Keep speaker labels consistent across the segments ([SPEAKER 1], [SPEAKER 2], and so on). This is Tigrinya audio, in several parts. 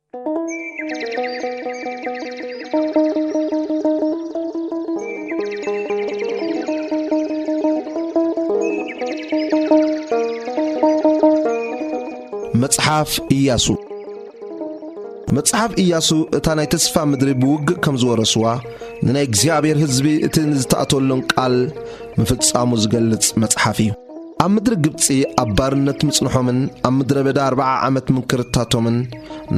[SPEAKER 1] مصحف إياسو مصحف إياسو እታ ናይ ተስፋ ምድሪ ብውግእ ከም ዝወረስዋ ንናይ እግዚአብሔር ህዝቢ እቲ ዝተኣተወሎን ቃል ምፍጻሙ ዝገልጽ መጽሓፍ እዩ። ኣብ ምድሪ ግብጺ ኣብ ባርነት ምጽንሖምን ኣብ ምድረ በዳ 40 ዓመት ምንክርታቶምን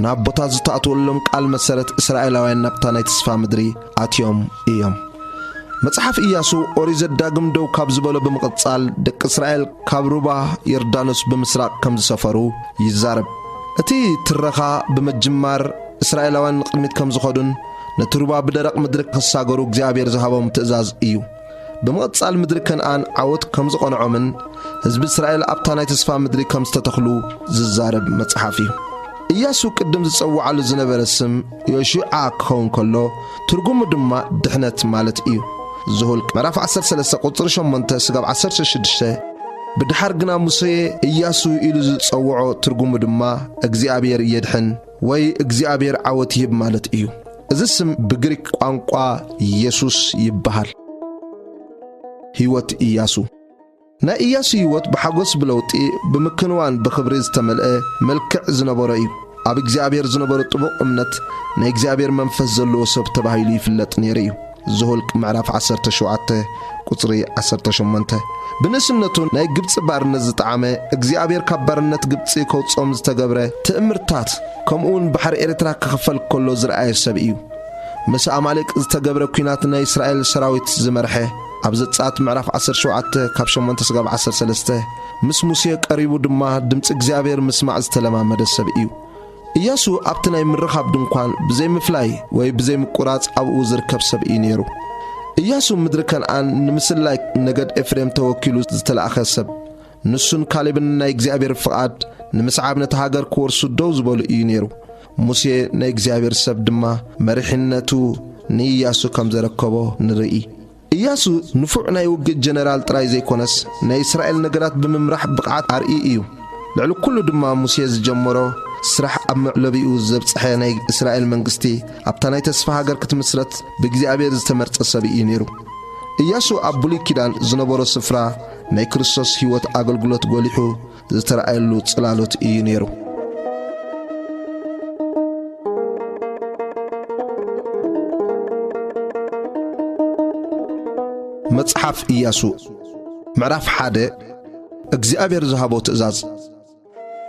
[SPEAKER 1] ናብ ቦታ ዝተኣተወሎም ቃል መሰረት እስራኤላውያን ናብታ ናይ ተስፋ ምድሪ ኣትዮም እዮም። መጽሐፍ ኢያሱ ኦሪት ዘዳግም ደው ካብ ዝበሎ ብምቕጻል ደቂ እስራኤል ካብ ሩባ ዮርዳኖስ ብምስራቅ ከም ዝሰፈሩ ይዛረብ። እቲ ትረኻ ብምጅማር እስራኤላውያን ቅድሚት ከም ዝኸዱን ነቲ ሩባ ብደረቕ ምድሪ ክሳገሩ እግዚአብሔር ዝሃቦም ትእዛዝ እዩ። ብምቕጻል ምድሪ ከነዓን ዓወት ከም ዝቆንዖምን ህዝቢ እስራኤል ኣብታ ናይ ተስፋ ምድሪ ከም ዝተተኽሉ ዝዛረብ መጽሓፍ እዩ። ኢያሱ ቅድም ዝጸውዓሉ ዝነበረ ስም ዮሹዓ ክኸውን ከሎ ትርጉሙ ድማ ድሕነት ማለት እዩ። زهولك مراف 13 قطر 8 سقاب 16 بدحر قنا موسى إياسو إلو زتصوعو ترقوم دما اغزيابير يدحن وي اغزيابير عوت يب مالت إيو إذا اسم بقريك قانقوا يسوس يبهال هيوت إياسو نا إياسو هيوت بحاقوس بلوتي بمكنوان بخبريز تملقى ملكع زنبورا إيو أب اغزيابير زنبورا طبق أمنت نا اغزيابير منفذ زلو سب تباهيلي في اللتنيريو زهولك معرف 17 قطري 18 بنسنتون ناي قبص بارنت زطعمه اغزيابير كبرنت قبصي كوصوم زتغبره تأمرتات كمون بحر إرترا كخفل كله زرعي سبئيو مس أمالك زتغبره كينات ناي إسرائيل سراويت زمرحه أبزت معرف 17 كاب 8 سقاب 13 مس موسى قريبو دما دمص اغزيابير مسمع زتلمامد سبئيو إياسو أبتناي مرخاب دنقوان بزي مفلاي وي بزي مقراص أبو زركب سبئي نيرو إياسو مدركان آن نمثل لايك نقد إفريم توكيلو زتلاأخ سب نسون كالبن ناي اغزيابير فقاد نمسعاب نتهاجر كورسو دوز بولو إي نيرو موسى ناي اغزيابير سب دما مرحنتو ني إياسو كم زركبو نرئي إياسو نفوع ناي وقت جنرال تراي زي كونس ناي إسرائيل نقرات بممرح بقعات عرئي إيو لعلو كله دما موسى زجمرو سرح أمعلبيو زبصحي ناي إسرائيل منغستي أبتناي تسفى هاجر كتمسرت بإغزيابير زتمرت السبئي نيرو إياسو أبولي كيدان زنبورو سفرا ناي كريستوس هيوت أغلغلوت غوليحو زترأيلو تصلالوت إي نيرو مصحف إياسو معرف حادة إغزيابير زهابو تأزاز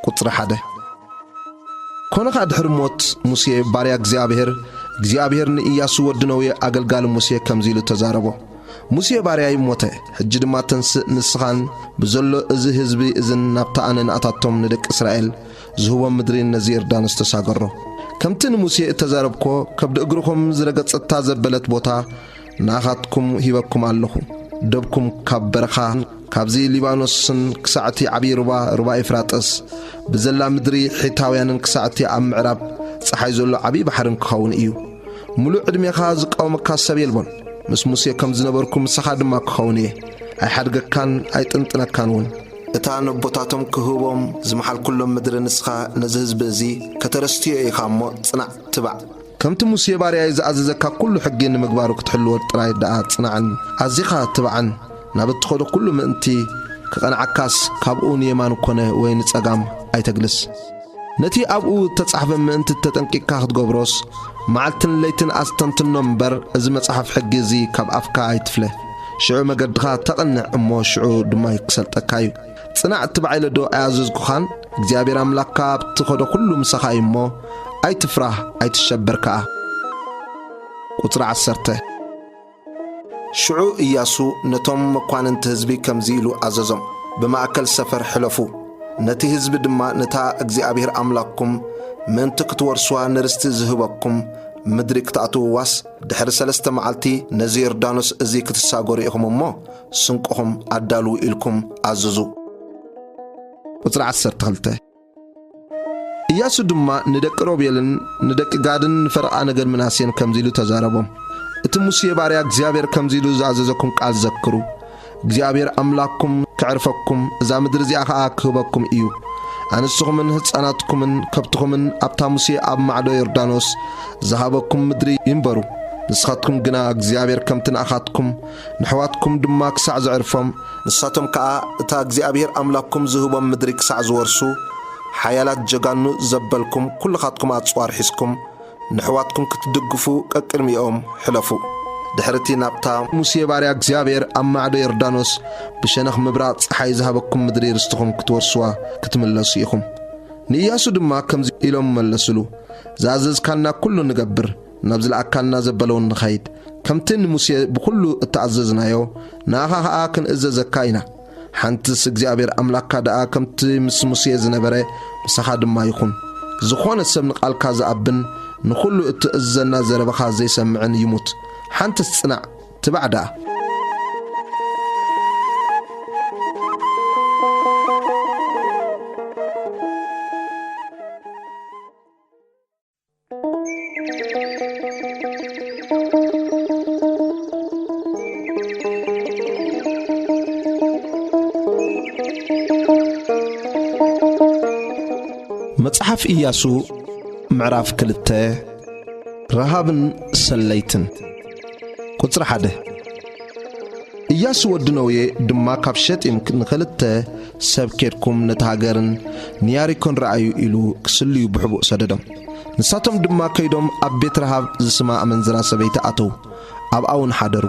[SPEAKER 1] قطر حادة كونك أدحر موت موسى باريا እግዚአብሔር ንኢያሱ ወድነው አገልጋል ሙሴ ከምዚሉ ተዛረቦ ሙሴ ባሪያ ይሞተ ሕጂ ድማ ተንስ ንስኻን በዘሎ እዚ ህዝቢ እዝን ናብታ ኣነን ኣታቶም ንደቅ እስራኤል ዝህቦም ምድሪ ነዚ ዮርዳኖስ ተሳገሮ ከምቲ ሙሴ ተዛረብኮ ከብድ እግርኩም ዝረገጽታ ዘበለት ቦታ ናኻትኩም ሂበኩም ኣለኹ ደብኩም ካብ በረኻን ካብዚ ሊባኖስን ክሳዕቲ ዓብይ ሩባ ኤፍራጥስ በዘላ ምድሪ ሒታውያንን ክሳዕቲ ኣብ ምዕራብ ፀሓይ ዘሎ ዓብይ ባሕርን ክኸውን እዩ ሙሉእ ዕድሜኻ ዝቃወመካ ሰብ የልቦን ምስ ሙሴ ከም ዝነበርኩም ስኻ ድማ ክኸውን እየ ኣይሓድገካን ኣይጥንጥነካን እውን እታ ንቦታቶም ክህቦም ዝመሓል ኩሎም ምድሪ ንስኻ ነዚ ህዝቢ እዚ ከተረስትዮ ኢኻ እሞ ጽናዕ ትባዕ ከምቲ ሙሴ ባሪያ ዝኣዘዘካ ኩሉ ሕጊ ንምግባሩ ክትሕልዎ ጥራይ ደኣ ጽናዕን ኣዚኻ ትባዕን ናብ እትኸዶ ኩሉ ምእንቲ ክቐንዓካስ ካብኡ ንየማን ኮነ ወይ ንጸጋም ኣይተግልስ ነቲ ኣብኡ ተጻሕፈ ምእንቲ ተጠንቂቅካ ክትገብሮስ መዓልትን ለይትን ኣስተንትኖ እምበር እዚ መጽሓፍ ሕጊ እዚ ካብ ኣፍካ ኣይትፍለ ሽዑ መገድኻ ተቐንዕ እሞ ሽዑ ድማ ይክሰልጠካ እዩ ጽናዕ ትባዕለ ዶ ኣያዘዝኩኻን እግዚአብሔር ኣምላክካ ብትኸዶ ኩሉ ምሳኻ እሞ ኣይትፍራህ ኣይትሸበርካ ቁጥር 10 ሽዑ ኢያሱ ነቶም መኳንንት ህዝቢ ከምዚ ኢሉ ኣዘዞም በማእከል ሰፈር ሕለፉ ነቲ ህዝቢ ድማ ነታ እግዚአብሔር ኣምላክኩም ምንት ክትወርሱዋ ንርስቲ ዝህበኩም ምድሪ ክትኣትውዋስ ድሕሪ 3 መዓልቲ ነዚ ዮርዳኖስ እዚ ክትሳገሩ ኢኹም እሞ ስንቅኹም ኣዳሉ ኢልኩም ኣዘዙ ቁጥር 12 ኢያሱ ድማ ንደቂ ሮቤልን ንደቂ ጋድን ንፈርዓ ነገድ ምናሴን ከምዚሉ ተዛረቦም እቲ ሙሴ ባሪያ እግዚአብሔር ከምዚሉ ዝኣዘዘኩም ቃል ዘክሩ እግዚአብሔር ኣምላክኩም ክዕርፈኩም እዛ ምድሪ እዚኣ ከዓ ክህበኩም እዩ أنسكم هتصاناتكم كبتكم أبتاموسي أب معدو يردانوس زهابكم مدري ينبرو نسخاتكم جنا اغزيابير كم تنأخاتكم نحواتكم دما كسع زعرفهم نساتهم كا تا اغزيابير أملاككم زهوبهم مدري كسع زورسو حيالات جغانو زبلكم كل خاتكم أتصوار حسكم نحواتكم كتدقفو كاكرميهم حلفو دحرتي نابتا موسى باري اغزيابير أمعدو يردانوس بشنخ مبرات حي زهابكم مدري رستخم كتورسوا كتملسو إيخم نياسو دما كمزي إلهم ملسلو زازز كاننا كله نقبر نبزل أكلنا زبلون نخيد كمتن موسى بكل تعززنايو ناها كن إززكاينا حنتس اغزيابير أملاك دا كمت موسى زنبره مسخاد ما يكون زخون السبن قال كازا أبن نخلو اتأزنا زربخا زي سمعن يموت حنتس تصنع تبعدا مصحف إياسو معراف كلته رهابن سليتن كتر حده إياسو ودنوي دما كابشت يمكن خلته سبكيركم نتهاجرن نياريكون رأيو إلو كسليو بحبو سددم نساتم دما كيدوم أبيت رهاب زسما أمنزرا سبيت أتو أبعون حدرو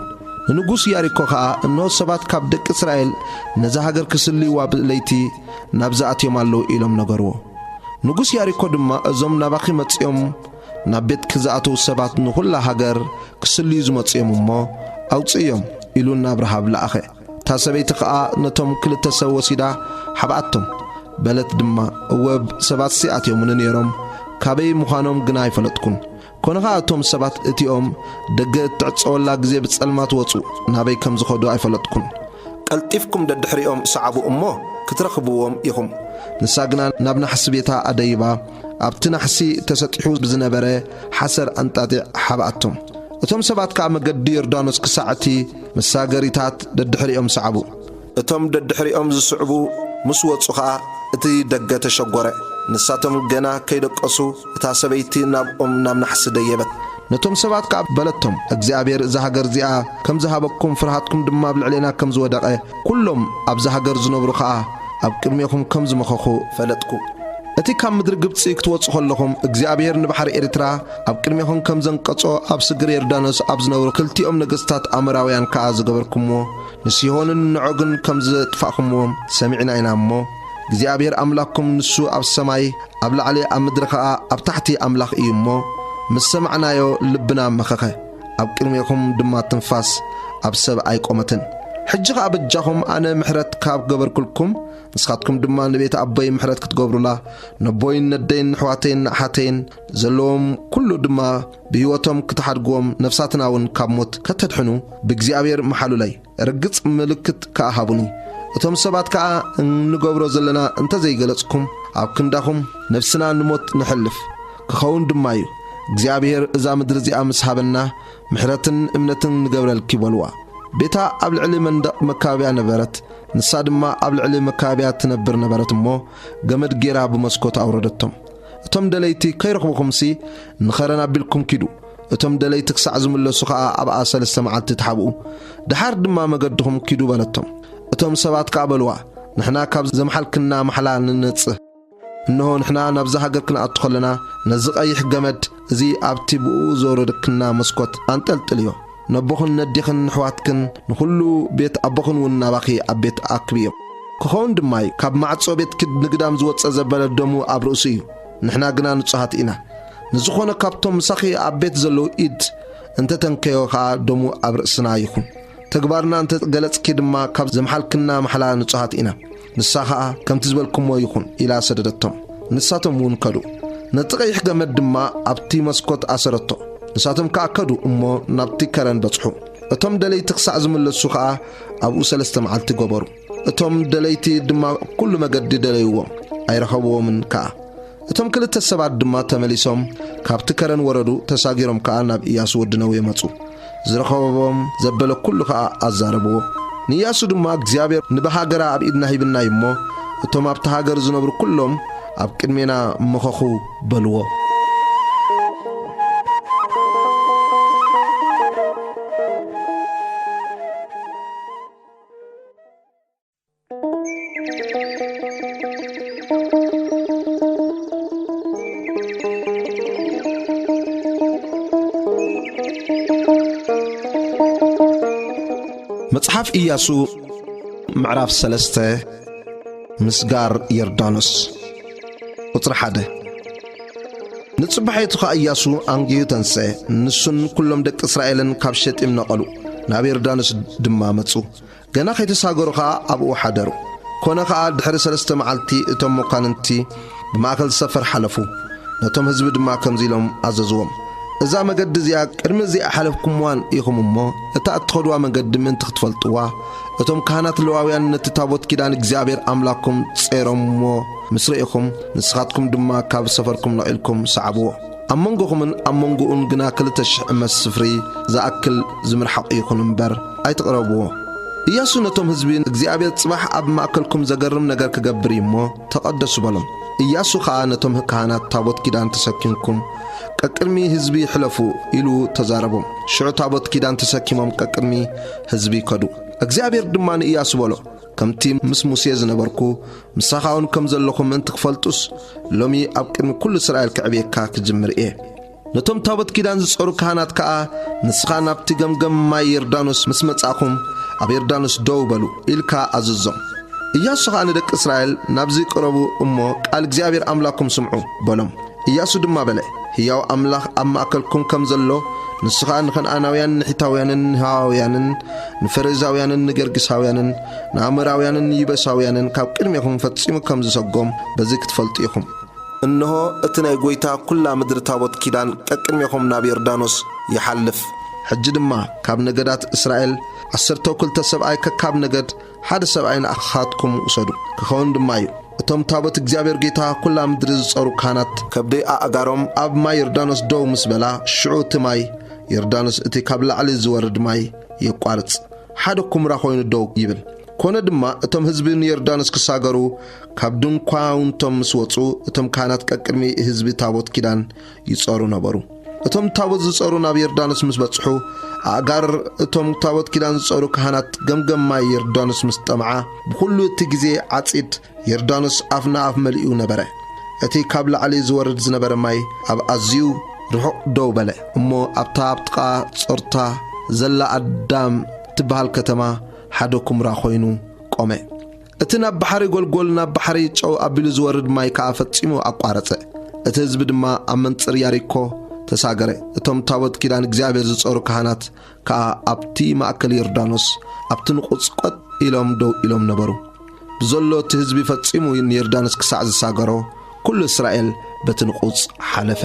[SPEAKER 1] ننقوس ياريكو خا إنه سبات كابدك إسرائيل نزهاجر كسليو وابليتي نبزات يمالو إلوم نغرو نقوس ياريكو دما أزوم نباقي متسيوم نبيت كزاتو سبات نخلا هاجر كسليو متسيوم مو أو تسيوم إلو نابرهاب لأخي تاسبيت خا نتوم كل تسوى سيدا حبعتم بلت دما وب سبات سيات يومن نيروم كابي مخانوم جناي فلتكن كونها أتوم سبات اتيوم دقت تعصولا غزي بتصلمات وصو نابي كم زخدو اي فلتكن قلطيفكم ددحريوم صعبو امو كترخبوهم يخم نساقنا نابنا حسبيتا أدايبا أبتنا حسي تسطحوز بزنبره حسر أنتاتي حباتهم اتوم سبات كعم قدير دانوس كساعتي مساقريتات ددحريوم صعبو اتوم ددحريوم زصعبو مسوط صخا اتي دقة تشغورة نساتهم جنا كيدقصو تاسبيتي نابهم نابنا حس ديبت نتوم سبات كعب بلتهم اغزيابير زهاجر زيا كم زهابكم فرحاتكم دما بالعلينا كم زودقه كلهم اب زهاجر زنبرو خا اب قدميكم كم زمخخو فلتكم اتي كم مدر غبصي كتوصخ لكم اغزيابير نبحر اريترا اب قدميكم كم زنقصو اب سغر يردانوس اب زنبرو كلتيوم نغستات امراويان كا زغبركمو نسيهون نعغن كم زطفاكمو سمعنا اينامو اغزيابير املاكم نسو اب السماي اب لعلي ام مدرخا اب تحتي املاك ايمو مسمعنايو لبنا مخخه اب قدميكم دما تنفاس اب سب اي قومتن حجخ ابجاهم انا محرت كاب غبركلكم مسخاتكم دما نبيت ابي محرت كتغبرلا نبوين ندين حواتين حاتين زلوم كله دما بهيوتهم كتحدقوم نفساتنا ون كابموت كتدحنو بغزيابير محلو لي رقص ملكت كاهابوني اتوم سبات كا نغبرو زلنا انت زي غلصكم اب كنداكم نفسنا نموت نحلف كخون دمايو غزيابير اذا مدرزي امسحابنا محرتن امنتن نغبرلك يبلوا بيتا قبل علم مندق مكابيا نبرت نصادما قبل علم مكابيا تنبر نبرت مو جمد جيرا بمسكوت اوردتهم اتم دليتي كيرخبكم سي نخرنا بالكم كيدو اتم دليتك سعزم اللسخاء ابا سلسه معلت تحبو دحار دما مقدهم كيدو بلتهم اتم سبات قابلوا نحنا كاب زمحلكنا محلا ننص انه نحنا نبز هاجر كنا ادخلنا نزقيح جمد زي ابتبو زوردكنا مسكوت انطلطليو نبخن ندخن حواتكن نخلو بيت أبخن والنباخي أبيت أكبير كخون دماي كاب معتصو بيت كد نقدام زوات زبال الدمو أبرؤسيو نحنا قنا نتصحات إنا نزخون كابتم سخي أبيت زلو إيد انت تنكيو خا دمو أبرؤسنا يكون تقبارنا انت قلت كدما كاب زمحال كنا محلا نتصحات إنا نساخا كم تزبالكم ويكون إلى سددتهم نساتم ونكدو نتغيح قمد دما أبتي مسكوت أسرتو نساتم كاكدو امو نابتي كرن بصحو اتم دليت خصع زملسو خا ابو سلسته معلت غبرو اتم دليتي دما كل ما قد دليو ايرخبو من كا اتم كلت السبات دما تمليسوم كابت كرن وردو تساغيرم كا ناب اياس ودنو يمصو زرخبوم زبل كل خا ازاربو نياسو دما اغزيابير نبهاغرا ابيدنا هيبنا يمو اتم ابت هاغر زنبر كلهم ኣብ ቅድሜና መኸኹ በልዎ መጽሓፍ ኢያሱ ምዕራፍ 3 ምስጋር ዮርዳኖስ ቁጥር 1 ንጽባሕቱ ኢያሱ አንጊዩ ተንስአ ንሱን ኩሎም ደቂ እስራኤልን ካብ ሸጢም ነቐሉ ናብ ዮርዳኖስ ድማ መጹ ገና ከይተሳገሩ ኣብኡ ሓደሩ ኮነ ድሕሪ 3 መዓልቲ እቶም መኳንንቲ ብማእከል ሰፈር ሓለፉ ነቶም ህዝቢ ድማ ከምዚ ኢሎም ኣዘዝዎም እዛ መገዲ እዚኣ ቅድሚ እዚኣ ሓለፍኩምዋን ኢኹም እሞ እታ እትኸድዋ መገዲ ምእንቲ ክትፈልጥዋ እቶም ካህናት ሌዋውያን ነቲ ታቦት ኪዳን እግዚአብሔር ኣምላክኩም ጸይሮምዎ ምስ ርኢኹም ንስኻትኩም ድማ ካብ ሰፈርኩም ነቒልኩም ሰዓብዎ ኣብ መንጎኹምን ኣብ መንጎኡን ግና 2,000 እመት ስፍሪ ዝኣክል ዝምርሐቕ ይኹን እምበር ኣይትቕረብዎ ኢያሱ ነቶም ህዝቢ እግዚአብሔር ጽባሕ ኣብ ማእከልኩም ዘገርም ነገር ክገብር እሞ ተቐደሱ በሎም ኢያሱ ነቶም ካህናት ታቦት ኪዳን ተሰኪምኩም ቀቅድሚ ህዝቢ ሕለፉ ኢሉ ተዛረቦም ሽዑ ታቦት ኪዳን ተሰኪሞም ቀቅድሚ ህዝቢ ከዱ እግዚአብሔር ድማ ንኢያሱ በሎ ከምቲ ምስ ሙሴ ዝነበርኩ ምሳኻውን ከም ዘለኹም ምእንቲ ክፈልጡስ ሎሚ ኣብ ቅድሚ ኩሉ እስራኤል ክዕብየካ ክጅምር እየ ነቶም ታቦት ኪዳን ዝጸሩ ካህናት ንስኻ ናብቲ ገምገም ማይ ዮርዳኖስ ምስ መጻኹም ኣብ ዮርዳኖስ ደው በሉ ኢልካ ኣዘዞም ኢያሱ ንደቂ እስራኤል ናብዚ ቅረቡ እሞ ቃል እግዚአብሔር ኣምላክኩም ስምዑ በሎም ኢያሱ ድማ በለ ሕያው ኣምላኽ ኣብ ማእከልኩም ከም ዘሎ ንስኻ ንከነዓናውያን ንሒታውያንን ንሃዋውያንን ንፈሪዛውያንን ንገርግሳውያንን ንኣሞራውያንን ንይቡሳውያንን ካብ ቅድሜኹም ፈጺሙ ከም ዝሰጎም በዚ ክትፈልጡ ኢኹም እነሆ እቲ ናይ ጎይታ ኩላ ምድሪ ታቦት ኪዳን ቀቅድሜኹም ናብ ዮርዳኖስ ይሓልፍ ሕጂ ድማ ካብ ነገዳት እስራኤል 12 ሰብኣይ ከካብ ነገድ ሓደ ሰብኣይ ንኣኻትኩም ውሰዱ ክኸውን ድማ እዩ እቶም ታቦት እግዚአብሔር ጌታ ኩላ ምድሪ ዝጸሩ ካህናት ከብደይ ኣጋሮም ኣብ ማይ ዮርዳኖስ ደው ምስ በላ ሽዑ እቲ ማይ ዮርዳኖስ እቲ ካብ ላዕሊ ዝወርድ ማይ ይቋርጽ ሓደ ኩምራ ኮይኑ ደው ይብል ኮነ ድማ እቶም ህዝቢ ንዮርዳኖስ ክሳገሩ ካብ ድንኳውንቶም ምስ ወጹ እቶም ካህናት ቀቅድሚ ህዝቢ ታቦት ኪዳን ይጸሩ ነበሩ እቶም ታቦት ዝጸሩ ናብ ዮርዳኖስ ምስ በጽሑ ኣጋር እቶም ታቦት ኪዳን ዝጸሩ ካህናት ገምገም ማይ ዮርዳኖስ ምስ ጠምዓ ብኩሉ እቲ ግዜ ዓጺድ ዮርዳኖስ ኣፍና ኣፍ መሊኡ ነበረ እቲ ካብ ላዕሊ ዝወርድ ዝነበረ ማይ ኣብ ኣዝዩ ርሑቕ ደው በለ እሞ ኣብታ ጥቓ ጾርታ ዘላ ኣዳም ትበሃል ከተማ ሓደ ኩምራ ኮይኑ ቆመ እቲ ናብ ባሕሪ ጎልጎል ናብ ባሕሪ ጨው ኣቢሉ ዝወርድ ማይ ፈጺሙ ኣቋረጸ እቲ ህዝቢ ድማ ኣብ መንጽር ያሪኮ ተሳገረ እቶም ታቦት ኪዳን እግዚአብሔር ዝጸሩ ካህናት ኣብቲ ማእከል ዮርዳኖስ ኣብቲ ንቁጽ ቆጥ ኢሎም ደው ኢሎም ነበሩ ብዘሎ እቲ ህዝቢ ፈጺሙ ንዮርዳኖስ ክሳዕ ዝሳገሮ ኩሉ እስራኤል በቲ ንቁጽ ሓለፈ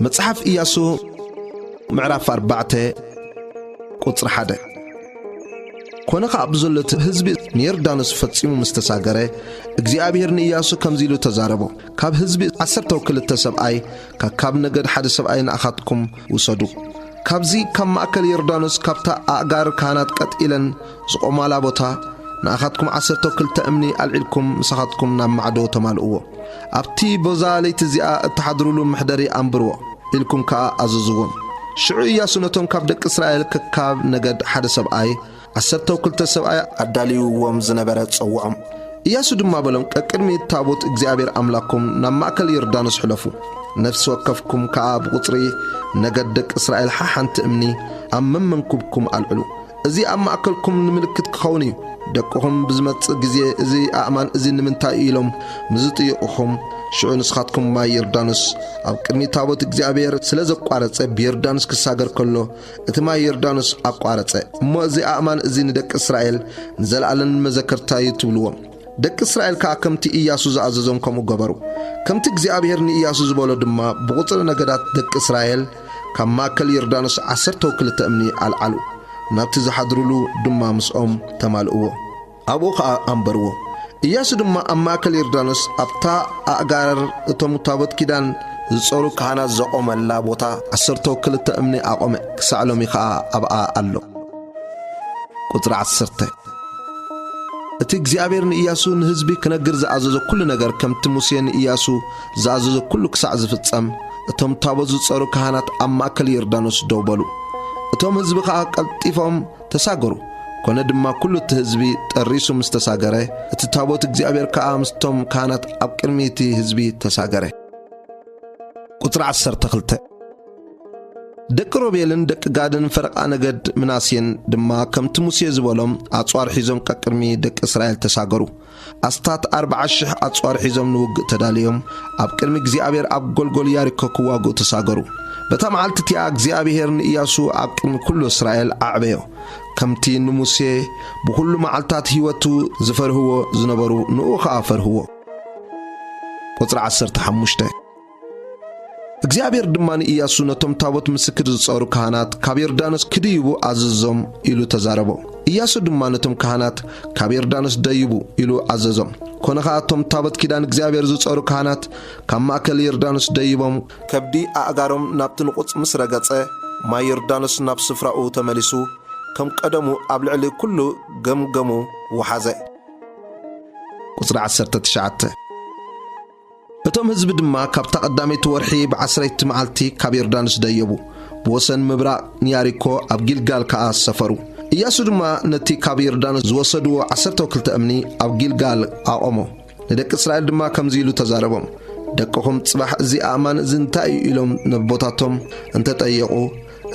[SPEAKER 1] መጽሐፍ ኢያሱ ምዕራፍ 4 ቁጥር 1 ኮነ ኣብዘሎት ህዝቢ ንዮርዳኖስ ፈጺሙ ምስተሳገረ እግዚአብሔር ንኢያሱ ከምዚሉ ተዛረቦ ካብ ህዝቢ 12 ሰብኣይ ካብ ነገድ ሓደ ሰብኣይ ንኣኻትኩም ውሰዱ ካብዚ ካብ ማእከል ዮርዳኖስ ካብታ ኣጋር ካህናት ቀጥኢለን ዝቆማላ ቦታ ንኣኻትኩም 12 እምኒ ኣልዒልኩም ምሳኻትኩም ናብ ማዕዶ ተማልእዎ ኣብቲ ቦዛ ለይቲ እዚኣ እተሓድሩሉ ምሕደሪ ኣንብርዎ ኢልኩም ኣዘዝዎም ሽዑ ኢያሱ ነቶም ካብ ደቂ እስራኤል ካብ ነገድ ሓደ ሰብኣይ 12 ሰብኣይ ኣዳልይዎም ዝነበረ ጸውዖም ኢያሱ ድማ በሎም ቀቅድሚ ታቦት እግዚአብሔር ኣምላክኩም ናብ ማእከል ዮርዳኖስ ሕለፉ ነፍሲ ወከፍኩም ብቁጽሪ ነገድ ደቂ እስራኤል ሓንቲ እምኒ ኣብ መመንኩብኩም ኣልዕሉ እዚ ኣብ ማእከልኩም ንምልክት ክኸውን እዩ ደቅኹም ብዝመጽእ ግዜ እዚ ኣእማን እዚ ንምንታይ ኢሎም ምዝጥይቑኹም ሽዑ ንስኻትኩም ማይ ዮርዳኖስ ኣብ ቅድሚ ታቦት እግዚአብሔር ስለ ዘቋረጸ ብዮርዳኖስ ክሳገር ከሎ እቲ ማይ ዮርዳኖስ ኣቋረጸ እሞ እዚ ኣእማን እዚ ንደቂ እስራኤል ንዘለኣለን መዘከርታ እዩ ትብልዎም ደቂ እስራኤል ከምቲ ኢያሱ ዝኣዘዞም ከምኡ ገበሩ ከምቲ እግዚአብሔር ንኢያሱ ዝበሎ ድማ ብቁጽሪ ነገዳት ደቂ እስራኤል ካብ ማእከል ዮርዳኖስ 12 እምኒ ኣልዓሉ نابت زحدرلو دما مسقوم تمالقو أبو خا أمبرو إياسو دما أماكل يردانوس أبتا أقارر اتوم تابوت كيدان زصورو كهانا زقوم اللابوتا أسرتو كلتا أمني أقوم كسعلومي خا أبقى ألو قطر عسرته እቲ እግዚአብሔርን ኢያሱን ህዝቢ ከነግር ዝኣዘዞ ኩሉ ነገር ከምቲ ሙሴን ኢያሱ ዝኣዘዞ ኩሉ ክሳዕ ዝፍጸም እቶም ታቦት ዝጸሩ ካህናት ኣብ ማእከል ዮርዳኖስ ደው በሉ እቶም ህዝቢ ከዓ ቀልጢፎም ተሳገሩ ኮነ ድማ ኩሉ እቲ ህዝቢ ጠሪሱ ምስ ተሳገረ እቲ ታቦት እግዚአብሔር ከዓ ምስቶም ካህናት ኣብ ቅድሚ እቲ ህዝቢ ተሳገረ ቁጥር 12 ደቂ ሮቤልን ደቂ ጋድን ፈረቃ ነገድ ምናስየን ድማ ከምቲ ሙሴ ዝበሎም ኣጽዋር ሒዞም ቀቅድሚ ደቂ እስራኤል ተሳገሩ ኣስታት 40,000 ኣጽዋር ሒዞም ንውግእ ተዳልዮም ኣብ ቅድሚ እግዚአብሔር ኣብ ጎልጎል ያሪኮ ክዋግኡ ተሳገሩ በታ መዓልቲ እቲኣ እግዚአብሔር ንኢያሱ ኣብ ቅድሚ ኩሉ እስራኤል ኣዕበዮ ከምቲ ንሙሴ ብኩሉ መዓልታት ህይወቱ ዝፈርህዎ ዝነበሩ ንኡ ከዓ ፈርህዎ ቁጥር 15 እግዚአብሔር ድማን ኢያሱ ነቶም ታቦት ምስክር ዝጸሩ ካህናት ካብ ዮርዳኖስ ክድይቡ አዘዞም ኢሉ ተዛረቦ ኢያሱ ድማ ነቶም ካህናት ካብ ዮርዳኖስ ደይቡ ኢሉ አዘዞም ኮነኻ ቶም ታቦት ኪዳን እግዚአብሔር ዝጸሩ ካህናት ካብ ማእከል ዮርዳኖስ ደይቦም ከብዲ ኣእጋሮም ናብቲ ንቁጽ ምስ ረገጸ ማይ ዮርዳኖስ ናብ ስፍራኡ ተመሊሱ ከም ቀደሙ ኣብ ልዕሊ ኩሉ ገምገሙ ወሓዘ ቁጥር 19 እቶም ህዝቢ ድማ ካብ ተቀዳሚት ወርሒ ብ10 መዓልቲ ካብ ዮርዳኖስ ደየቡ ብወሰን ምብራቅ ያሪኮ ኣብ ጊልጋል ከዓ ሰፈሩ ኢያሱ ድማ ነቲ ካብ ዮርዳኖስ ዝወሰድዎ 12 እምኒ ኣብ ጊልጋል ኣቆሞ ንደቂ እስራኤል ድማ ከምዚ ኢሉ ተዛረቦም ደቅኹም ጽባሕ እዚ ኣማን ዝንታይ ኢሎም ነቦታቶም እንተጠየቁ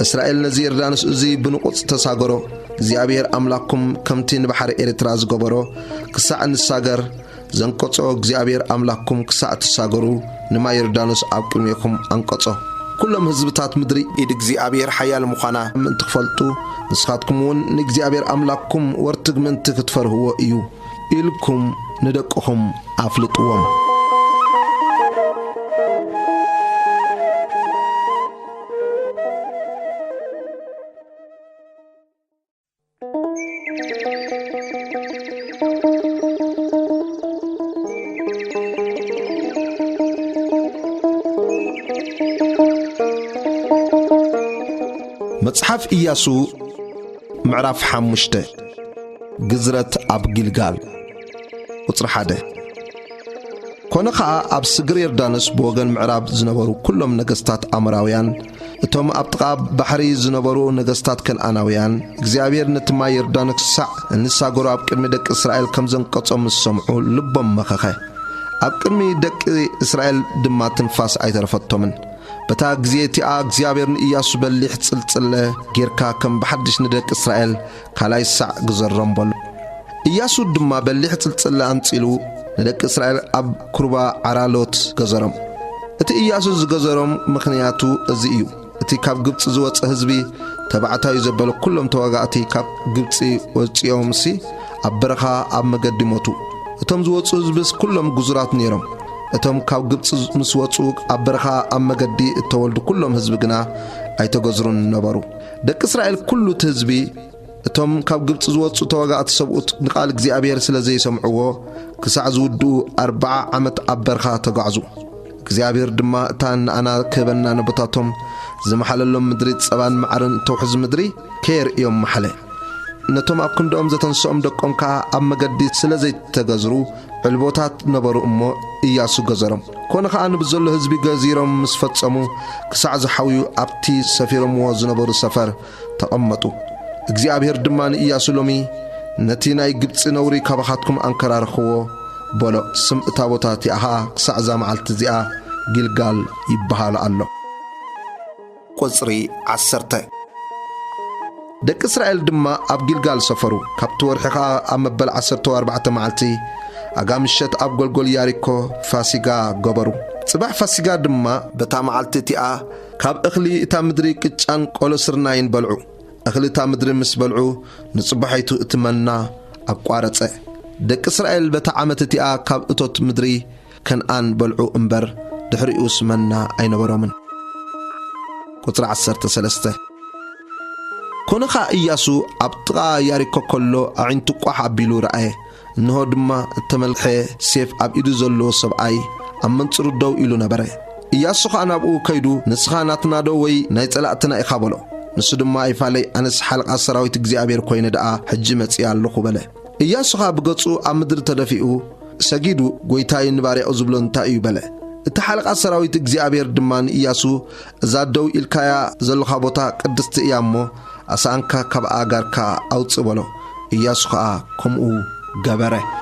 [SPEAKER 1] እስራኤል ነዚ ዮርዳኖስ እዚ ብንቁጽ ተሳገሮ እግዚአብሔር አምላክኩም ከምቲ ንባሕሪ ኤርትራ ዝገበሮ ክሳዕ ንሳገር ዘንቆጾ እግዚአብሔር አምላክኩም ክሳዕ ተሳገሩ ንማ ዮርዳኖስ ኣብ ቅድሚኩም አንቆጾ ኩሎም ህዝብታት ምድሪ ኢድ እግዚአብሔር ሓያል ምዃና እንትፈልጡ ንስኻትኩም ውን ንእግዚአብሔር አምላክኩም ወርትግምንቲ ክትፈርህዎ እዩ ኢልኩም ንደቅኹም ኣፍልጥዎም መጽሐፍ ኢያሱ ምዕራፍ 5 ግዝረት ኣብ ጊልጋል ቁጥር 1 ኮነ ከዓ ኣብ ስግር ዮርዳኖስ ብወገን ምዕራብ ዝነበሩ ኩሎም ነገስታት ኣሞራውያን እቶም ኣብ ጥቓ ባሕሪ ዝነበሩ ነገስታት ከነዓናውያን እግዚአብሔር ነቲ ማይ ዮርዳኖስ ክሳዕ ንሳገሩ ኣብ ቅድሚ ደቂ እስራኤል ከም ዘንቀጾም ዝሰምዑ ልቦም መኸኸ ኣብ ቅድሚ ደቂ እስራኤል ድማ ትንፋስ ኣይተረፈቶምን በታ ግዚእቲኣ እግዚአብሔር ንኢያሱ በሊሕ ጽልጽለ ጌርካ ከም በሓድሽ ንደቂ እስራኤል ካላይ ሳዕ ግዘሮም በሉ ኢያሱ ድማ በሊሕ ጽልጽለ አንጺሉ ንደቂ እስራኤል ኣብ ኩርባ ዓራሎት ገዘሮም እቲ ኢያሱ ዝገዘሮም ምኽንያቱ እዚ እዩ እቲ ካብ ግብጽ ዝወፀ ህዝቢ ተባዕታዩ ዘበለ ኩሎም ተዋጋእቲ ካብ ግብጽ ወጽዮምሲ ኣብ በረኻ ኣብ መገዲ ሞቱ እቶም ዝወፁ ህዝብስ ኩሎም ጉዙራት ነይሮም እቶም ካብ ግብጽ ምስ ወፁ ኣብ በረኻ ኣብ መገዲ እተወልዱ ኩሎም ህዝቢ ግና ኣይተገዝሩን ነበሩ ደቂ እስራኤል ኩሉ ህዝቢ እቶም ካብ ግብጽ ዝወፁ ተዋጋእቲ ሰብኡት ንቃል እግዚአብሔር ስለዘይሰምዕዎ ክሳዕ ዝውድኡ 40 ዓመት ኣብ በረኻ ተጓዕዙ እግዚአብሔር ድማ እታን ኣና ከበና ነቦታቶም ዝመሓለሎም ምድሪ ጸባን ማዕረን ተውሕዝ ምድሪ ከየርእዮም መሓለ ነቶም ኣብ ክንዶም ዘተንስኦም ደቆም ከዓ ኣብ መገዲ ስለዘይተገዝሩ ዕልቦታት ነበሩ እሞ ኢያሱ ገዘሮም ኮነ ከዓ ንብዘሎ ህዝቢ ገዚሮም ምስ ፈጸሙ ክሳዕ ዝሓውዩ ኣብቲ ሰፊሮምዎ ዝነበሩ ሰፈር ተቐመጡ እግዚአብሔር ድማ ንኢያሱ ሎሚ ነቲ ናይ ግብጽ ነውሪ ካባኻትኩም አንከራርኽዎ በሎ ስም እታ ቦታ እቲኣ ክሳዕ ዛ መዓልቲ እዚኣ ጊልጋል ይበሃል ኣሎ ቁጽሪ 10 ደቂ እስራኤል ድማ ኣብ ጊልጋል ሰፈሩ ካብቲ ወርሒ ከዓ ኣብ መበል 14 መዓልቲ ኣጋምሸት ኣብ ጎልጎል ያሪኮ ፋሲጋ ገበሩ ጽባሕ ፋሲጋ ድማ በታ መዓልቲ እቲኣ ካብ እኽሊ እታ ምድሪ ቅጫን ቆሎ ስርናይን በልዑ እኽሊ እታ ምድሪ ምስ በልዑ ንጽባሒቱ እትመና ኣቋረጸ ደቂ እስራኤል በታ ዓመት እቲኣ ካብ እቶት ምድሪ ከነዓን በልዑ እምበር ድሕሪኡስ መና ኣይነበሮምን ቁጥሪ 13 كونخا إياسو أبطغا ياريكو كله أعنتو قوح أبيلو رأيه إنه دما التملحي سيف أب إيدو زلو سبعي أمن تردو إلو نبره إياسو خانا بقو كيدو نسخاناتنا دو وي نايتلاتنا إخابلو نسو دما إفالي أنس حلق أسراوي تكزي أبير كوين دعا حجمت يالوخو بله إياسو خا بقصو أمدر تدفئو سجيدو قويتاي نباري أزبلون تايو بله التحلق أسراوي تكزي أبير دمان إياسو زادو إلكايا زلو خابوتا قدست إيامو أسانكا كاب آغاركا أوتصبلو إياسو خا كمو غبره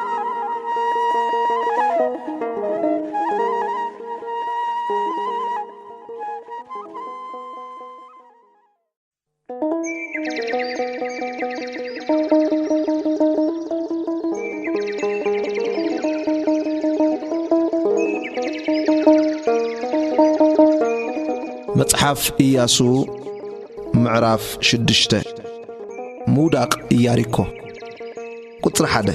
[SPEAKER 1] مصحف إياسو معراف 6 موداق ياريكو قطر حدا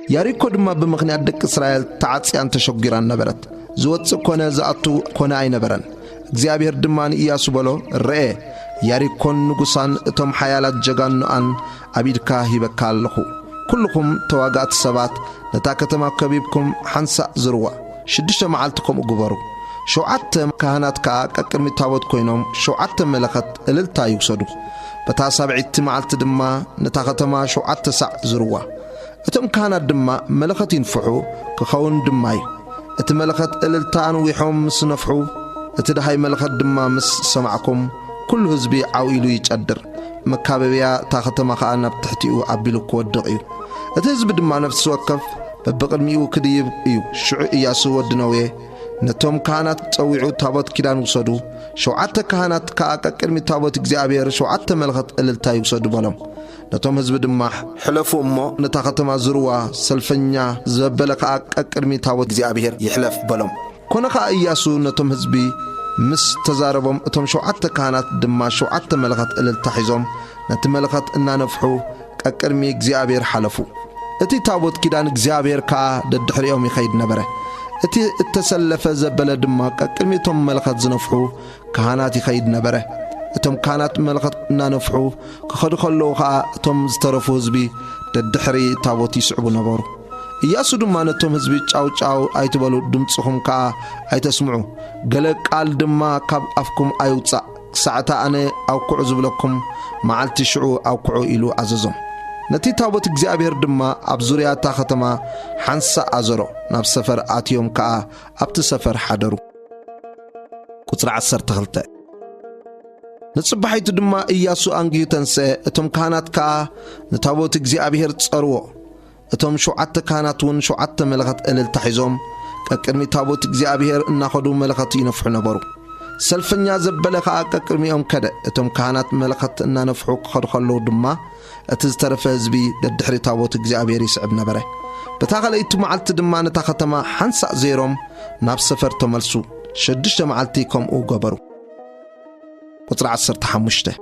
[SPEAKER 1] ياريكو دما بمغنيات دك إسرائيل تعاصيان تشغيران نبرت زوت كونه زاتو كونه اي نبرن እግዚአብሔር ድማን ኢያሱ በሎ ረኤ ያሪኮን ንጉሳን እቶም ሓያላት ጀጋንአን አቢድካ ሂበካልኹ ኩልኩም ተዋጋት ሰባት ነታ ከተማ ከቢብኩም ሓንሳ ዝርዋ 6 መዓልትኩም ግበሩ 7 ካህናት ቀቅድሚ ታቦት ኮይኖም 7 መለኸት እልልታ ይውሰዱ በታ 7 መዓልት ድማ ነታ ከተማ 7 ሰዕ ዝርዋ እቶም ካህናት ድማ መለኸት ይንፍሑ ክኸውን ድማይ እቲ መለኸት እልልታን ዊሖም ስነፍሑ እቲ ደሃይ መለኸት ድማ ምስ ሰማዕኩም ኩሉ ህዝቢ ዓውኢሉ ይጨድር መካበብያ ታ ከተማ ከዓ ናብ ትሕቲኡ ኣቢሉ ክወድቕ እዩ እቲ ህዝቢ ድማ ነፍሲ ወከፍ በብቕድሚኡ ክድይብ እዩ ሽዑ ኢያሱ ወዲ ነዌ ነቶም ካህናት ፀዊዑ ታቦት ኪዳን ውሰዱ 7 ካህናት ቀቅድሚ ታቦት እግዚአብሔር 7 መለኸት እልልታ ይውሰዱ በሎም ነቶም ህዝቢ ድማ ሕለፉ እሞ ነታ ከተማ ዝርዋ ሰልፈኛ ዘበለ ቀቅድሚ ታቦት እግዚአብሔር ይሕለፍ በሎም ኮነኻ ኢያሱ ነቶም ህዝቢ ምስ ተዛረቦም እቶም 7 ካህናት ድማ 7 መለኸት እልልታ ሒዞም ነቲ መለኸት እናነፍሑ ቀቅድሚ እግዚአብሔር ሓለፉ እቲ ታቦት ኪዳን እግዚአብሔር ከዓ ደድሕሪኦም ይኸይድ ነበረ እቲ እተሰለፈ ዘበለ ድማ ቀቅድሚ እቶም መለኸት ዝነፍሑ ካህናት ይኸይድ ነበረ እቶም ካህናት መለኸት እናነፍሑ ክኸዱ ከለዉ ከዓ እቶም ዝተረፉ ህዝቢ ደድሕሪ ታቦት ይስዕቡ ነበሩ ኢያሱ ድማ ነቶም ህዝቢ ጫው ኣይትበሉ ድምጽኹም ከዓ ኣይተስምዑ ገለ ቃል ድማ ካብ ኣፍኩም ኣይውጻእ ሰዓታ ኣነ ኣውኩዑ ዝብለኩም መዓልቲ ሽዑ ኣውኩዑ ኢሉ ኣዘዞም ነቲ ታቦት እግዚአብሔር ድማ ኣብ ዙርያታ ከተማ ሓንሳ ኣዘሮ ናብ ሰፈር ኣትዮም ከዓ ኣብቲ ሰፈር ሓደሩ ቁጽሪ 12 ንጽባሒቱ ድማ ኢያሱ አንጊዩ ተንስአ እቶም ካህናት ከዓ ንታቦት እግዚአብሔር ጸርዎ እቶም 7 ካህናት ውን 7 መለኸት እልልታ ሒዞም ቀቅድሚ ታቦት እግዚአብሔር እናኸዱ መለኸት ይነፍሑ ነበሩ ሰልፈኛ ዘበለ ከዓ ቀቅድሚኦም ከደ እቶም ካህናት መለኸት እናነፍሑ ክኸዱ ከለዉ ድማ እቲ ዝተረፈ ህዝቢ ደድሕሪ ታቦት እግዚአብሔር ይስዕብ ነበረ በታ ኸለይቲ መዓልቲ ድማ ነታ ከተማ ሓንሳእ ዘይሮም ናብ ሰፈር ተመልሱ 6 መዓልቲ ከምኡ ገበሩ ቁጽሪ 15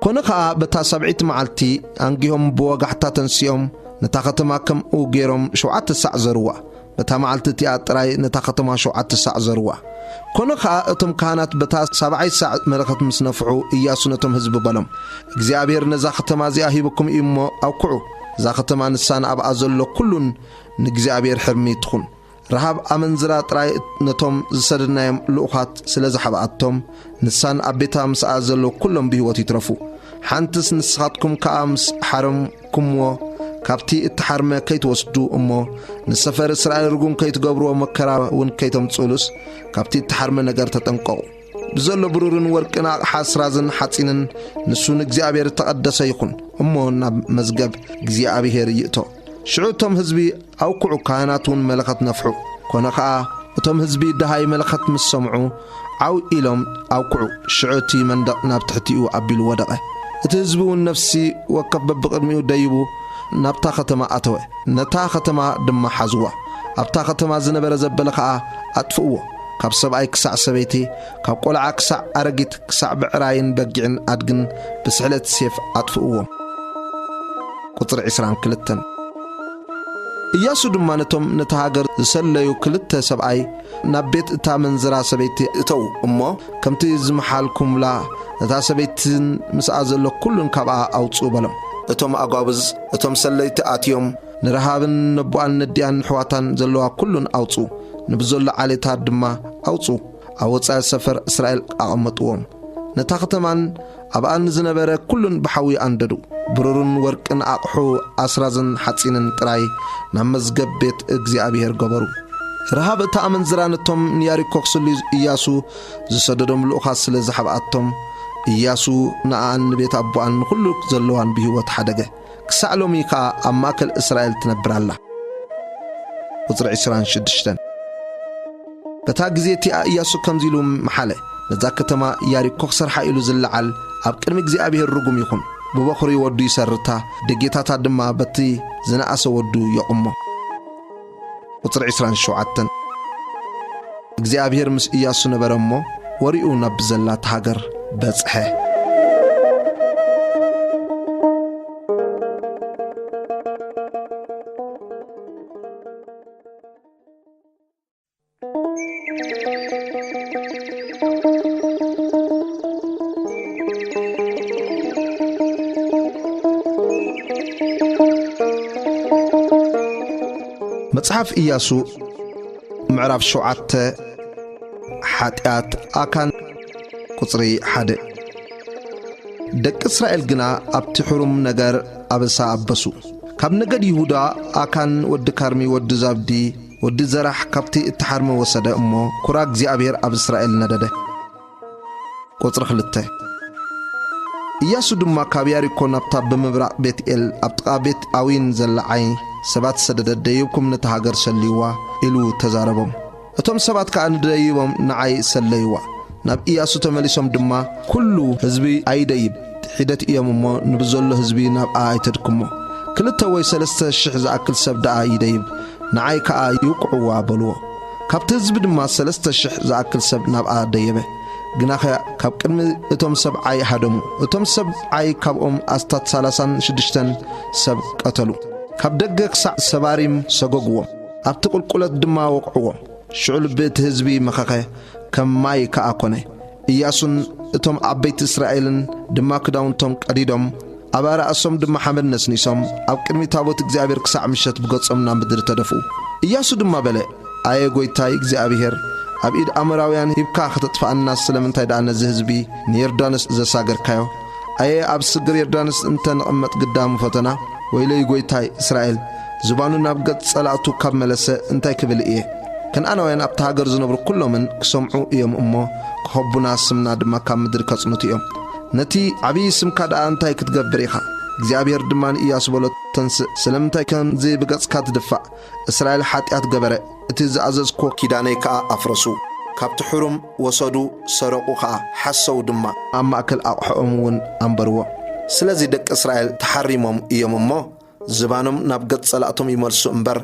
[SPEAKER 1] ኮነ ከዓ በታ 7 መዓልቲ አንጊሆም ብወጋሕታ ተንስኦም ነታ ከተማ ከምኡ ገይሮም 7 ሰዕ ዘርዋ በታ መዓልቲ እቲኣ ጥራይ ነታ ከተማ 7 ሰዕ ዘርዋ ኮነ ከዓ እቶም ካህናት በታ 7 ሰዕ መለኸት ምስ ነፍሑ ኢያሱ ነቶም ህዝቢ በሎም እግዚአብሔር ነዛ ከተማ እዚኣ ሂብኩም እሞ ኣውኩዑ እዛ ከተማ ንሳን ኣብኣ ዘሎ ኩሉን ንእግዚአብሔር ሕርሚ ትኹን ረሃብ ኣመንዝራ ጥራይ ነቶም ዝሰደድናዮም ልኡኻት ስለ ዝሓብኣቶም ንሳን ኣብ ቤታ ምስኣ ዘሎ ኩሎም ብህይወት ይትረፉ ሓንትስ ንስኻትኩም ከዓ ምስ ሓረምኩምዎ ካብቲ እትሓርመ ከይትወስዱ እሞ ንሰፈር እስራኤል ርጉም ከይትገብርዎ መከራ ውን ከይተምጽሉስ ካብቲ እትሓርመ ነገር ተጠንቀቑ ብዘሎ ብሩርን ወርቅን ኣቕሓ ስራዝን ሓፂንን ንሱ ንእግዚአብሔር ተቐደሰ ይኹን እሞ ናብ መዝገብ እግዚአብሔር ይእቶ ሽዑ እቶም ህዝቢ ኣውኩዑ ካህናት ውን መለኸት ነፍሑ ኮነ ከዓ እቶም ህዝቢ ደሃይ መለኸት ምስ ሰምዑ ዓው ኢሎም ኣውኩዑ ሽዑ እቲ መንደቕ ናብ ትሕቲኡ ኣቢሉ ወደቐ እቲ ህዝቢ ውን ነፍሲ ወከፍ በብቕድሚኡ ደይቡ ናብታ ከተማ ኣተወ ነታ ከተማ ድማ ሓዝዋ ኣብታ ከተማ ዝነበረ ዘበለ ከዓ ኣጥፍእዎ ካብ ሰብኣይ ክሳዕ ሰበይቲ ካብ ቆልዓ ክሳዕ ኣረጊት ክሳዕ ብዕራይን በጊዕን ኣድግን ብስሕለት ሴፍ ኣጥፍእዎም ቁጽሪ 22 ኢያሱ ድማ ነቶም ነተሃገር ዝሰለዩ ክልተ ሰብኣይ ናብ ቤት እታ መንዝራ ሰበይቲ እተው እሞ ከምቲ ዝመሓልኩምላ እታ ሰበይትን ምስኣ ዘሎ ኩሉን ካብኣ ኣውፁ በሎም እቶም ኣጓብዝ እቶም ሰለይቲ ኣትዮም ንረሃብን ነቡኣን ነዲያን ሕዋታን ዘለዋ ኩሉን ኣውፁ ንብዘሎ ዓሌታት ድማ ኣውፁ ኣብ ወፃኢ ሰፈር እስራኤል ኣቐመጥዎም ነታ ከተማን ኣብኣን ዝነበረ ኩሉን ብሓዊ ኣንደዱ ብሩርን ወርቅን ኣቕሑ ኣስራዝን ሓፂንን ጥራይ ናብ መዝገብ ቤት እግዚኣብሔር ገበሩ ረሃብ እታ ኣመንዝራ ነቶም ንያሪኮ ክስሉ ኢያሱ ዝሰደዶም ልኡኻት ስለ ዝሓብኣቶም ኢያሱ ንኣን ቤት ኣቦኣን ኩሉ ዘለዋን ብህይወት ሓደገ ክሳዕ ሎሚ ከዓ ኣብ ማእከል እስራኤል ትነብር ኣላ ቁፅሪ 26 በታ ግዜ እቲኣ ኢያሱ ከምዚ ኢሉ መሓለ ነዛ ከተማ ያሪኮ ክሰርሓ ኢሉ ዝለዓል ኣብ ቅድሚ እግዚኣብሔር ርጉም ይኹን ብበኽሪ ወዱ ይሰርታ ደጌታታ ድማ በቲ ዝነኣሰ ወዱ ይቕሞ ቁፅሪ 27 እግዚአብሔር ምስ ኢያሱ ነበረ እሞ ወሪኡ ናብ ዘላት ሃገር በጽሐ መጽሐፍ ኢያሱ ምዕራፍ 7 ሓጢአት አካን ቁጽሪ 1 ደቂ እስራኤል ግና ኣብቲ ሕሩም ነገር ኣበሳ ኣበሱ ካብ ነገድ ይሁዳ አካን ወዲ ካርሚ ወዲ ዛብዲ ወዲ ዘራሕ ካብቲ እትሓርመ ወሰደ እሞ ኩራ እግዚአብሔር ኣብ እስራኤል ነደደ ቁጽሪ 2 ኢያሱ ድማ ካብ ያሪኮ ናብታ ብምብራቕ ቤትኤል ኣብ ጥቓ ቤት ኣዊን ዘለዓይ ሰባት ሰደደ ደይብኩም ነታ ሃገር ሰልይዋ ኢሉ ተዛረቦም እቶም ሰባት ከዓ ንደይቦም ንዓይ ሰለይዋ ናብ ኢያሱ ተመሊሶም ድማ ኩሉ ህዝቢ ኣይደይብ ሒደት እዮም እሞ ንብዘሎ ህዝቢ ናብ ኣይተድኩሞ ክልተ ወይ 3,000 ዝኣክል ሰብ ደኣ ይደይብ ንዓይ ከዓ ይውቅዕዋ በልዎ ካብቲ ህዝቢ ድማ 3,000 ዝኣክል ሰብ ናብኣ ደየበ ግናኸ ካብ ቅድሚ እቶም ሰብዓይ ሃደሙ እቶም ሰብዓይ ካብኦም ኣስታት 36 ሰብ ቀተሉ ካብ ደገ ክሳዕ ሰባሪም ሰጎግዎም ኣብቲ ቁልቁለት ድማ ወቅዕዎም ሽዑል ቤት ህዝቢ መኸኸ ከም ማይ ከዓ ኮነ ኢያሱን እቶም ዓበይቲ እስራኤልን ድማ ክዳውንቶም ቀዲዶም ኣብ ራእሶም ድማ ሓመድ ነስኒሶም ኣብ ቅድሚ ታቦት እግዚአብሔር ክሳዕ ምሸት ብገጾም ናብ ምድሪ ተደፍኡ ኢያሱ ድማ በለ ኣየ ጎይታይ እግዚአብሔር ኣብ ኢድ ኣሞራውያን ሂብካ ክትጥፋአና ስለምንታይ ደኣ ነዚ ህዝቢ ንዮርዳኖስ ዘሳገርካዮ ኣየ ኣብ ስግር ዮርዳኖስ እንተ ንቕመጥ ግዳሙ ፈተና ወይለይ ጎይታይ እስራኤል ዝባኑ ናብ ገጽ ጸላእቱ ካብ መለሰ እንታይ ክብል እየ ከነዓናውያን ኣብቲ ሃገር ዝነብሩ ኩሎምን ክሰምዑ እዮም እሞ ክኸቡና ስምና ድማ ካብ ምድሪ ከጽኑት እዮም ነቲ ዓብዪ ስምካ ደኣ እንታይ ክትገብር ኢኻ እግዚአብሔር ድማ ንኢያሱ በሎ ተንስእ ስለምንታይ ከምዚ ብገጽካ ትድፋእ እስራኤል ሓጢአት ገበረ እቲ ዝኣዘዝኮ ኪዳነይ ከዓ ኣፍረሱ ካብቲ ሕሩም ወሰዱ ሰረቑ ከዓ ሓሰው ድማ ኣብ ማእከል ኣቕሕኦም እውን ኣንበርዎ ስለዚ ደቂ እስራኤል ተሓሪሞም እዮም እሞ ዝባኖም ናብ ገጽ ጸላእቶም ይመልሱ እምበር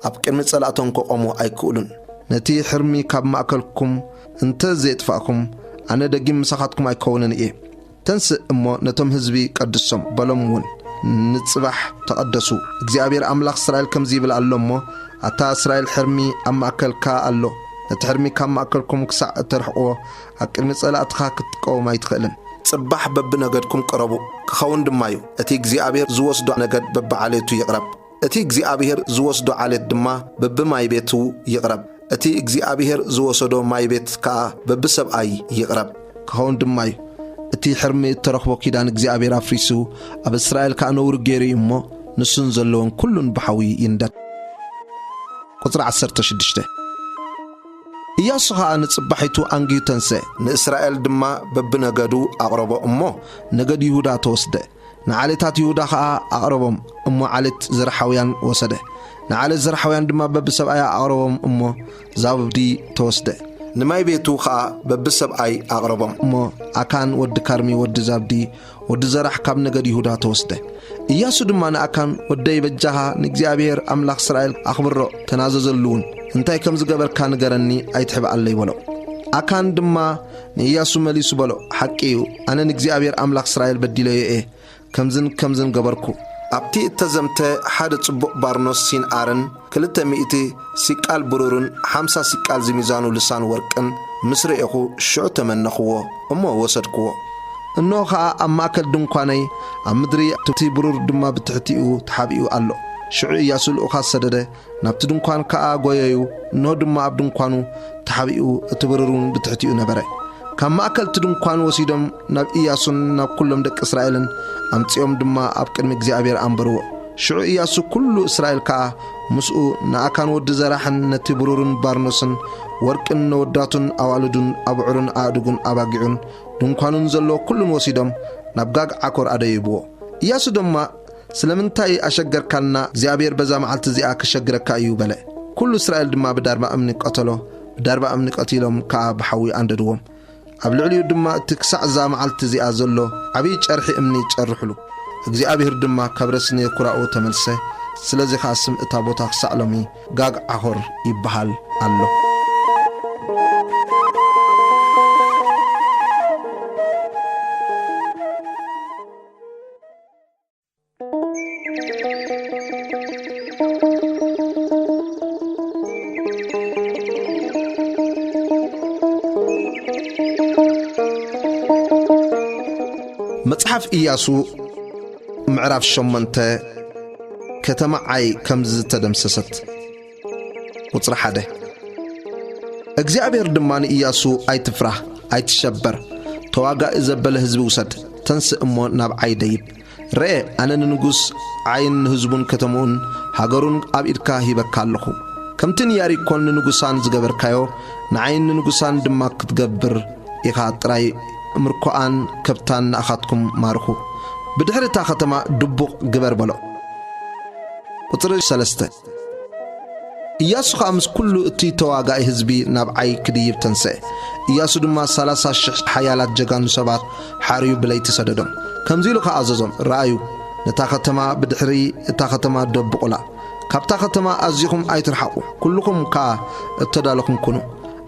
[SPEAKER 1] ኣብ ቅድሚ ጸላእቶም ክቆሙ ኣይክእሉን ነቲ ሕርሚ ካብ ማእከልኩም እንተ ዘየጥፋእኩም ኣነ ደጊም ምሳኻትኩም ኣይከውንን እየ ተንስእ እሞ ነቶም ህዝቢ ቀድሶም በሎም እውን ንጽባሕ ተቐደሱ እግዚአብሔር ኣምላኽ እስራኤል ከምዚ ይብል ኣሎ እሞ ኣታ እስራኤል ሕርሚ ኣብ ማእከልካ ኣሎ ነቲ ሕርሚ ካብ ማእከልኩም ክሳዕ እተርሕቕዎ ኣብ ቅድሚ ጸላእትኻ ክትቀወም ኣይትኽእልን ጽባሕ በብነገድኩም ቅረቡ ክኸውን ድማ እዩ እቲ እግዚአብሔር ዝወስዶ ነገድ በብዓሌቱ ይቕረብ እቲ እግዚአብሔር ዝወስዶ ዓሌት ድማ በብማይ ቤቱ ይቕረብ እቲ እግዚአብሔር ዝወሰዶ ማይ ቤት ከዓ በብሰብኣይ ይቕረብ ክኸውን ድማ እዩ እቲ ሕርሚ እተረኽቦ ኪዳን እግዚአብሔር ኣፍሪሱ ኣብ እስራኤል ከዓ ነውሪ ገይሩ እሞ ንሱን ዘለዎን ኩሉን ብሓዊ ይንደድ ቁጽሪ 16 ኢያሱ ከዓ ንጽባሒቱ አንጊዩ ተንስእ ንእስራኤል ድማ በብነገዱ ኣቕረቦ እሞ ነገድ ይሁዳ ተወስደ ንዓሌታት ይሁዳ ከዓ ኣቕረቦም እሞ ዓሌት ዘርሓውያን ወሰደ ንዓሌት ዘርሓውያን ድማ በብሰብኣይ ኣቕረቦም እሞ ዛብዲ ተወስደ ንማይ ቤቱ ከዓ በብሰብኣይ ኣቕረቦም እሞ አካን ወዲ ካርሚ ወዲ ዛብዲ ወዲ ዘራሕ ካብ ነገድ ይሁዳ ተወስደ ኢያሱ ድማ ንአካን ወደይ በጃኻ ንእግዚአብሔር ኣምላኽ እስራኤል ኣኽብሮ ተናዘዘሉውን እንታይ ከም ዝገበርካ ንገረኒ ኣይትሕብ ኣለ ይበሎ አካን ድማ ንኢያሱ መሊሱ በሎ ሓቂ እዩ ኣነ ንእግዚአብሔር ኣምላኽ እስራኤል በዲለዮ እየ ከምዝን ገበርኩ أبتي التزمت حد صبق بارنوس سين آرن 200 سيكال برورن 5 سيكال زميزانو لسان ورقن مصري اخو شعو تمنخوه أما وسدكوه إنه خا أما أكل دنقاني أمدري تبتي برور دما بتحتيو تحابيو ألو شعو إياسو الأخا سدده نبت دنقان كا غويو إنه دما أبدنقانو تحابيو تبررون بتحتيو نبري كما أكل تدنقان وسيدم نب إياسو نب كلهم دك إسرائيلن أمتيوم دما أبكر مجزيابير أمبرو شعو إياسو كل إسرائيل كا مسؤو ناكان ود زراحن نتبرورن بارنوسن وركن نوداتن أوالدون أبعرن آدقون أباقعون دنقانون زلو كلن وسيدم نبقاق عكور أدايبو إياسو دما سلمنتاي أشجر كالنا زيابير بزا معالت زياك شجر كايو بلا كل إسرائيل دما بداربا أمنك قتلو بداربا أمنك قتلهم كاب حوي أنددوهم أبلعليو دما تكسع زا معالت زيا زلو عبيج أرحي أمني تشرحلو زيابير دما كبرسني كراؤو تملسه سلازي خاسم إتابوتاك سعلمي قاق عهور يبحال الله مصحف إياسو معرف شمنته كتما عاي كمز تدمسست وصر حده اغزابير دمان إياسو اي تفرح اي تشبر تواقع إزبال هزب وسد تنس امو ناب عاي ديب رأي أنا ننقص عين هزبون كتمون هاقرون اب إركا هيبكالخو كمتن ياري كون ننقصان زغبر كايو نعين ننقصان دما كتغبر إخات راي مركوان كبتان أخاتكم مارخو بدحر تا ختما دبوق جبر بلو وطر 3 إياسو خامس كله اتي تواقع هزبي نابعي كديب تنسي إياسو دما 30 حيالات جغان سبات حاريو بلاي تسددهم كمزيلو خاززهم رأيو نتا ختما بدحري تا ختما دبوقلا كابتا ختما أزيكم أي ترحقو كلكم كا ابتدالكم كنو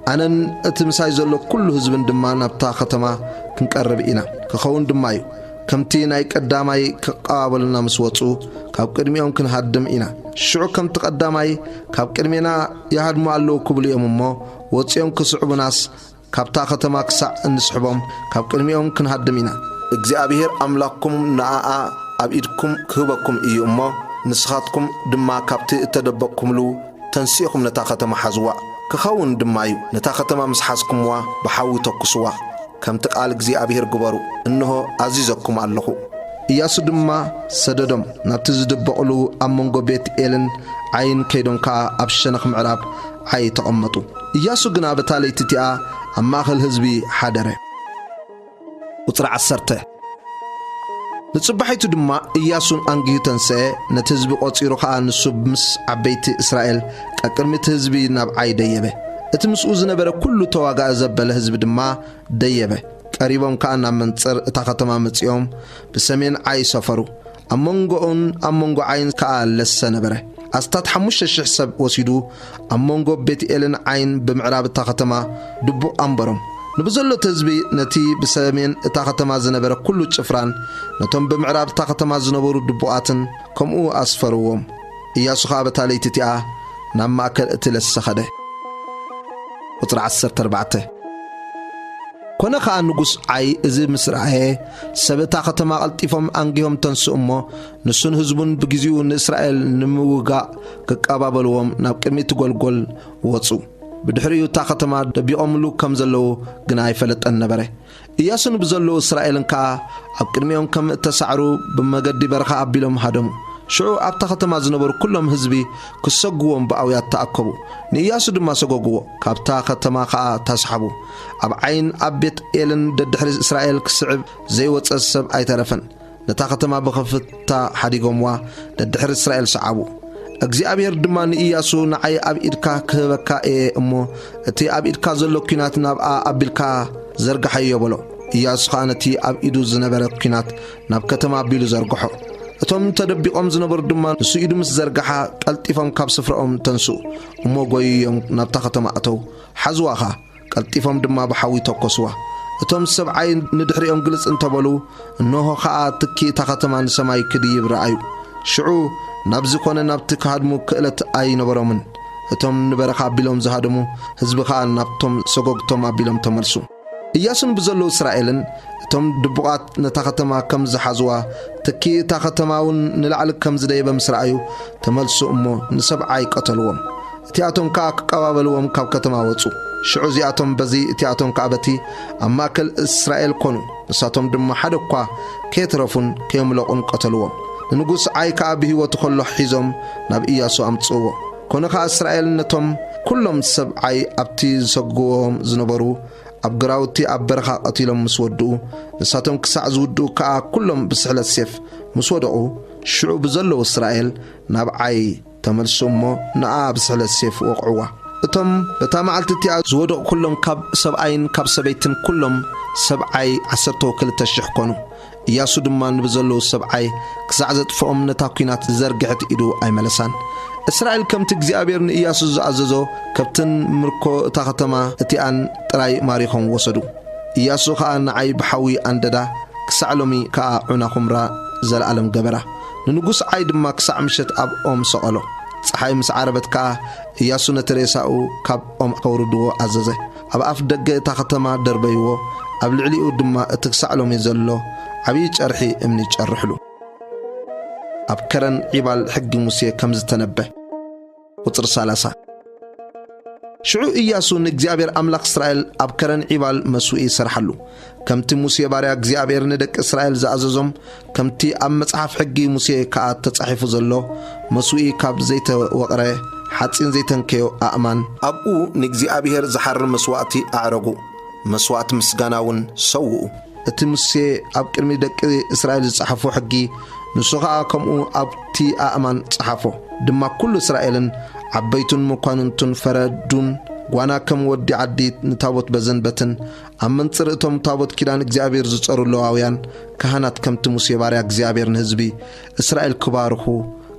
[SPEAKER 1] أنا اتمساي زلو كل هزبن دما نبتا ختما كنقرب إنا كخون دمايو كمتي نايك قداماي كقابلنا مسوطو كاب قدميهم كنهدم إنا شعو كم تقداماي كاب قدمينا يهدمو اللو كبلي أممو وطيهم كسعب ناس كاب تاختما كسع نسحبهم كاب قدميهم كنهدم إنا اجزابير أملاككم نعاء أبئدكم كهبكم إيو أمو نسخاتكم دما كابتي اتدبقكم لو تنسيقكم نتاختما حزوا كخون دمايو نتاختما مسحاسكم وا بحاوي توكسوا كم تقال اغزابير غبرو انه عزيزكم الله إياسو دما سددم نبتزدبقلو أمونغو بيت إيلن عين كيدون كا أبشنخ معراب عي تقمتو إياسو قنا بتالي تتيا أما خل هزبي حادره وطرع السرته نتصبحيتو دما إياسو أنجيو تنسي نتزبي قطيرو خا نسوب مس عبيت إسرائيل كاكرمي تهزبي ناب عي ديبه اتمسؤو زنبره كله تواقع زبال هزب دما ديبه قريبهم كأننا منصر اتاختما مصيوم بسمين عاي سفرو أمونغو عين كأل لسه نبره أستاد حموش الشحسب وسيدو أمونغو بيت إلن عين بمعراب اتاختما دبو أمبرم نبزلو تزبي نتي بسمين اتاختما زنبره كله تشفران نتم بمعراب اتاختما زنبورو دبواتن كمو أسفروهم إياسو خابتا ليتتيا نما أكل اتلس خده وطرع 14 كنا خا نغس عي إذا مسرعه سبتا ختما قلطيفهم أنجيهم تنسؤمو نسون هزبون بجزيو إسرائيل نموغا كقابابلوهم ناب قدمي تغلغل وصو بدحريو تا ختما دبيقوم لو كم زلو غناي فلط النبره إياسو نبزلو إسرائيل كا اب قدميهم كم تسعرو بمغدي برخا ابيلهم هادم شعو ابتا ختما زنبر كلهم هزبي كسغوهم باويات تاكبو نياسو دما سغوغو كابتا ختما خا تسحبو اب عين ابيت إيلن ددحر إسرائيل كسعب زي وصسب اي ترفن نتا ختما بخفتا حديغوموا ددحر إسرائيل سعبو اغزابير دما نياسو نعي اب إدكا كبكا امو تي اب إدكا زلو كينات ناب ابلكا زرغحي يبلو إياسو خانتي اب إدو زنبر كينات ناب كتما بيلو زرغحو اتوم تدبيقوم زنبر دما نسو إدو مس زرغحا قلطيفم كاب سفرهم تنسو امو غويهم نابتا ختما اتو حزواخا قلطيفم دما بحاوي توكسوا اتوم سبعين ندحريهم جلص انتبلو انه خا تكي تا ختما نسماي كديب رأيو ሽዑ ናብዚ ኮነ ናብቲ ካድሙ ክእለት ኣይነበሮምን እቶም ንበረኻ ኣቢሎም ዝሃደሙ ህዝቢ ከዓ ናብቶም ሰጎግቶም ኣቢሎም ተመልሱ ኢያሱን ብዘለዉ እስራኤልን እቶም ድቡቓት ነታ ከተማ ከም ዝሓዝዋ ትኪ እታ ከተማውን ንላዕሊ ከም ዝደይበ ምስ ረኣዩ ተመልሱ እሞ ንሰብዓይ ቀተልዎም እቲኣቶም ከዓ ክቀባበልዎም ካብ ከተማ ወፁ ሽዑ እዚኣቶም በዚ እቲኣቶም ከዓ በቲ ኣብ ማእከል እስራኤል ኮኑ ንሳቶም ድማ ሓደ እኳ ከየትረፉን ከየምለቑን ቀተልዎም ንንጉስ ዓይ ከዓ ብሂወቱ ከሎ ሒዞም ናብ ኢያሱ ኣምጽዎ ኮነ ከዓ እስራኤል ነቶም ኩሎም ሰብዓይ ኣብቲ ዝሰግዎም ዝነበሩ ኣብ ግራውቲ ኣብ በረኻ ቀቲሎም ምስ ወድኡ ንሳቶም ክሳዕ ዝውድኡ ከዓ ኩሎም ብስሕለት ሴፍ ምስ ወደቑ ሽዑ ብዘለዉ እስራኤል ናብ ዓይ ተመልሱ እሞ ንኣ ብስሕለት ሴፍ ወቕዕዋ እቶም በታ መዓልቲ እቲኣ ዝወደቑ ኩሎም ካብ ሰብዓይን ካብ ሰበይትን ኩሎም ሰብዓይ 12,000 ኮኑ ኢያሱ ድማ ንብዘለዉ ሰብዓይ ክሳዕ ዘጥፍኦም ነታ ኩናት ዘርግሕት ኢዱ ኣይመለሳን እስራኤል ከምቲ እግዚአብሔር ንኢያሱ ዝኣዘዞ ከብትን ምርኮ እታ ከተማ እቲኣን ጥራይ ማሪኾም ወሰዱ ኢያሱ ከዓ ንዓይ ብሓዊ ኣንደዳ ክሳዕ ሎሚ ከዓ ዑና ኹምራ ዘለዓለም ገበራ ንንጉስ ዓይ ድማ ክሳዕ ምሸት ኣብ ኦም ሰቐሎ ፀሓይ ምስ ዓረበት ከዓ ኢያሱ ነተሬሳኡ ካብ ኦም ከውርድዎ ኣዘዘ ኣብ ኣፍ ደገ እታ ከተማ ደርበይዎ ኣብ ልዕሊኡ ድማ እቲ ክሳዕ ሎሚ ዘሎ ዓብዪ ጨርሒ እምኒ ጨርሕሉ ኣብ ከረን ዒባል ሕጊ ሙሴ ከም ዝተነበ ቁጥር 30 ሽዑ ኢያሱ ንእግዚአብሔር ኣምላኽ እስራኤል ኣብ ከረን ዒባል መስዊኢ ይሰርሓሉ ከምቲ ሙሴ ባርያ እግዚአብሔር ንደቂ እስራኤል ዝኣዘዞም ከምቲ ኣብ መጽሓፍ ሕጊ ሙሴ ከዓ ተጻሒፉ ዘሎ መስዊኢ ካብ ዘይተወቕረ ሓጺን ዘይተንከዮ ኣእማን ኣብኡ ንእግዚአብሔር ዝሓርር መስዋዕቲ ኣዕረጉ መስዋዕቲ ምስጋናውን ሰውኡ እቲ ሙሴ ኣብ ቅድሚ ደቂ እስራኤል ዝጻሓፎ ሕጊ ንሱ ከዓ ከምኡ ኣብቲ ኣእማን ጸሓፎ ድማ ኩሉ እስራኤልን ዓበይቱን መኳንንቱን ፈረዱን ጓና ከም ወዲ ዓዲ ንታቦት በዘንበትን ኣብ መንጽር እቶም ታቦት ኪዳን እግዚአብሔር ዝጸሩ ለዋውያን ካህናት ከምቲ ሙሴ ባርያ እግዚአብሔር ንህዝቢ እስራኤል ክባርኹ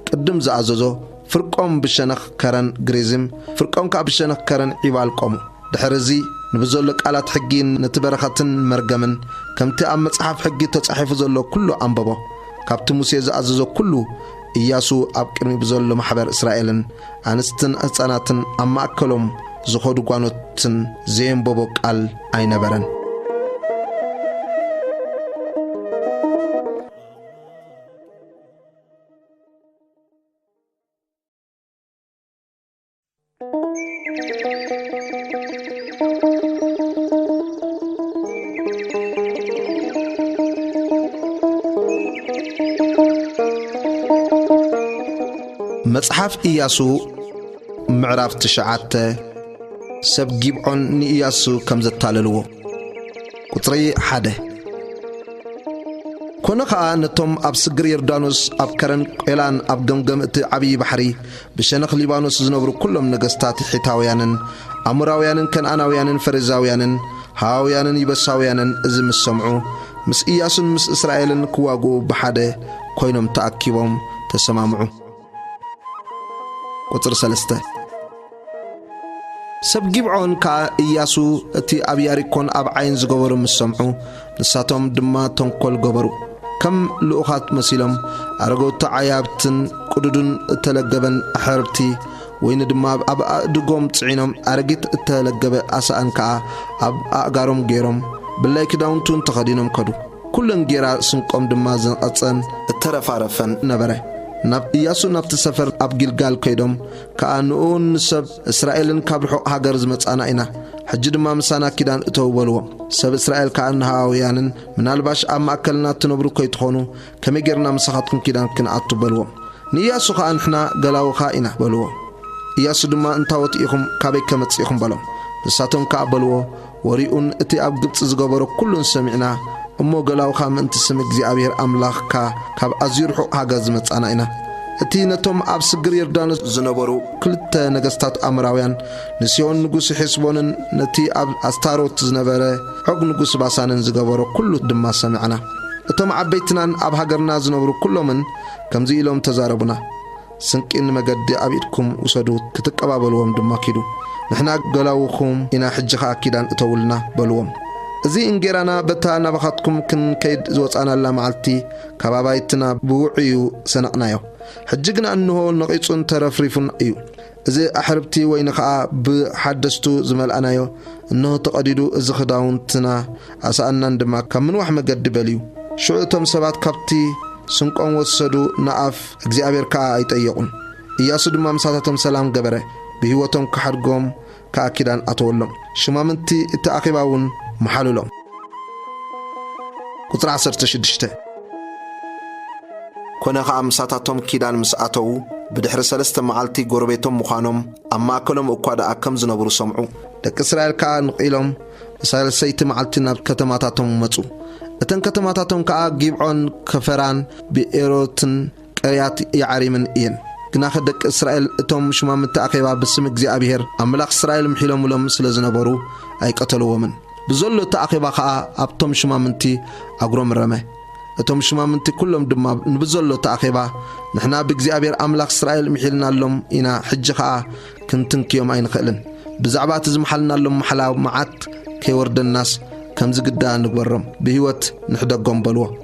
[SPEAKER 1] ቅድም ዝኣዘዞ ፍርቆም ብሸነኽ ከረን ግሪዝም ፍርቆም ከዓ ብሸነኽ ከረን ዒባል ቆሙ ድሕርዚ ንብዘሎ ቃላት ሕጊ ነቲ በረኸትን መርገምን ከምቲ ኣብ መጽሓፍ ሕጊ ተጻሒፉ ዘሎ ኩሉ ኣንበቦ ካብቲ ሙሴ ዝኣዘዞ ኩሉ ኢያሱ ኣብ ቅድሚ ብዘሎ ማሕበር እስራኤልን ኣንስትን ህፃናትን ኣብ ማእከሎም ዝኸዱ ጓኖትን ዘየንበቦ ቃል ኣይነበረን መጽሓፍ ኢያሱ ምዕራፍ 9 ሰብ ጊብዖን ንኢያሱ ከም ዘታለልዎ ቁጥሪ 1 ኮነ ከዓ ነቶም ኣብ ስግር ዮርዳኖስ ኣብ ከረን ቆላን ኣብ ገምገም እቲ ዓብዪ ባሕሪ ብሸነኽ ሊባኖስ ዝነብሩ ኩሎም ነገስታት ሒታውያንን ኣሞራውያንን ከነዓናውያንን ፈሪዛውያንን ሃዋውያንን ይበሳውያንን እዚ ምስ ሰምዑ ምስ ኢያሱን ምስ እስራኤልን ክዋግኡ ብሓደ ኮይኖም ተኣኪቦም ተሰማምዑ ቁጥር 3 ሰብ ጊብዖን ከዓ ኢያሱ እቲ ኣብ ያሪኮን ኣብ ዓይን ዝገበሩ ምስ ሰምዑ ንሳቶም ድማ ተንኰል ገበሩ ከም ልኡኻት መሲሎም ኣረጎታ ዓያብትን ቅዱድን እተለገበን ኣሕርብቲ ወይኒ ድማ ኣብ ኣእድጎም ጽዒኖም ኣረጊት እተለገበ ኣሳኣን ከዓ ኣብ ኣእጋሮም ገይሮም ብላይ ክዳውንቱን ተኸዲኖም ከዱ ኩለን ጌራ ስንቆም ድማ ዝንቐጸን እተረፋረፈን ነበረ ናብ ኢያሱ ናብቲ ሰፈር ኣብ ጊልጋል ከይዶም ከዓ ንኡን ሰብ እስራኤልን ካብ ርሑቕ ሃገር ዝመጻና ኢና ሕጂ ድማ ምሳና ኪዳን እተው በልዎም ሰብ እስራኤል ከዓ ንሃዋውያንን ምናልባሽ ኣብ ማእከልና ትነብሩ ከይትኾኑ ከመይ ጌርና ምሳኻትኩም ኪዳን ክንኣቱ በልዎም ንኢያሱ ከዓ ንሕና ገላውኻ ኢና በልዎ ኢያሱ ድማ እንታወት ኢኹም ካበይ ከመጽኢኹም በሎም ንሳቶም ከዓ በልዎ ወሪኡን እቲ ኣብ ግብፂ ዝገበሮ ኩሉን ሰሚዕና እሞ ገላውኻ ምእንቲ ስም እግዚአብሔር ኣምላኽካ ካብ ኣዝዩ ርሑቕ ሃገር ዝመጻና ኢና እቲ ነቶም ኣብ ስግር ዮርዳኖስ ዝነበሩ ክልተ ነገስታት ኣሞራውያን ንሲሆን ንጉስ ሒስቦንን ነቲ ኣብ ኣስታሮት ዝነበረ ዖግ ንጉስ ባሳንን ዝገበሮ ኩሉ ድማ ሰሚዕና እቶም ዓበይትናን ኣብ ሃገርና ዝነበሩ ኩሎምን ከምዚ ኢሎም ተዛረቡና ስንቂን መገዲ ኣብ ኢድኩም ውሰዱ ክትቀባበልዎም ድማ ኪዱ ንሕና ገላውኹም ኢና ሕጂ ከዓ ኪዳን እተውልና በልዎም እዚ እንጌራና በታ ናባኻትኩም ክንከይድ ዝወፃናላ መዓልቲ ከባባይትና ብውዕዩ ሰነቕናዮ حجقنا أنه نقيصون ترفريفون أيو إذا أحربتي وينخا بحدثتو زمال أنايو أنه تقديدو إذا خداونتنا أسألنا عندما كمن واحد قد بليو شعوتهم سبات كابتي سنقون وصدو نقف اجزابير كا ايتايقون إياسو دما مساتاتهم سلام قبره بهوتهم كحرقهم كأكيدان أطولهم شمامنتي اتاقباون محلولهم قطر 16 كونا خا مساتاتهم كيدان مساتو بدحر سلسة معالتي قربيتهم مخانهم أما أكلهم أكوادا أكم زنبرو سمعو دك إسرائيل كا نقيلهم إسرائيل سيت معالتنا كتماتاتهم متو أتن كتماتاتهم كا جيبعون كفران بإيروتن كريات يعريمن إين كنا خدك إسرائيل اتهم شمام التأقيبا بسم اجزابير أملاك إسرائيل محيلهم ولهم سلزنبرو أي قتلوا ومن بزولو تأقيبا خا أبتهم شمامنتي أقرم رمه اتهم شمامنتي كلهم دما نبزولو تأقيبا نحنا بجزابير أملاك إسرائيل محيلنا لهم إنا حج خا كنتنكيوم أين خلن بزعبات زمحلنا لهم محلاو معات كي ورد الناس كم زقدا نقبرم بهوت نحدقهم بلوه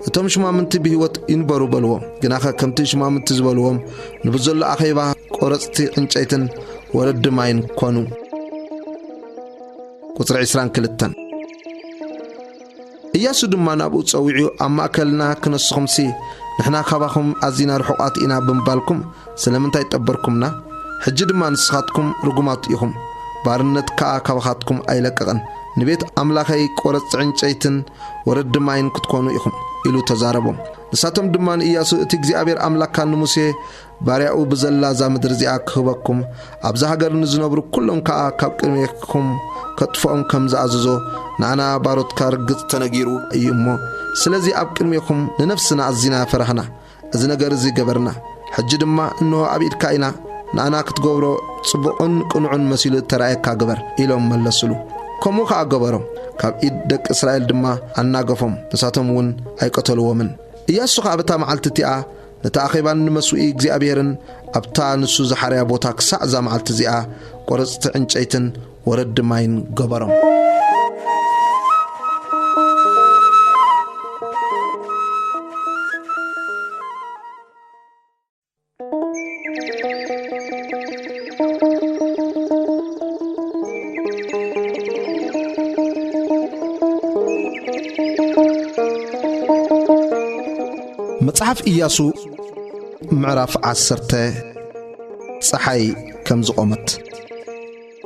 [SPEAKER 1] اتهم شمامنتي بهوت ينبرو بلوه جناخا كمتي شمامنتي زبلوهم نبزولو أخيبا قرصتي انشايتن ورد ماين كونو قطر 20 إياسو دما نابو تصويعو أما أكلنا كنسخمسي نحنا خباكم أزينا رحوقات إنا بمبالكم سلامنتا يتقبركمنا حج دما نسخاتكم رقمات يخم بارنت كا كبخاتكم أيلققن نبيت أملاخي قرص عنشايتن ورد ماين كتكونو يخم إلو تزاربهم نساتم دمان إياسو اتكزيابير أملاكان نموسي باريعو بزلا زامدر زياك خباكم أبزا هاقر نزنبرو كلهم كا كابكميكم كتفهم كم زعززو نانا باروت كارغت تنغيرو ايمو سلازي ابكرميكم لنفسنا عزينا فرحنا اذا نغر زي غبرنا حج دما انه ابيد كاينا نانا كتغبرو صبقن قنعن مسيل ترايكا غبر الى ملسلو كمو خا غبرم كاب ايد دك اسرائيل دما اناغفم تساتم ون اي قتلوا من ياسو خابتا معلتتيا نتاخيبان مسوي اغزابيرن ابتا نسو زحريا بوتاك ساعزا معلتزيا قرصت عنچيتن ورد ماين غبرم مصحف إياسو معرف 10 صحي كم زقمت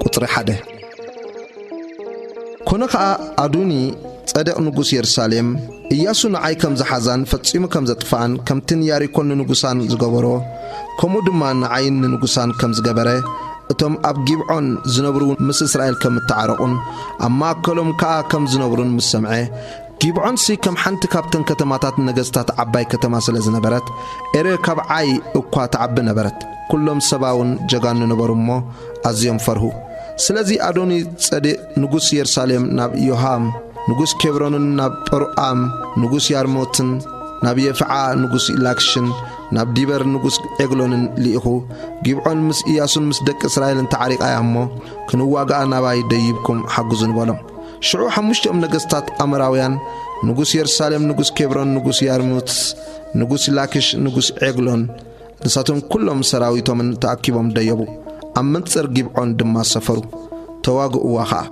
[SPEAKER 1] قطر 1 كونك أدوني صدق نغوس يرسالم إياسو نعي كم زحزان فتسيم كم زطفان كم تنياري كون نغوسان زغبرو كمو دما نعين نغوسان كم زغبره اتم اب جيبعون زنبرون مس اسرائيل كم تعرقون اما كلهم كم زنبرون مسمعه جيبعون سي كم حنت كابتن كتماتات نغستات عباي كتما سلازنبرت اري كبعاي اكوا تعب نبرت كلهم سباون جغان نبرمو ازيم فرهو سلازي ادوني صدق نغوس يرسالم ناب يوهام نغوس كبرون ناب قرام نغوس يارموتن ناب يفعا نغوس إلاكشن ناب ديبر نغوس اغلون ليخو جيبعون مس إياسون مس دك اسرائيل تعريق ايامو كنواغا ناباي ديبكم حقزن بولم شعو حمشتم نغستات امراويان نغوس يرسالم نغوس كبرون نغوس يارموت نغوس لاكش نغوس اغلون نساتهم كلهم سراويتهم تاكيبهم ديبو امنت صر جيبعون دما سفرو تواغو واخا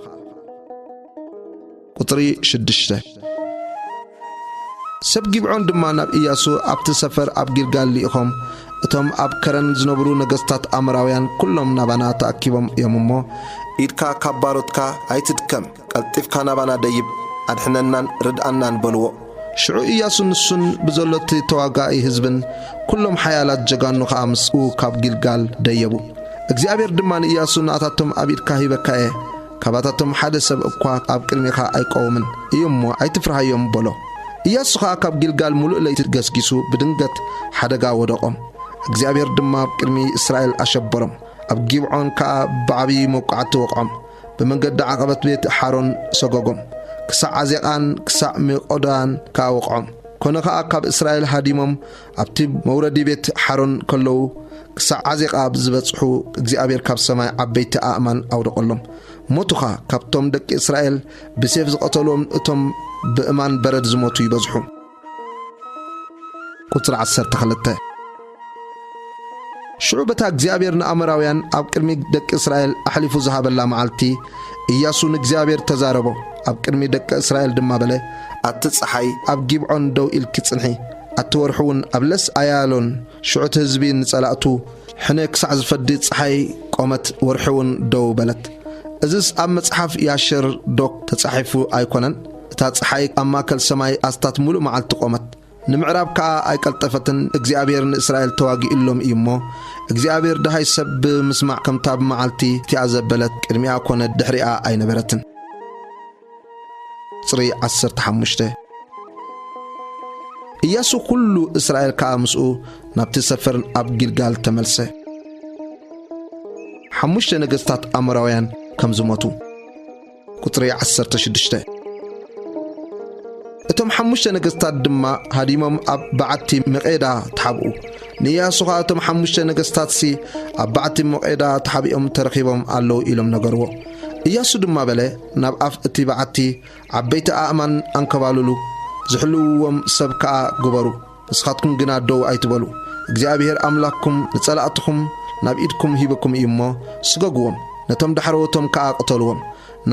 [SPEAKER 1] قطري 6 سب جيبعون دما ناب إياسو ابت سفر اب جلجال ليخم اتم اب كرن زنبرو نغستات امراويان كلهم نابانا تاكيبهم يممو إيدكا كباروتكا ايتدكم قلطفكا نابانا ديب ادحننان ردانان بلو شعو إياسو نسون بزولت تواغاي حزبن كلهم حيالات جغانو خامسو كاب جلجال ديبو اغزابير دمان إياسو ناتاتم ابيدكا هيبكاي كباتاتم حدا سب اكوا اب قرميخا ايقومن يمو ايتفرهايوم بلو إياسو كاب جلجال ملؤ ليت غسغيسو بدنگت حدغا ودقم اغزابير دما قرمي اسرائيل اشبرم اب جيبعون كا بعبي موقعت وقم بمنقد عقبت بيت حارون سغوغم كسع عزيقان كسع مقدان كا وقم كونكا كاب اسرائيل هاديمم ابتي موردي بيت حارون كلو كسع عزيق اب زبصحو اغزابير كاب سماي عبيت امان او دقلم موتوخا كابتوم دك اسرائيل بسيف زقتلهم اتم بأمان برد زموتو يبزحو قطر 12 شعوبة እግዚአብሔር ንኣምራውያን ኣብ ቅድሚ ደቂ እስራኤል ኣሕሊፉ ዝሃበላ መዓልቲ ኢያሱ ንእግዚአብሔር ተዛረቦ ኣብ ቅድሚ ደቂ እስራኤል ድማ በለ ኣትፀሓይ ኣብ ጊብዖን ደው ኢልኪ ጽንሒ ኣትወርሑን ኣብ ለስ ኣያሎን ሽዑት ህዝቢ ንጸላእቱ ሕነ ክሳዕ ዝፈዲ ፀሓይ ቆመት ወርሑን ደው በለት እዝስ ኣብ መጽሓፍ ያሽር ዶክ ተጻሒፉ ኣይኮነን እታ ፀሓይ ኣብ ማእከል ሰማይ ኣስታት ሙሉእ መዓልቲ ቆመት ንምዕራብ ከዓ ኣይቀልጠፈትን እግዚአብሔር ንእስራኤል ተዋጊኢሎም እዩ እሞ እግዚአብሔር ድሃይ ሰብ ምስማዕ ከምታ ብመዓልቲ እቲኣ ዘበለት ቅድሚኣ ኮነ ድሕሪኣ ኣይነበረትን ጽሪ 15 ኢያሱ ኩሉ እስራኤል ከዓ ምስኡ ናብቲ ሰፈርን ኣብ ጊልጋል ተመልሰ ሓሙሽተ ነገሥታት ኣሞራውያን ከም ዝሞቱ ቁጥሪ 16 እቶም ሓሙሽተ ነገሥታት ድማ ሃዲሞም ኣብ በዓቲ መቄዳ ተሓብኡ ንኢያሱ ከዓ እቶም ሓሙሽተ ነገሥታት ኣብ በዓቲ መቄዳ ተሓቢኦም ተረኺቦም ኣለዉ ኢሎም ነገርዎ ኢያሱ ድማ በለ ናብ ኣፍ እቲ በዓቲ ዓበይቲ ኣእማን አንከባልሉ ዝሕልውዎም ሰብ ከዓ ግበሩ ንስኻትኩም ግና ደው ኣይትበሉ እግዚአብሔር ኣምላክኩም ንጸላእትኩም ናብ ኢድኩም ሂበኩም እዩ እሞ ስገግዎም ነቶም ዳሕረወቶም ከዓ ቅተልዎም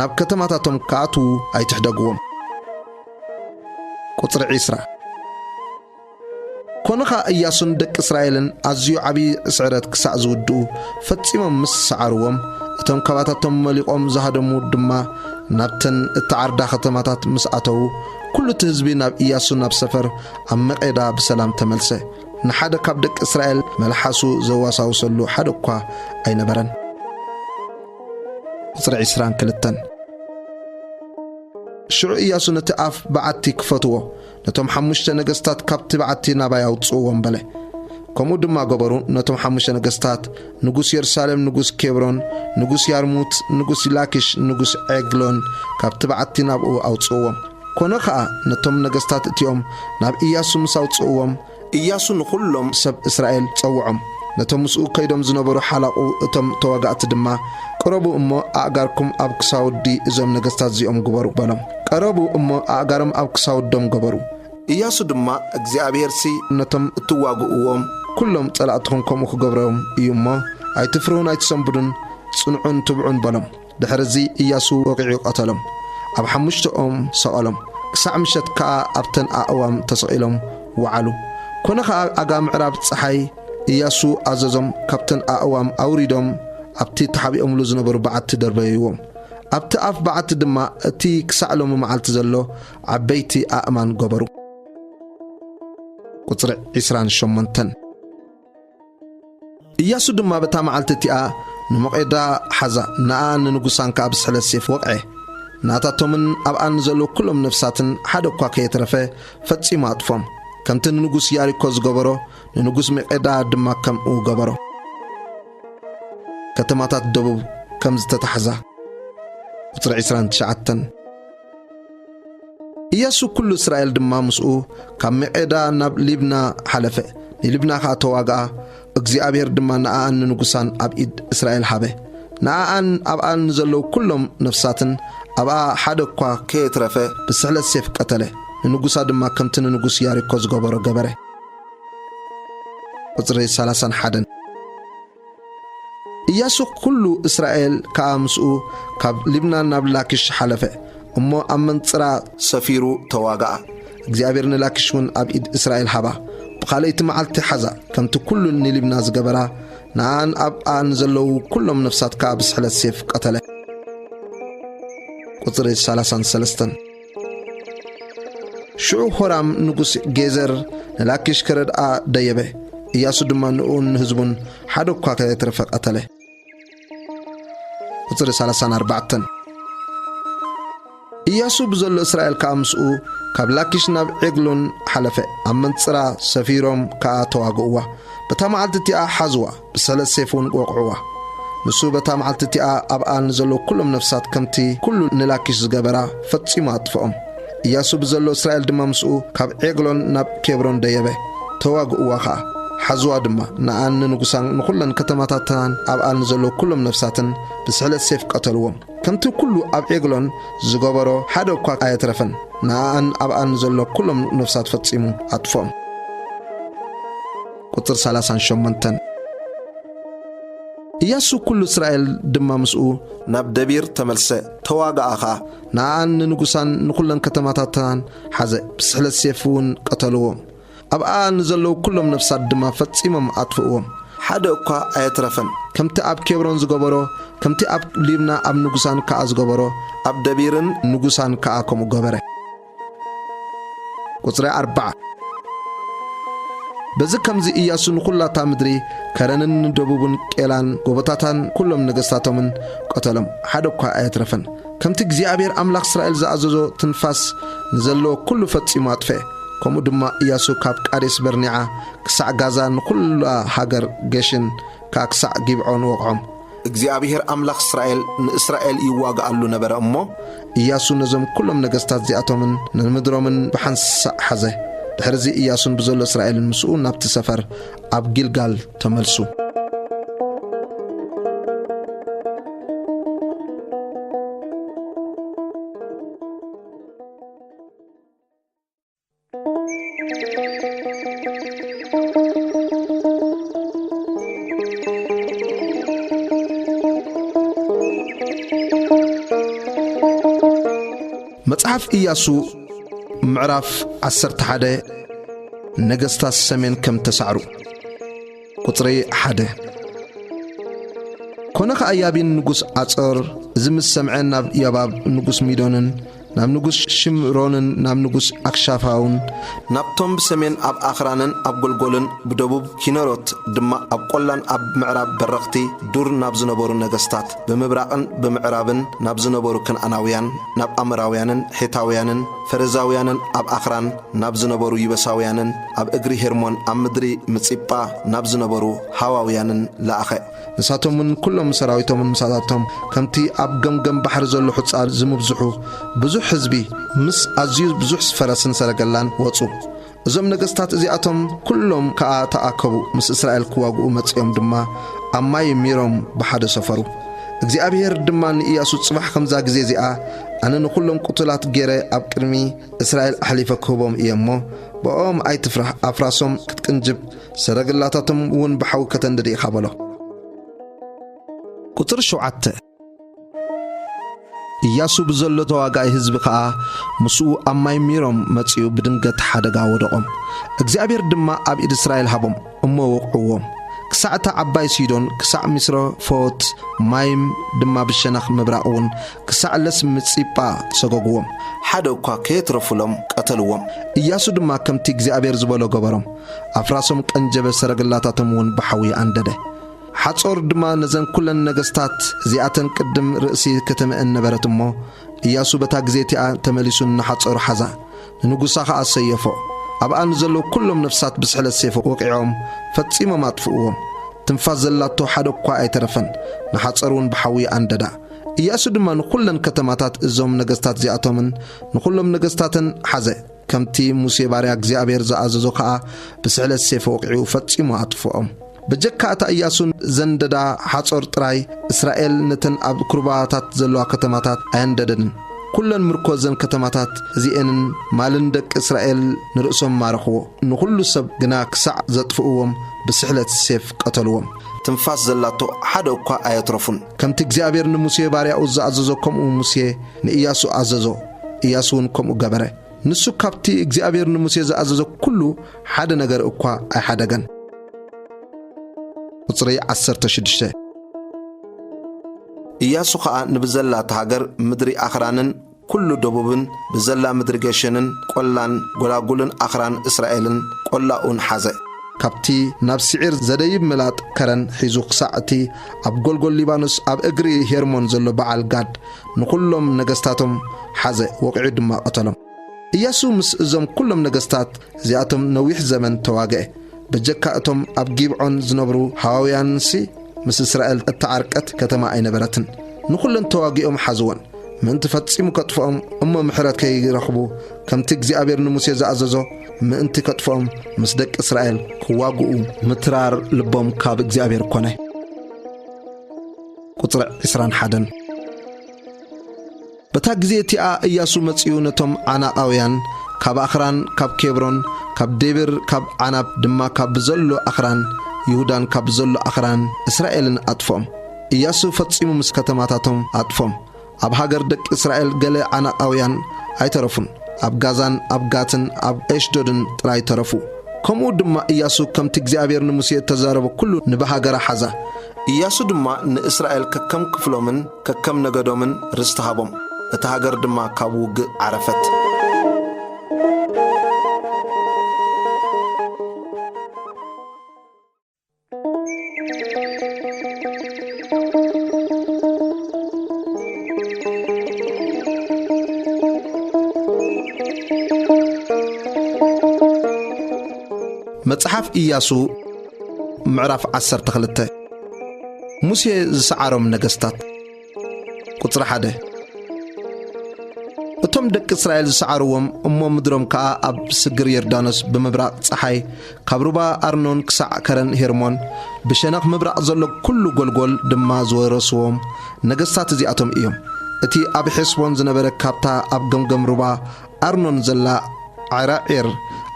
[SPEAKER 1] ናብ ከተማታቶም ከኣትዉ ኣይትሕደግዎም ቁጥሪ 20 ኮነኻ ኢያሱን ደቂ እስራኤልን ኣዝዩ ዓብዪ ዕስዕረት ክሳዕ ዝውድኡ ፈጺሞም ምስ ሰዓርዎም እቶም ከባታቶም መሊቖም ዝሃደሙ ድማ ናብተን እተዓርዳ ከተማታት ምስ ኣተዉ ኩሉ እቲ ህዝቢ ናብ ኢያሱ ናብ ሰፈር ኣብ መቄዳ ብሰላም ተመልሰ ንሓደ ካብ ደቂ እስራኤል መልሓሱ ዘዋሳውሰሉ ሓደ እኳ ኣይነበረን ቁጥሪ 22 ሽዑ ኢያሱ ነቲ ኣፍ በዓቲ ክፈትዎ ነቶም ሓሙሽተ ነገሥታት ካብቲ በዓቲ ናባይ ኣውፅዎም በለ ከምኡ ድማ ገበሩ ነቶም ሓሙሽተ ነገሥታት ንጉስ የሩሳሌም ንጉስ ኬብሮን ንጉስ ያርሙት ንጉስ ላኪሽ ንጉስ ዔግሎን ካብቲ በዓቲ ናብኡ ኣውፅዎም ኮነ ከዓ ነቶም ነገሥታት እቲኦም ናብ ኢያሱ ምስ ኣውፅዎም ኢያሱ ንኹሎም ሰብ እስራኤል ጸውዖም ነቶም ምስኡ ከይዶም ዝነበሩ ሓላቑ እቶም ተዋጋእቲ ድማ ቀረቡ እሞ ኣእጋርኩም ኣብ ክሳውዲ እዞም ነገሥታት እዚኦም ግበሩ በሎም ቀረቡ እሞ ኣእጋሮም ኣብ ክሳውዶም ገበሩ ኢያሱ ድማ እግዚአብሔር ነቶም እትዋግኡዎም ኩሎም ጸላእትኩም ከምኡ ክገብሮም እዩ እሞ ኣይትፍርሁን ኣይትሰንብዱን ጽንዑን ትብዑን በሎም ድሕሪዚ ኢያሱ ወቂዑ ቀተሎም ኣብ ሓሙሽተኦም ሰቐሎም ክሳዕ ምሸት ከዓ ኣብተን ኣእዋም ተሰቒሎም ወዓሉ ኮነ ከዓ ኣጋ ምዕራብ ፀሓይ ኢያሱ ኣዘዞም ካብተን ኣእዋም ኣውሪዶም ኣብቲ ተሓቢኦምሉ ዝነበሩ በዓቲ ደርበይዎም ኣብቲ ኣፍ በዓቲ ድማ እቲ ክሳዕሎም መዓልቲ ዘሎ ዓበይቲ ኣእማን ገበሩ ቁጥሪ 28 ኢያሱ ድማ በታ መዓልቲ እቲኣ ንመቄዳ ሓዛ ንኣ ንንጉሳን ከዓ ብስሕለት ሴፍ ወቅዐ ናታቶምን ኣብኣን ዘሎ ኩሎም ነፍሳትን ሓደ እኳ ከየትረፈ ፈጺሙ ኣጥፎም ከምቲ ንንጉስ ያሪኮ ዝገበሮ ንንጉስ መቄዳ ድማ ከምኡ ገበሮ ከተማታት ደቡብ ከም ዝተታሕዛ ቁጥሪ 29 ኢያሱ ኩሉ እስራኤል ድማ ምስኡ ካብ መቄዳ ናብ ሊብና ሓለፈ ንሊብና ከዓ ተዋግኣ እግዚአብሔር ድማ ንኣን ንንጉሳን ኣብ ኢድ እስራኤል ሃበ ንኣን ኣብኣን ዘለዉ ኩሎም ነፍሳትን ኣብኣ ሓደ እኳ ከየትረፈ ብስሕለት ሴፍ ቀተለ ንንጉሳ ድማ ከምቲ ንንጉስ ያሪኮ ዝገበሮ ገበረ ቁጥሪ 31 ኢያሱ ኩሉ እስራኤል ከዓ ምስኡ ካብ ሊብናን ናብ ላኪሽ ሓለፈ እሞ ኣብ መንጽራ ሰፊሩ ተዋግኣ እግዚአብሔር ንላኪሽ እውን ኣብ ኢድ እስራኤል ሃባ ብኻልይቲ መዓልቲ ሓዛ ከምቲ ኩሉ ንሊብና ዝገበራ ንኣን ኣብኣን ዘለዉ ኩሎም ነፍሳት ከዓ ብስሕለት ሴፍ ቀተለ ቁጥሪ 33 ሽዑ ሆራም ንጉስ ጌዘር ንላኪሽ ከረድኣ ደየበ ኢያሱ ድማ ንኡን ህዝቡን ሓደ እኳ ከየትረፈ ቀተለ ቁጥሪ 34 ኢያሱ ብዘሎ እስራኤል ከዓ ምስኡ ካብ ላኪሽ ናብ ዔግሎን ሓለፈ ኣብ መንጽራ ሰፊሮም ከዓ ተዋግእዋ በታ መዓልቲ እቲኣ ሓዝዋ ብስሕለት ሴፉን ወቕዕዋ ንሱ በታ መዓልቲ እቲኣ ኣብኣን ዘሎ ኩሎም ነፍሳት ከምቲ ኩሉ ንላኪሽ ዝገበራ ፈጺሙ ኣጥፍኦም ኢያሱ ብዘሎ እስራኤል ድማ ምስኡ ካብ ዔግሎን ናብ ኬብሮን ደየበ ተዋግእዋ ከዓ ሓዝዋ ድማ ንኣን ንጉሳን ንኹለን ከተማታተን ኣብኣን ዘሎ ኩሎም ነፍሳትን ብስሕለት ሴፍ ቀተልዎም ከምቲ ኩሉ ኣብ ዔግሎን ዝገበሮ ሓደ እኳ ኣይትረፈን ንኣን ኣብኣን ዘሎ ኩሎም ነፍሳት ፈጺሙ ኣጥፍኦም ቁጥር 38 إياسو كل إسرائيل دما مسؤو ناب دبير تملسة تواقع آخا نعان نقصان نقولن كتماتاتان حزة بسحل السيفون قتلوهم أبقى نزلو كلهم نفسات دما فتسيمم أطفئوهم حدا أكا آيترفن كمتي أب كيبرون زغبرو كمتي أب ليبنا أب نقصان كا زغبرو أب دبيرن نقصان كا كم غبره قصري 4 بزي كمزي إياسو نقول تامدري كرنن دبوبن كيلان غوبتاتان كلهم نغستاتومن قتلهم حدا أكا آيترفن كمتي እግዚአብሔር አምላክ እስራኤል ዘአዘዞ ትንፋስ ንዘሎ ኩሉ ፈጽሞ አጥፈ كم دما إياسو كاب قادس برنيع كسع غازان كل هاجر جيشن كاكسع جيبعون وقعهم እግዚአብሔር አምላክ እስራኤል ይዋጋሉ ነበር እሞ ኢያሱ ነዞም ኩሎም ነገስታት ዚአቶምን ንምድሮምን በሐንስ ሐዘ ድሕርዚ ኢያሱን ብዘሎ እስራኤልን ምስኡ ናብቲ ሰፈር ኣብ ጊልጋል ተመልሱ مصحف إياسو معرف 11 نجستا السمين كم تسعرو قطري 1 كونك أيابين نقص أصر زم السمعين ناب ياباب نقص ميدونن نام نقص شمرونن نام نقص أكشافاون نابتم بسمين أب آخرانن أب قلقلن بدبوب كينروت دما أب قلن أب معراب برغتي دور نابزنبورو نجستات بمبراقن بمعرابن نابزنبورو كن أناويان ناب أمراويانن حيتاويانن فرزاويانن أب آخران نابزنبورو يبساويانن أب إغري هرمون أم مدري مصيبا نابزنبورو هواويانن لأخي نساتهم من كلهم سراويتهم من مساعداتهم كمتي أب جم بحر زلو حتصار زمبزحو بزح حزبي مس أزيز بزح فرسن سرقلان وصو زم نجستات زياتهم كلهم كأتأكبوا مس إسرائيل كواجو متسيم دما أما يميرهم بحد سفرو እግዚአብሔር ድማን ኢያሱ ጽባሕ ከምዛ ግዜ እዚኣ ኣነ ንኩሎም ቁትላት ገይረ ኣብ ቅድሚ እስራኤል ኣሕሊፈ ክህቦም እየሞ በኦም ኣይትፍራህ ኣፍራሶም ክትቅንጅብ ሰረግላታቶም እውን ብሓዊ ከተንደዲእኻ በሎ ቁጥር 7 ኢያሱ ብዘሎ ተዋጋኢ ህዝቢ ከዓ ምስኡ ኣብ ማይ ሚሮም መጽኡ ብድንገት ሓደጋ ወደቆም እግዚአብሔር ድማ ኣብ ኢድ እስራኤል ሃቦም እሞ ወቕዕዎም كساعة عباي سيدون كساعة مصر فوت مايم دما بالشنخ مبراقون كساعة لسم متصيبا سقوقوهم حدو كاكيت رفلهم قتلوهم إياسو دما كم تيجزي أبير زبالو قبرهم أفراسهم كنجب سرقلاتاتهم بحوي عندده حتصور دما نزن كل النغستات زياتن قدم رئسي كتم النبرتمو إياسو بتاقزيتي تمليسون حتصور حزا نقصاها السيفو أبقى نزلوا كلهم نفسات بسحل السيف وقعهم فتسيما ما طفئوهم تنفاز زلاتو حدو قوائي ترفن نحصرون بحوي عنددا إياسو دما نخلن كتماتات إزوم نغستات زياتومن نخلهم نغستاتن حزة كمتي موسى بارياك زي أبير زعززو خاء بسحل السيف وقعوا فتسيما أطفئهم بجكاتا إياسو زنددا حصر تراي إسرائيل نتن أب كرباتات زلوا كتماتات عنددن كلن مركوزن كتماتات زيئنن مالندك إسرائيل نرأسهم مارخو نخلو سب جناك سع زطفؤهم بسحلة السيف قتلوهم تنفاس زلاتو حدا وقا آياترفون كم تجزي أبير نموسيه باريا أوزا عززوكم وموسيه نإياسو عززو إياسونكم وقبره نسو كابتي اجزي أبير نموسيه عززو كله حدا نجر وقا أي حدا جن وصري 16 إياسو خاء نبزلات هاجر مدري آخرانن كل دبوبن بزلا مدرجشنن قلان غلاغولن آخران إسرائيلن قلاون حزة كابتي نفسعير زديب ملات كرن حيزوق ساعتي أب غلغل ليبانوس أب إغري هيرمون زلو بعال قاد نقولهم نجستاتهم حزة وقعد ما قتلهم إياسو مس إزم كلهم نجستات زياتهم نويح زمن تواجه بجكاتهم أب جيبعون زنبرو هاويانسي مس إسرائيل التعاركت كتما أين برتن نخلن تواجئهم حزوان من تفتسيمو كتفهم أما محرات كي يرخبو كم تجزي أبير نموسي زعززو من انت كتفهم مصدق إسرائيل كواجئو مترار لبهم كاب جزي أبير كونه قطر إسران حدن بتاجزيتي إياسو متسيونتهم عنا قويان كاب أخران كاب كيبرون كاب ديبر كاب عناب دما كاب زلو أخران يهودان كاب زلو أخران إسرائيل أطفهم ኢያሱ ፈጺሙ ምስ ከተማታቶም አጥፎም ኣብ ሃገር ደቂ እስራኤል ገለ ዓናቃውያን ኣይተረፉን ኣብ ጋዛን ኣብ ጋትን ኣብ ኤሽዶድን ጥራይ ተረፉ ከምኡ ድማ ኢያሱ ከምቲ እግዚአብሔር ንሙሴ ተዛረበ ኩሉ ንበሃገራ ሓዛ ኢያሱ ድማ ንእስራኤል ከከም ክፍሎምን ከከም ነገዶምን ርስቲ ሃቦም እቲ ሃገር ድማ ካብ ውግእ ዓረፈት መጽሓፍ ኢያሱ ምዕራፍ 12 ሙሴ ዝሰዓሮም ነገስታት ቁጽሪ 1 እቶም ደቂ እስራኤል ዝሰዓርዎም እሞ ምድሮም ከዓ ኣብ ስግር ዮርዳኖስ ብምብራቕ ፀሓይ ካብ ሩባ ኣርኖን ክሳዕ ከረን ሄርሞን ብሸነኽ ምብራቕ ዘሎ ኩሉ ጎልጎል ድማ ዝወረስዎም ነገስታት እዚኣቶም እዮም እቲ ኣብ ሔስቦን ዝነበረ ካብታ ኣብ ገምገም ሩባ ኣርኖን ዘላ ዓራዒር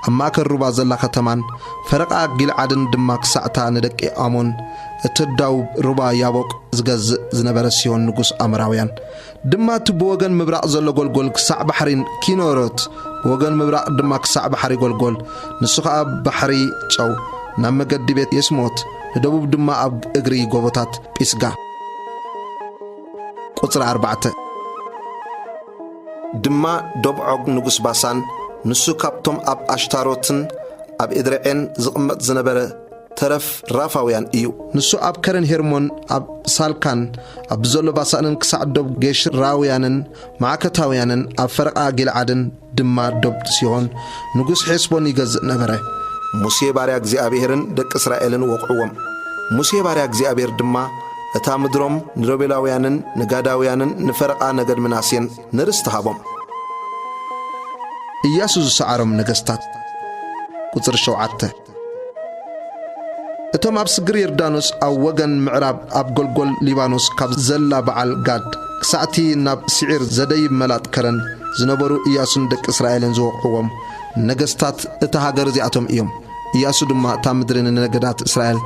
[SPEAKER 1] ኣብ ማእከል ሩባ ዘላ ከተማን ፈረቓ ጊልዓድን ድማ ክሳዕታ ንደቂ ኣሞን እትዳው ሩባ ያቦቅ ዝገዝእ ዝነበረ ሲሆን ንጉስ ኣምራውያን ድማ እቲ ብወገን ምብራቕ ዘሎ ጎልጎል ክሳዕ ባሕሪን ኪኖሮት ብወገን ምብራቕ ድማ ክሳዕ ባሕሪ ጎልጎል ንሱ ከዓ ባሕሪ ጨው ናብ መገዲ ቤት የስሞት ንደቡብ ድማ ኣብ እግሪ ጎቦታት ጲስጋ ቁጽሪ 4 ድማ ዶብዖግ ንጉስ ባሳን ንሱ ካብቶም ኣብ አሽታሮትን ኣብ ኢድርዔን ዝቕመጥ ዝነበረ ተረፍ ራፋውያን እዩ ንሱ ኣብ ከረን ሄርሞን ኣብ ሳልካን ኣብ ዘሎ ባሳንን ክሳዕ ዶብ ጌሽራውያንን ማዕከታውያንን ኣብ ፈረቓ ጊልዓድን ድማ ዶብ ሲሆን ንጉስ ሔስቦን ይገዝእ ነበረ ሙሴ ባርያ እግዚአብሔርን ደቂ እስራኤልን ወቕዕዎም ሙሴ ባርያ እግዚአብሔር ድማ እታ ምድሮም ንሮቤላውያንን ንጋዳውያንን ንፈረቓ ነገድ ምናሴን ንርስቲ ሃቦም ኢያሱ ዝሰዓሮም ነገስታት ቁጽሪ 7 እቶም ኣብ ስግር ዮርዳኖስ ኣብ ወገን ምዕራብ ኣብ ጎልጎል ሊባኖስ ካብ ዘላ በዓል ጋድ ክሳዕቲ ናብ ሲዒር ዘደይብ መላጥ ከረን ዝነበሩ ኢያሱን ደቂ እስራኤልን ዝወቕዕዎም ነገስታት እቲ ሃገር እዚኣቶም እዮም ኢያሱ ድማ እታ ምድሪ ንነገዳት እስራኤል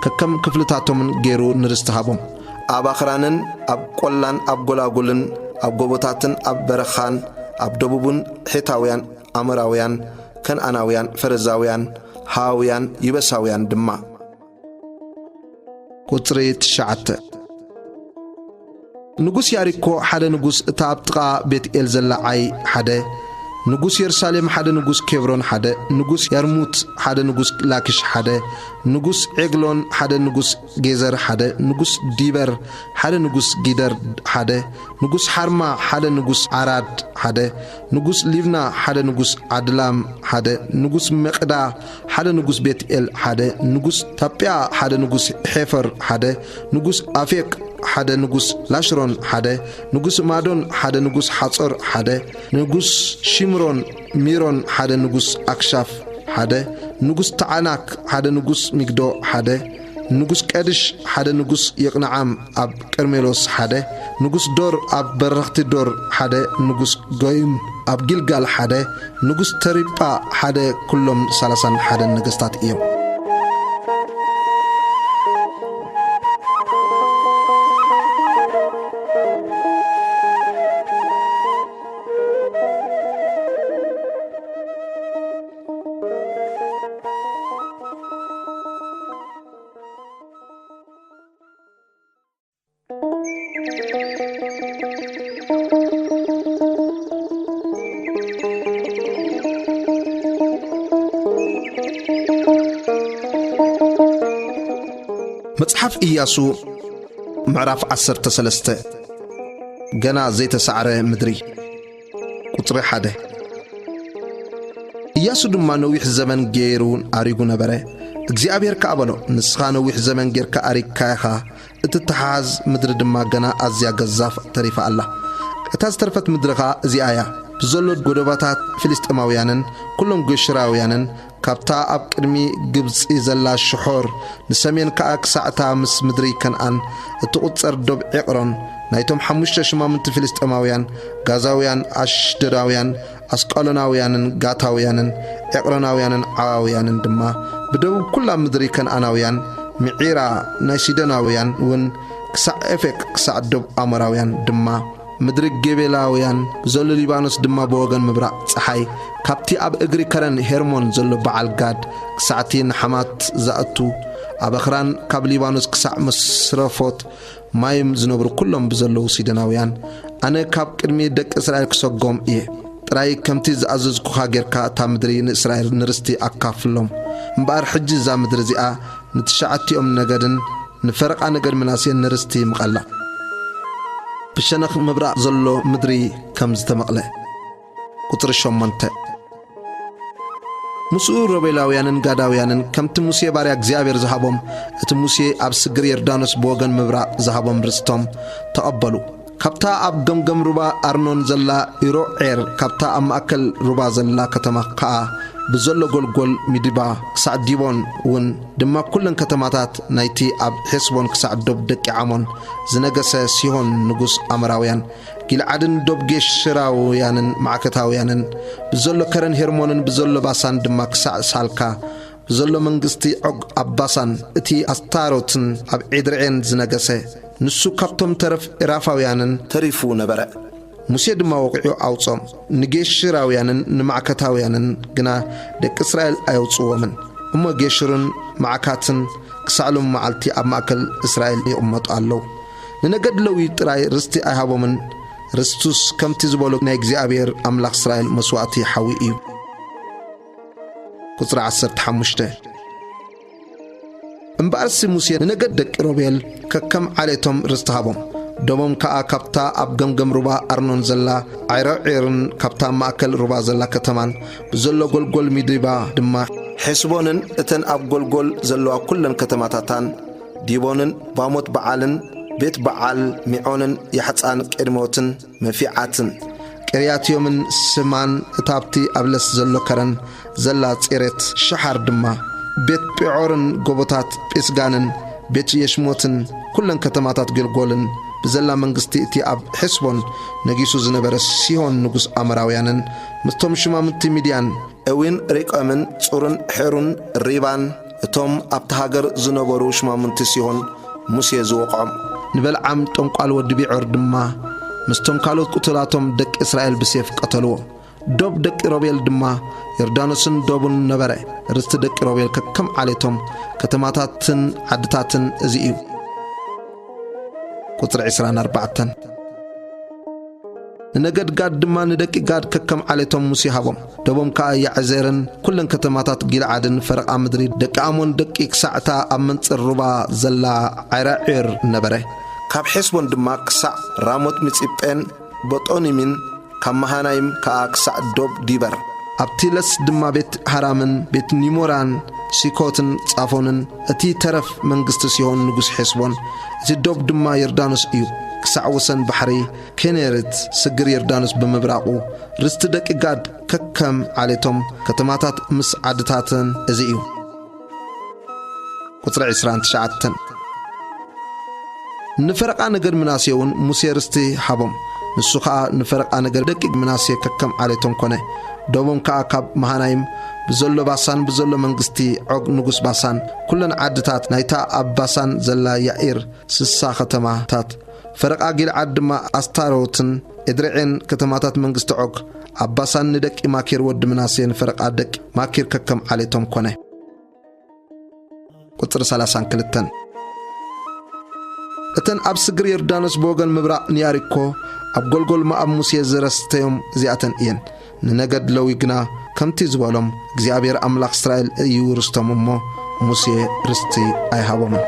[SPEAKER 1] ከከም ክፍልታቶምን ገይሩ ንርስቲ ሃቦም ኣብ ኣኽራንን ኣብ ቆላን ኣብ ጎላጉልን ኣብ ጎቦታትን ኣብ በረኻን ኣብ ደቡብን ሒታውያን ኣሞራውያን ከነዓናውያን ፈረዛውያን ሃዋውያን ይበሳውያን ድማ ቁጽሪ 9 ንጉስ ያሪኮ ሓደ ንጉስ እታ ኣብ ጥቓ ቤትኤል ዘላ ዓይ ሓደ ንጉስ የሩሳሌም ሓደ ንጉስ ኬብሮን ሓደ ንጉስ ያርሙት ሓደ ንጉስ ላኪሽ ሓደ ንጉስ ዔግሎን ሓደ ንጉስ ጌዘር ሓደ ንጉስ ዲበር ሓደ ንጉስ ጊደር ሓደ ንጉስ ሓርማ ሓደ ንጉስ ዓራድ ሓደ ንጉስ ሊብና ሓደ ንጉስ ዓድላም ሓደ ንጉስ መቕዳ ሓደ ንጉስ ቤትኤል ሓደ ንጉስ ታጵያ ሓደ ንጉስ ሔፈር ሓደ ንጉስ ኣፌቅ ሓደ ንጉስ ላሽሮን ሓደ ንጉስ ማዶን ሓደ ንጉስ ሓጾር ሓደ ንጉስ ሽምሮን ሚሮን ሓደ ንጉስ አክሻፍ ሓደ ንጉስ ተዓናክ ሓደ ንጉስ ሚግዶ ሓደ ንጉስ ቀድሽ ሓደ ንጉስ ይቅናዓም ኣብ ቀርሜሎስ ሓደ ንጉስ ዶር ኣብ በረኽቲ ዶር ሓደ ንጉስ ጎይም ኣብ ጊልጋል ሓደ ንጉስ ተሪጳ ሓደ ኩሎም 31 ነገስታት እዮም መጽሐፍ ኢያሱ ምዕራፍ 13 ገና ዘይተሰዓረ ምድሪ ቁጽሪ 1 ኢያሱ ድማ ነዊሕ ዘመን ገይሩን አሪጉ ነበረ እግዚአብሔር ከአበሎ ንስኻ ነዊሕ ዘመን ጌርካ አሪግካኻ እትተሓዝ ምድሪ ድማ ገና ኣዝያ ገዛፍ ተሪፋ ኣላ እታ ዝተረፈት ምድሪኻ እዚኣያ ብዘሎ ጎደባታት ፍልስጥማውያንን ኩሎም ጌሽራውያንን ካብታ ኣብ ቅድሚ ግብፂ ዘላ ሽሖር ንሰሜን ከዓ ክሳዕታ ምስ ምድሪ ከነዓን እትቁጸር ዶብ ዕቅሮን ናይቶም 5 ሽማምንቲ ፍልስጥማውያን ጋዛውያን አሽዶዳውያን አስቀሎናውያንን ጋታውያንን ዕቅሮናውያንን ዓዋውያንን ድማ ብደቡብ ኩላ ምድሪ ከነዓናውያን ምዒራ ናይ ሲዶናውያን ውን ክሳዕ ኤፌቅ ክሳዕ ዶብ ኣሞራውያን ድማ ምድሪ ጌቤላውያን ዘሎ ሊባኖስ ድማ ብወገን ምብራቕ ፀሓይ ካብቲ ኣብ እግሪ ከረን ሄርሞን ዘሎ በዓል ጋድ ክሳዕቲ ንሓማት ዝኣቱ ኣብ ኣኽራን ካብ ሊባኖስ ክሳዕ መስረፎት ማይም ዝነብሩ ኩሎም ብዘለዉ ሲደናውያን ኣነ ካብ ቅድሚ ደቂ እስራኤል ክሰጎም እየ ጥራይ ከምቲ ዝኣዘዝኩኻ ጌርካ እታ ምድሪ ንእስራኤል ንርስቲ ኣካፍሎም እምበኣር ሕጂ እዛ ምድሪ እዚኣ ንትሽዓቲኦም ነገድን ንፈረቓ ነገድ ምናሴን ንርስቲ ምቐላ ብሸነኽ ምብራቕ ዘሎ ምድሪ ከም ዝተመቕለ ቁጥሪ 8 ሙስኡ ሮቤላውያንን ጋዳውያንን ከምቲ ሙሴ ባርያ እግዚአብሔር ዝሃቦም እቲ ሙሴ ኣብ ስግሪ ዮርዳኖስ ብወገን ምብራቕ ዝሃቦም ርስቶም ተቐበሉ ካብታ ኣብ ገምገም ሩባ ኣርኖን ዘላ ኢሮዔር ካብታ ኣብ ማእከል ሩባ ዘላ ከተማ ከዓ ብዘሎ ጎልጎል ሚድባ ክሳዕ ዲቦን እውን ድማ ኩለን ከተማታት ናይቲ ኣብ ሔስቦን ክሳዕ ዶብ ደቂ ዓሞን ዝነገሰ ሲሆን ንጉስ ኣምራውያን ጊልዓድን ዶብ ጌሽራውያንን ማዕከታውያንን ብዘሎ ከረን ሄርሞንን ብዘሎ ባሳን ድማ ክሳዕ ሳልካ ብዘሎ መንግስቲ ዖግ ኣብ ባሳን እቲ ኣስታሮትን ኣብ ዒድርዔን ዝነገሰ ንሱ ካብቶም ተረፍ ኢራፋውያንን ተሪፉ ነበረ ሙሴ ድማ ወቂዑ ኣውጾም ንጌሽራውያንን ንማዕከታውያንን ግና ደቂ እስራኤል ኣየውጽዎምን እሞ ጌሽርን ማዕካትን ክሳዕሎም መዓልቲ ኣብ ማእከል እስራኤል ይቕመጡ ኣለዉ ንነገድ ለዊ ጥራይ ርስቲ ኣይሃቦምን ርስቱስ ከምቲ ዝበሎ ናይ እግዚአብሔር ኣምላኽ እስራኤል መስዋዕቲ ሓዊ እዩ ቁጥሪ 15 እምበኣርሲ ሙሴ ንነገድ ደቂ ሮቤል ከከም ዓሌቶም ርስቲ ሃቦም ደሞም ከዓ ካብታ ኣብ ገምገም ሩባ ኣርኖን ዘላ ዓይሮዔርን ካብታ ማእከል ሩባ ዘላ ከተማን ብዘሎ ጎልጎል ሚድባ ድማ ሔስቦንን እተን ኣብ ጎልጎል ዘለዋ ኩለን ከተማታታን ዲቦንን ባሞት በዓልን ቤት በዓል ሚዖንን ያሕፃን ቅድሞትን መፊዓትን ቅርያትዮምን ስማን እታብቲ ኣብለስ ዘሎ ከረን ዘላ ፂሬት ሸሓር ድማ ቤት ጲዖርን ጎቦታት ጲስጋንን ቤት የሽሞትን ኩለን ከተማታት ገልጎልን ብዘላ መንግስቲ እቲ ኣብ ሔስቦን ነጊሱ ዝነበረ ሲሆን ንጉስ ኣምራውያንን ምስቶም ሽማምንቲ ሚድያን እዊን ሪቆምን ጹርን ሔሩን ሪባን እቶም ኣብቲ ሃገር ዝነበሩ ሽማምንቲ ሲሆን ሙሴ ዝወቕዖም ንበልዓም ጠንቋል ወዲ ቢዖር ድማ ምስቶም ካልኦት ቁትላቶም ደቂ እስራኤል ብሴፍ ቀተልዎ ዶብ ደቂ ሮቤል ድማ ዮርዳኖስን ዶቡን ነበረ ርስቲ ደቂ ሮቤል ከከም ዓሌቶም ከተማታትን ዓድታትን እዚ እዩ ቁጥሪ 24 ንነገድ ጋድ ድማ ንደቂ ጋድ ከከም ዓሌቶም ሙሴ ሃቦም ደቦም ከዓ ያዕዜርን ኩለን ከተማታት ጊልዓድን ፈረቓ ምድሪ ደቂ ኣሞን ደቂ ክሳዕታ ኣብ መንጽር ሩባ ዘላ ዓይሮዔር ነበረ ካብ ሔስቦን ድማ ክሳዕ ራሞት ምጽጴን ቦጦኒምን ካብ መሃናይም ከዓ ክሳዕ ዶብ ዲበር ኣብቲ ለስ ድማ ቤት ሃራምን ቤት ኒሞራን ሲኮትን ጻፎንን እቲ ተረፍ መንግስቲ ሲሆን ንጉስ ሔስቦን እቲ ዶብ ድማ ዮርዳኖስ እዩ ክሳዕ ወሰን ባሕሪ ኬኔሬት ስግር ዮርዳኖስ ብምብራቑ ርስቲ ደቂ ጋድ ከከም ዓሌቶም ከተማታት ምስ ዓድታትን እዚ እዩ ቁጥሪ 29 ንፈረቓ ነገድ ምናሴ እውን ሙሴ ርስቲ ሃቦም ንሱ ከዓ ንፈረቓ ነገድ ደቂ ምናሴ ከከም ዓሌቶም ኮነ ደቦም ከዓ ካብ መሃናይም ብዘሎ ባሳን ብዘሎ መንግስቲ ዖግ ንጉስ ባሳን ኩለን ዓድታት ናይታ ኣብ ባሳን ዘላ ያኢር 60 ከተማታት ፈረቓ ጊልዓድ ድማ ኣስታሮትን ኤድርዔን ከተማታት መንግስቲ ዖግ ኣብ ባሳን ንደቂ ማኪር ወዲ ምናሴ ንፈረቓ ደቂ ማኪር ከከም ዓሌቶም ኮነ ቁጥሪ 32 እተን ኣብ ስግሪ ዮርዳኖስ ብወገን ምብራቕ ንያሪኮ ኣብ ጎልጎል ማኣብ ሙሴ ዝረስተዮም እዚኣተን እየን ንነገድ ለዊ ግና ከምቲ ዝበሎም እግዚአብሔር ኣምላኽ እስራኤል እዩ ርስቶም እሞ ሙሴ ርስቲ ኣይሃቦምን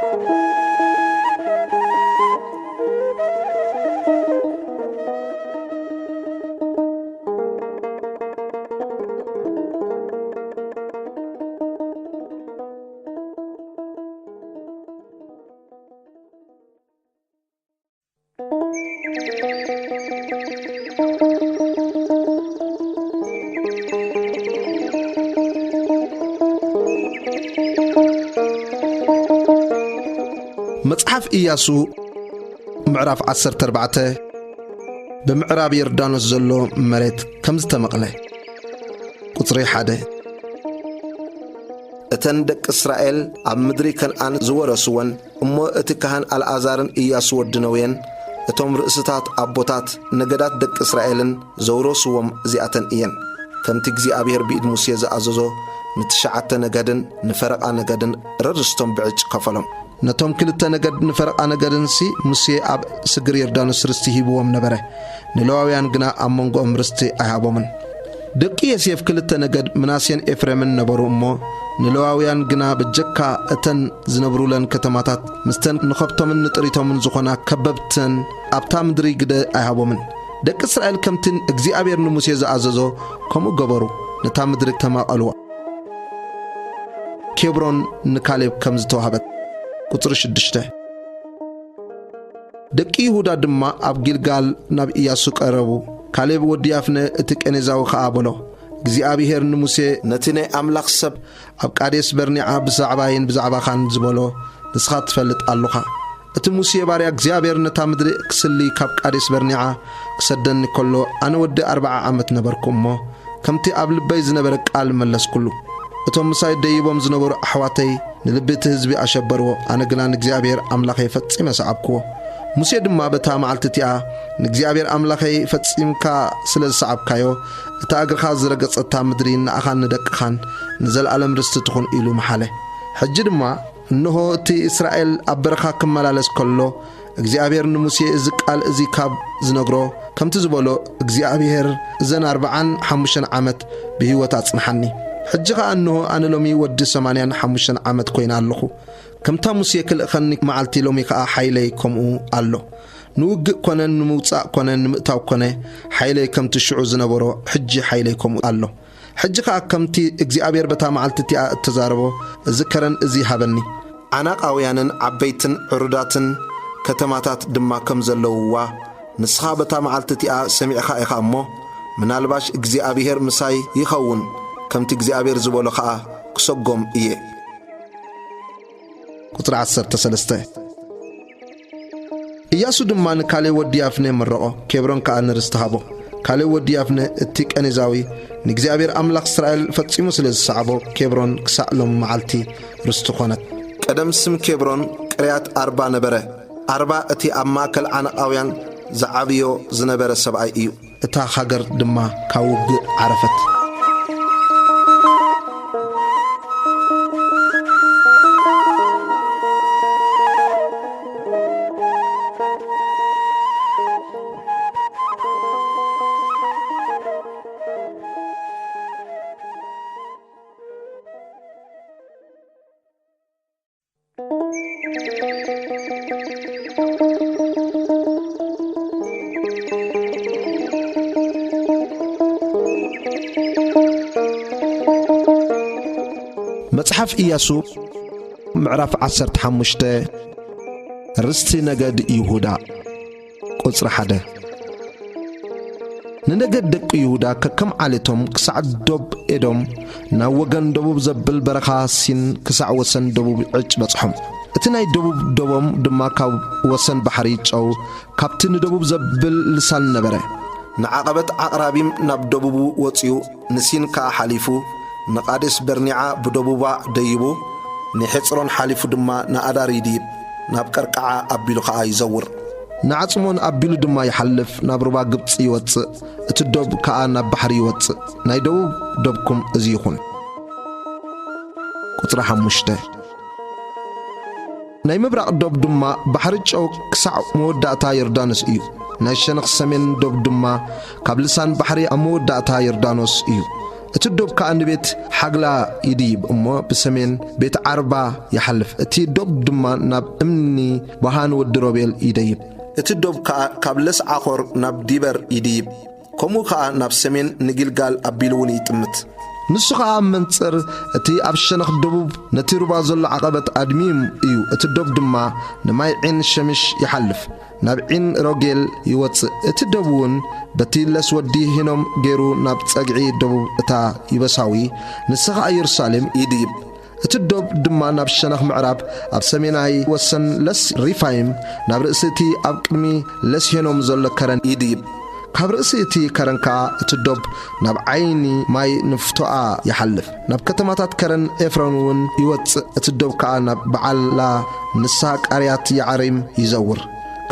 [SPEAKER 1] መጽሓፍ ኢያሱ ምዕራፍ 14 ብምዕራብ ዮርዳኖስ ዘሎ መሬት ከም ዝተመቕለ ቁጥሪ 1 እተን ደቂ እስራኤል ኣብ ምድሪ ከነዓን ዝወረስወን እሞ እቲ ካህን ኣልዓዛርን ኢያሱ ወድነውየን እቶም ርእስታት ኣቦታት ነገዳት ደቂ እስራኤልን ዘውረስዎም እዚኣተን እየን ከምቲ እግዚኣብሔር ብኢድ ሙሴ ዝኣዘዞ ንትሽዓተ ነገድን ንፈረቓ ነገድን ርስቶም ብዕጭ ከፈሎም ነቶም ክልተ ነገድ ንፈረቓ ነገድን ሲ ሙሴ ኣብ ስግር ዮርዳኖስ ርስቲ ሂብዎም ነበረ ንሌዋውያን ግና ኣብ መንጎኦም ርስቲ ኣይሃቦምን ደቂ ዮሴፍ ክልተ ነገድ ምናሴን ኤፍሬምን ነበሩ እሞ ንሌዋውያን ግና ብጀካ እተን ዝነብሩለን ከተማታት ምስተን ንኸብቶምን ንጥሪቶምን ዝኾና ከበብተን ኣብታ ምድሪ ግደ ኣይሃቦምን ደቂ እስራኤል ከምቲ እግዚኣብሔር ንሙሴ ዝኣዘዞ ከምኡ ገበሩ ነታ ምድሪ ተማቐልዋ ኬብሮን ንካሌብ ከም ዝተዋህበት ቁጥሪ 6 ደቂ ይሁዳ ድማ ኣብ ጊልጋል ናብ ኢያሱ ቀረቡ ካሌብ ወዲ ያፍነ እቲ ቀኔዛዊ ኸዓ በሎ እግዚኣብሔር ንሙሴ ነቲ ናይ ኣምላኽ ሰብ ኣብ ቃዴስ በርኒዓ ብዛዕባይን ብዛዕባኻን ዝበሎ ንስኻ ትፈልጥ ኣለኻ እቲ ሙሴ ባርያ እግዚኣብሔር ነታ ምድሪ ክስሊ ካብ ቃዴስ በርኒዓ ክሰደኒ ከሎ ኣነ ወዲ 40 ዓመት ነበርኩ እሞ ከምቲ ኣብ ልበይ ዝነበረ ቃል መለስኩሉ እቶም ምሳይ ደይቦም ዝነበሩ ኣሕዋተይ ንልቤት ህዝቢ ኣሸበርዎ ኣነ ግና ንእግዚኣብሔር ኣምላኸይ ፈጺመ ሰዓብክዎ ሙሴ ድማ በታ መዓልትቲኣ ንእግዚኣብሔር ኣምላኸይ ፈጺምካ ስለ ዝሰዓብካዮ እታ እግርኻ ዝረገጸታ ምድሪ ንኣኻን ንደቅኻን ንዘለኣለም ርስቲ ትኹን ኢሉ መሓለ ሕጂ ድማ እንሆ እቲ እስራኤል ኣብ በረኻ ክመላለስ ከሎ እግዚአብሔር ንሙሴ እዚ ቃል እዚ ካብ ዝነግሮ ከምቲ ዝበሎ እግዚአብሔር እዘን 45 ዓመት ብህይወት አጽንሐኒ ሕጂኻ እንሆ ኣነ ሎሚ ወዲ 85 ዓመት ኮይና ኣለኹ ከምታ ሙሴ ክልእኸኒ መዓልቲ ሎሚ ከዓ ሓይለይ ከምኡ ኣሎ ንውግእ ኮነን ንምውጻእ ኮነን ንምእታው ኮነ ሓይለይ ከምቲ ሽዑ ዝነበሮ ሕጂ ሓይለይ ከምኡ ኣሎ ሕጂ ከዓ ከምቲ እግዚአብሔር በታ መዓልትቲኣ እተዛረቦ እዚ ከረን እዚ ሃበኒ ዓናቃውያንን ዓበይትን ዕሩዳትን ከተማታት ድማ ከም ዘለውዋ ንስኻ በታ መዓልትቲኣ ሰሚዕኻ ኢኻ እሞ ምናልባሽ እግዚአብሔር ምሳይ ይኸውን ከምቲ እግዚአብሔር ዝበሎ ከዓ ክሰጎም እየ ቁጥር 13 ኢያሱ ድማ ንካሌ ወዲ ያፍነ መረቆ ኬብሮን ከዓ ንርስቲ ሃቦ ካሌ ወዲ ያፍነ እቲ ቀኔዛዊ ንእግዚአብሔር ኣምላኽ እስራኤል ፈጺሙ ስለ ዝሰዓቦ ኬብሮን ክሳዕሎም መዓልቲ ርስቲ ኾነት ቀደም ስም ኬብሮን ቅርያት 40 ነበረ 40 እቲ ኣብ ማእከል ዓነቃውያን ዝዓብዮ ዝነበረ ሰብኣይ እዩ እታ ሃገር ድማ ካብ ውግእ ዓረፈት መጽሐፍ ኢያሱ ምዕራፍ 15 ርስቲ ነገድ ይሁዳ ቁጽሪ 1 ንነገድ ደቂ ይሁዳ ከከም ዓለቶም ክሳዕ ዶብ ኤዶም ናብ ወገን ደቡብ ዘብል በረኻ ሲን ክሳዕ ወሰን ደቡብ ዕጭ በጽሖም እቲ ናይ ደቡብ ደቦም ድማ ካብ ወሰን ባሕሪ ጨው ካብቲ ንደቡብ ዘብል ልሳን ነበረ ንዓቐበት ዓቕራቢም ናብ ደቡቡ ወፂኡ ንሲን ከዓ ሓሊፉ ንቃዴስ በርኒዓ ብደቡባ ደይቡ ንሕጽሮን ሓሊፉ ድማ ንኣዳር ይድይብ ናብ ቀርቃዓ ኣቢሉ ከዓ ይዘውር ንዓጽሞን ኣቢሉ ድማ ይሓልፍ ናብ ሩባ ግብፂ ይወፅእ እቲ ዶብ ከዓ ናብ ባሕሪ ይወፅእ ናይ ደቡብ ዶብኩም እዚ ይኹን ቁጥሪ 5 ናይ ምብራቕ ዶብ ድማ ባሕሪ ጨው ክሳዕ መወዳእታ ዮርዳኖስ እዩ ናይ ሸነኽ ሰሜን ዶብ ድማ ካብ ልሳን ባሕሪ ኣብ መወዳእታ ዮርዳኖስ እዩ እቲ ዶብ ከዓ ንቤት ሓግላ ይድይብ እሞ ብሰሜን ቤት ዓርባ ይሓልፍ እቲ ዶብ ድማ ናብ እምኒ ባሃን ወዲ ሮቤል ይደይብ እቲ ዶብ ከዓ ካብ ለስዓኾር ናብ ዲበር ይድይብ ከምኡ ከዓ ናብ ሰሜን ንጊልጋል ኣቢሉውን ይጥምት ንሱ ከዓ መንጽር እቲ ኣብ ሸነኽ ደቡብ ነቲ ሩባ ዘሎ ዓቐበት ኣድሚም እዩ እቲ ዶብ ድማ ንማይ ዒን ሸምሽ ይሓልፍ ናብ ዒን ሮጌል ይወፅእ እቲ ደቡውን በቲ ለስ ወዲ ሂኖም ገይሩ ናብ ጸግዒ ደቡብ እታ ይበሳዊ ንስኻ ኢየሩሳሌም ይድይብ እቲ ዶብ ድማ ናብ ሸነኽ ምዕራብ ኣብ ሰሜናይ ወሰን ለስ ሪፋይም ናብ ርእሲ እቲ ኣብ ቅድሚ ለስ ሂኖም ዘሎ ከረን ይድይብ ካብ ርእሲ እቲ ከረንካ እቲ ዶብ ናብ ዓይኒ ማይ ንፍቶኣ ይሓልፍ ናብ ከተማታት ከረን ኤፍሮን እውን ይወፅእ እቲ ዶብ ከዓ ናብ በዓላ ንሳ ቃርያት ይዓሪም ይዘውር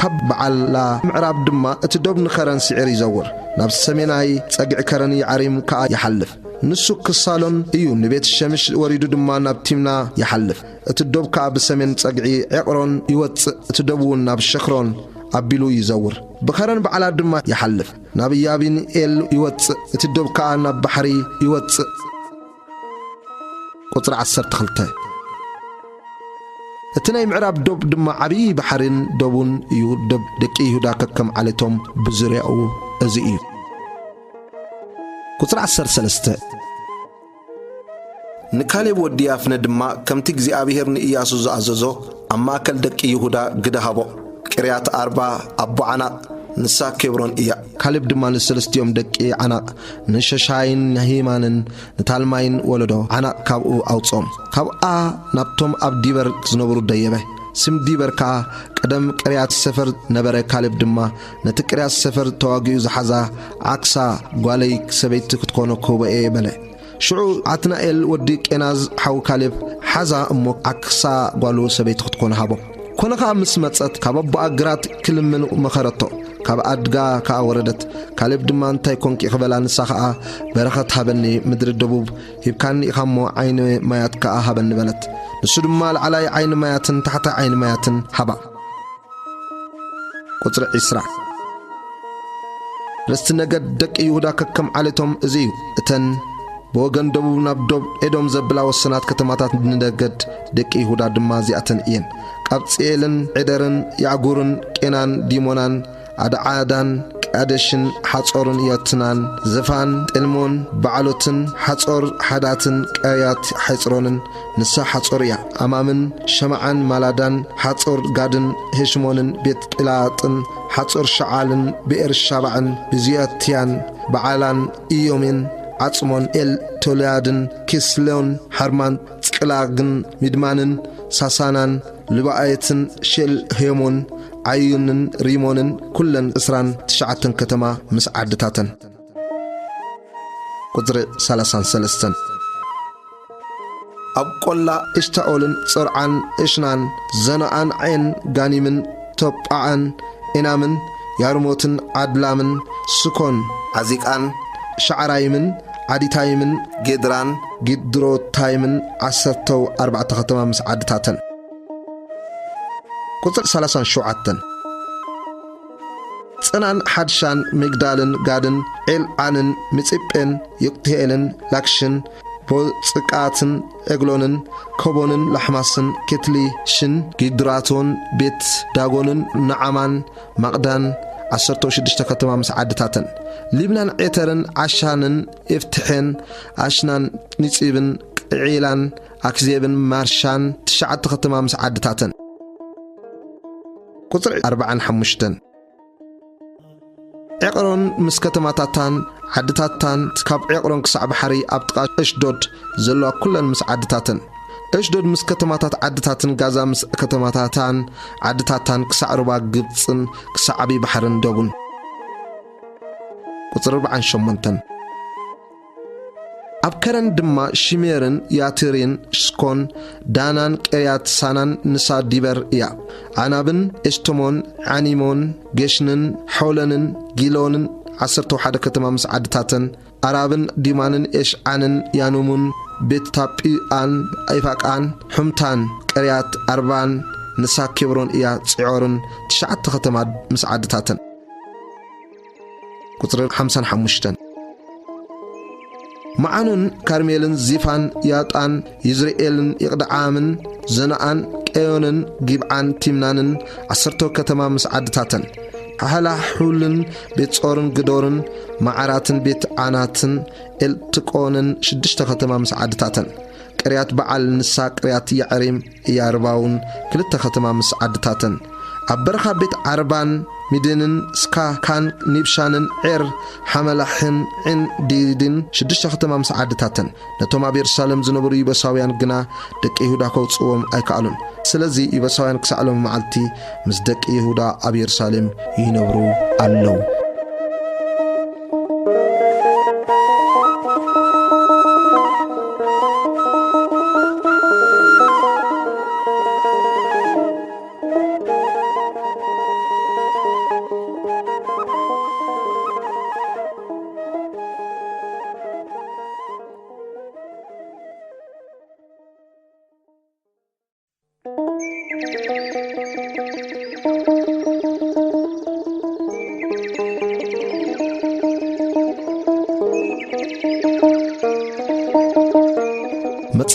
[SPEAKER 1] ካብ በዓላ ምዕራብ ድማ እቲ ዶብ ንከረን ስዒር ይዘውር ናብ ሰሜናይ ጸግዕ ከረን ይዓሪም ከዓ ይሓልፍ ንሱ ክሳሎን እዩ ንቤት ሸምሽ ወሪዱ ድማ ናብ ቲምና ይሓልፍ እቲ ዶብ ከዓ ብሰሜን ጸግዒ ዕቅሮን ይወፅእ እቲ ዶብ እውን ናብ ሸክሮን አቢሉ ይዘውር በከረን በዓላ ድማ ይሓልፍ ናብ ያቢን ኤል ይወፅእ እቲ ዶብ ከዓ ናብ ባሕሪ ይወፅእ ቁጥር 12 እቲ ናይ ምዕራብ ዶብ ድማ ዓብይ ባሕሪን ዶቡን እዩ ዶብ ደቂ ይሁዳ ከከም ዓለቶም ብዙርያኡ እዚ እዩ ቁጥር 13 ንካሌብ ወዲ ያፍነ ድማ ከምቲ እግዚአብሔር ንኢያሱ ዝኣዘዞ ኣብ ማእከል ደቂ ይሁዳ ግደሃቦ ቅርያት አርባ አቦ ዓናቅ ንሳ ኬብሮን እያ ካሌብ ድማ ንሰለስቲዮም ደቂ ዓናቅ ንሸሻይን ነሂማንን ንታልማይን ወለዶ ዓናቅ ካብኡ አውጾም ካብኣ ናብቶም ኣብ ዲበር ዝነብሩ ደየበ ስም ዲበር ከዓ ቀደም ቅርያት ሰፈር ነበረ ካሌብ ድማ ነቲ ቅርያት ሰፈር ተዋጊኡ ዝሓዛ ዓክሳ ጓለይ ሰበይቲ ክትኮኖ ኮበኤ በለ ሽዑ አትናኤል ወዲ ቄናዝ ሓው ካሌብ ሓዛ እሞ ዓክሳ ጓሉ ሰበይቲ ክትኮኖ ሃቦ ኮነኻ ምስ መጸት ካብ አቦኣ ግራት ክልምን መኸረቶ ካብ አድጋ ከዓ ወረደት ካሌብ ድማ እንታይ ኮንቂ ክበላ ንሳ ከዓ በረኸት ሃበኒ ምድሪ ደቡብ ሂብካኒ ኢኻሞ ዓይኒ ማያት ከዓ ሃበኒ በለት ንሱ ድማ ለዓላይ ዓይኒ ማያትን ታሕታ ዓይኒ ማያትን ሃባ ቁጥር 20 ርስቲ ነገድ ደቂ ይሁዳ ከከም ዓለቶም እዚ እዩ እተን በወገን ደቡብ ናብ ዶብ ኤዶም ዘብላ ወሰናት ከተማታት ንነገድ ደቂ ይሁዳ ድማ ዚኣተን እየን ቃብጽኤልን ዔደርን ያዕጉርን ቄናን ዲሞናን አድዓዳን ቃደሽን ሓጾርን የትናን ዘፋን ጤልሞን በዓሎትን ሓጾር ሓዳትን ቀያት ሓጽሮንን ንሳ ሓጾር እያ አማምን ሸማዓን ማላዳን ሓጾር ጋድን ሄሽሞንን ቤት ጲላጥን ሓጾር ሸዓልን ብኤር ሻባዕን ብዝያትያን በዓላን ኢዮምን ዓጽሞን ኤል ቶልያድን ኪስሎን ሓርማን ጽቅላግን ሚድማንን ሳሳናን ልባአየትን ሼል ሄሞን عيونن ريمونن كلن اسران تشعتن كتما مسعدتاتن قدر 33 أب قلا اشتاولن صرعان اشنان زنان عين غانيمن توبعان انامن يارموتن عدلامن سكون عزيقان شعرايمن عديتايمن جدران جدرو تايمن عسرتو 4 ختما مسعدتاتن قطر 37 صنان حدشان مقدالن غادن إلعانن مصيبن يقتهلن لاكشن بوصقاتن اغلونن كوبونن لحماسن كتلي شن جدراتون بيت داغونن نعمان مقدان 16 ከተማ مسعدتاتن لبنان عترن عشانن افتحن عشنان نصيبن عيلان اكزيبن مارشان 9 ከተማ مسعدتاتن قطر 45 عقرون مسكتماتاتان عدتاتان كاب عقرون كسع بحري ابطقا اشدود زلوا كلن مسعدتاتن اشدود مسكتماتات عدتاتن غازا مسكتماتاتان عدتاتان كسع ربا غبصن كسع ابي بحرن دوغون قطر 48 أبكرن دما شميرن ياترين شكون دانان قيات سانان نسا ديبر يا عنابن اشتمون عنيمون جشنن حولنن جيلونن 11 كتما مسعدتاتن عرابن ديمانن اشعانن يانومون بيت تابيان ايفاقان حمتان قريات اربان نسا كبرون يا صعورن 9 كتما مسعدتاتن قطر 55 معانون كارميلن زيفان ياتان يزرئيلن يقدعامن زنعان قيونن جيبعان تيمنانن 10 كتما مسعدتاتن حالا حولن بيت صورن قدورن معاراتن بيت عاناتن التقونن 6 كتما مسعدتاتن قريات بعال نسا قريات يعريم يارباون 2 كتما مسعدتاتن أبرخا بيت عربان مدينن سكا كان نيبشانن عير حملحن عن ديدن 6 ختما مسعدتاتن نتوما بيرسالم زنبرو يبساويان غنا دق يهودا كوصوم ايكالون سلازي يبساويان كسالم معلتي مس دق يهودا ابيرسالم ينبرو الله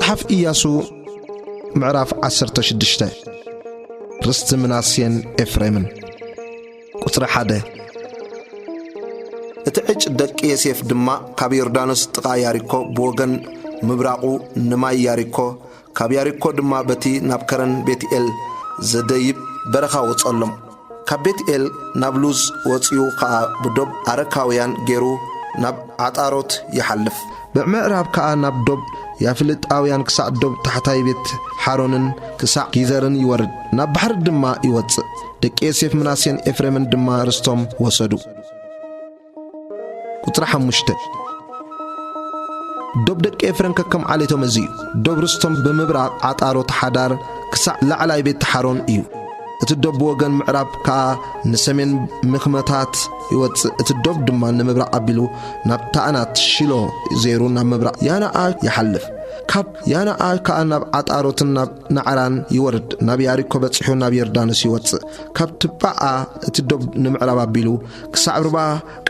[SPEAKER 1] መጽሐፍ ኢያሱ ምዕራፍ 16 ርስቲ ምናሴን ኤፍሬምን ቁጥሪ 1 እቲ ዕጭ ደቂ ዮሴፍ ድማ ካብ ዮርዳኖስ ጥቓ ያሪኮ ብወገን ምብራቑ ንማይ ያሪኮ ካብ ያሪኮ ድማ በቲ ናብ ከረን ቤትኤል ዘደይብ በረኻ ወጸሎም ካብ ቤትኤል ናብ ሉዝ ወፂኡ ከዓ ብዶብ አረካውያን ገይሩ ናብ ዓጣሮት ይሓልፍ ብምዕራብ ከዓ ናብ ዶብ ያፍልጣውያን ክሳዕ ዶብ ታሕታይ ቤት ሓሮንን ክሳዕ ጊዘርን ይወርድ ናብ ባሕር ድማ ይወፅእ ደቂ ዮሴፍ ምናሴን ኤፍሬምን ድማ ርስቶም ወሰዱ ቁጥሪ 5 ዶብ ደቂ ኤፍሬም ከከም ዓሌቶም እዙዩ ዶብ ርስቶም ብምብራቕ ዓጣሮት ሓዳር ክሳዕ ላዕላይ ቤት ሓሮን እዩ እቲ ዶብ ወገን ምዕራብ ከዓ ንሰሜን ምኽመታት ይወፅእ እቲ ዶብ ድማ ንምብራቕ ኣቢሉ ናብ ታዕናት ሽሎ ዘይሩ ናብ ምብራቕ ያናኣ ይሓልፍ ካብ ያናኣ ከዓ ናብ ዓጣሮትን ናብ ናዕራን ይወርድ ናብ ያሪኮ በፂሑ ናብ ዮርዳኖስ ይወፅእ ካብ ትባዓ እቲ ዶብ ንምዕራብ ኣቢሉ ክሳዕ ርባ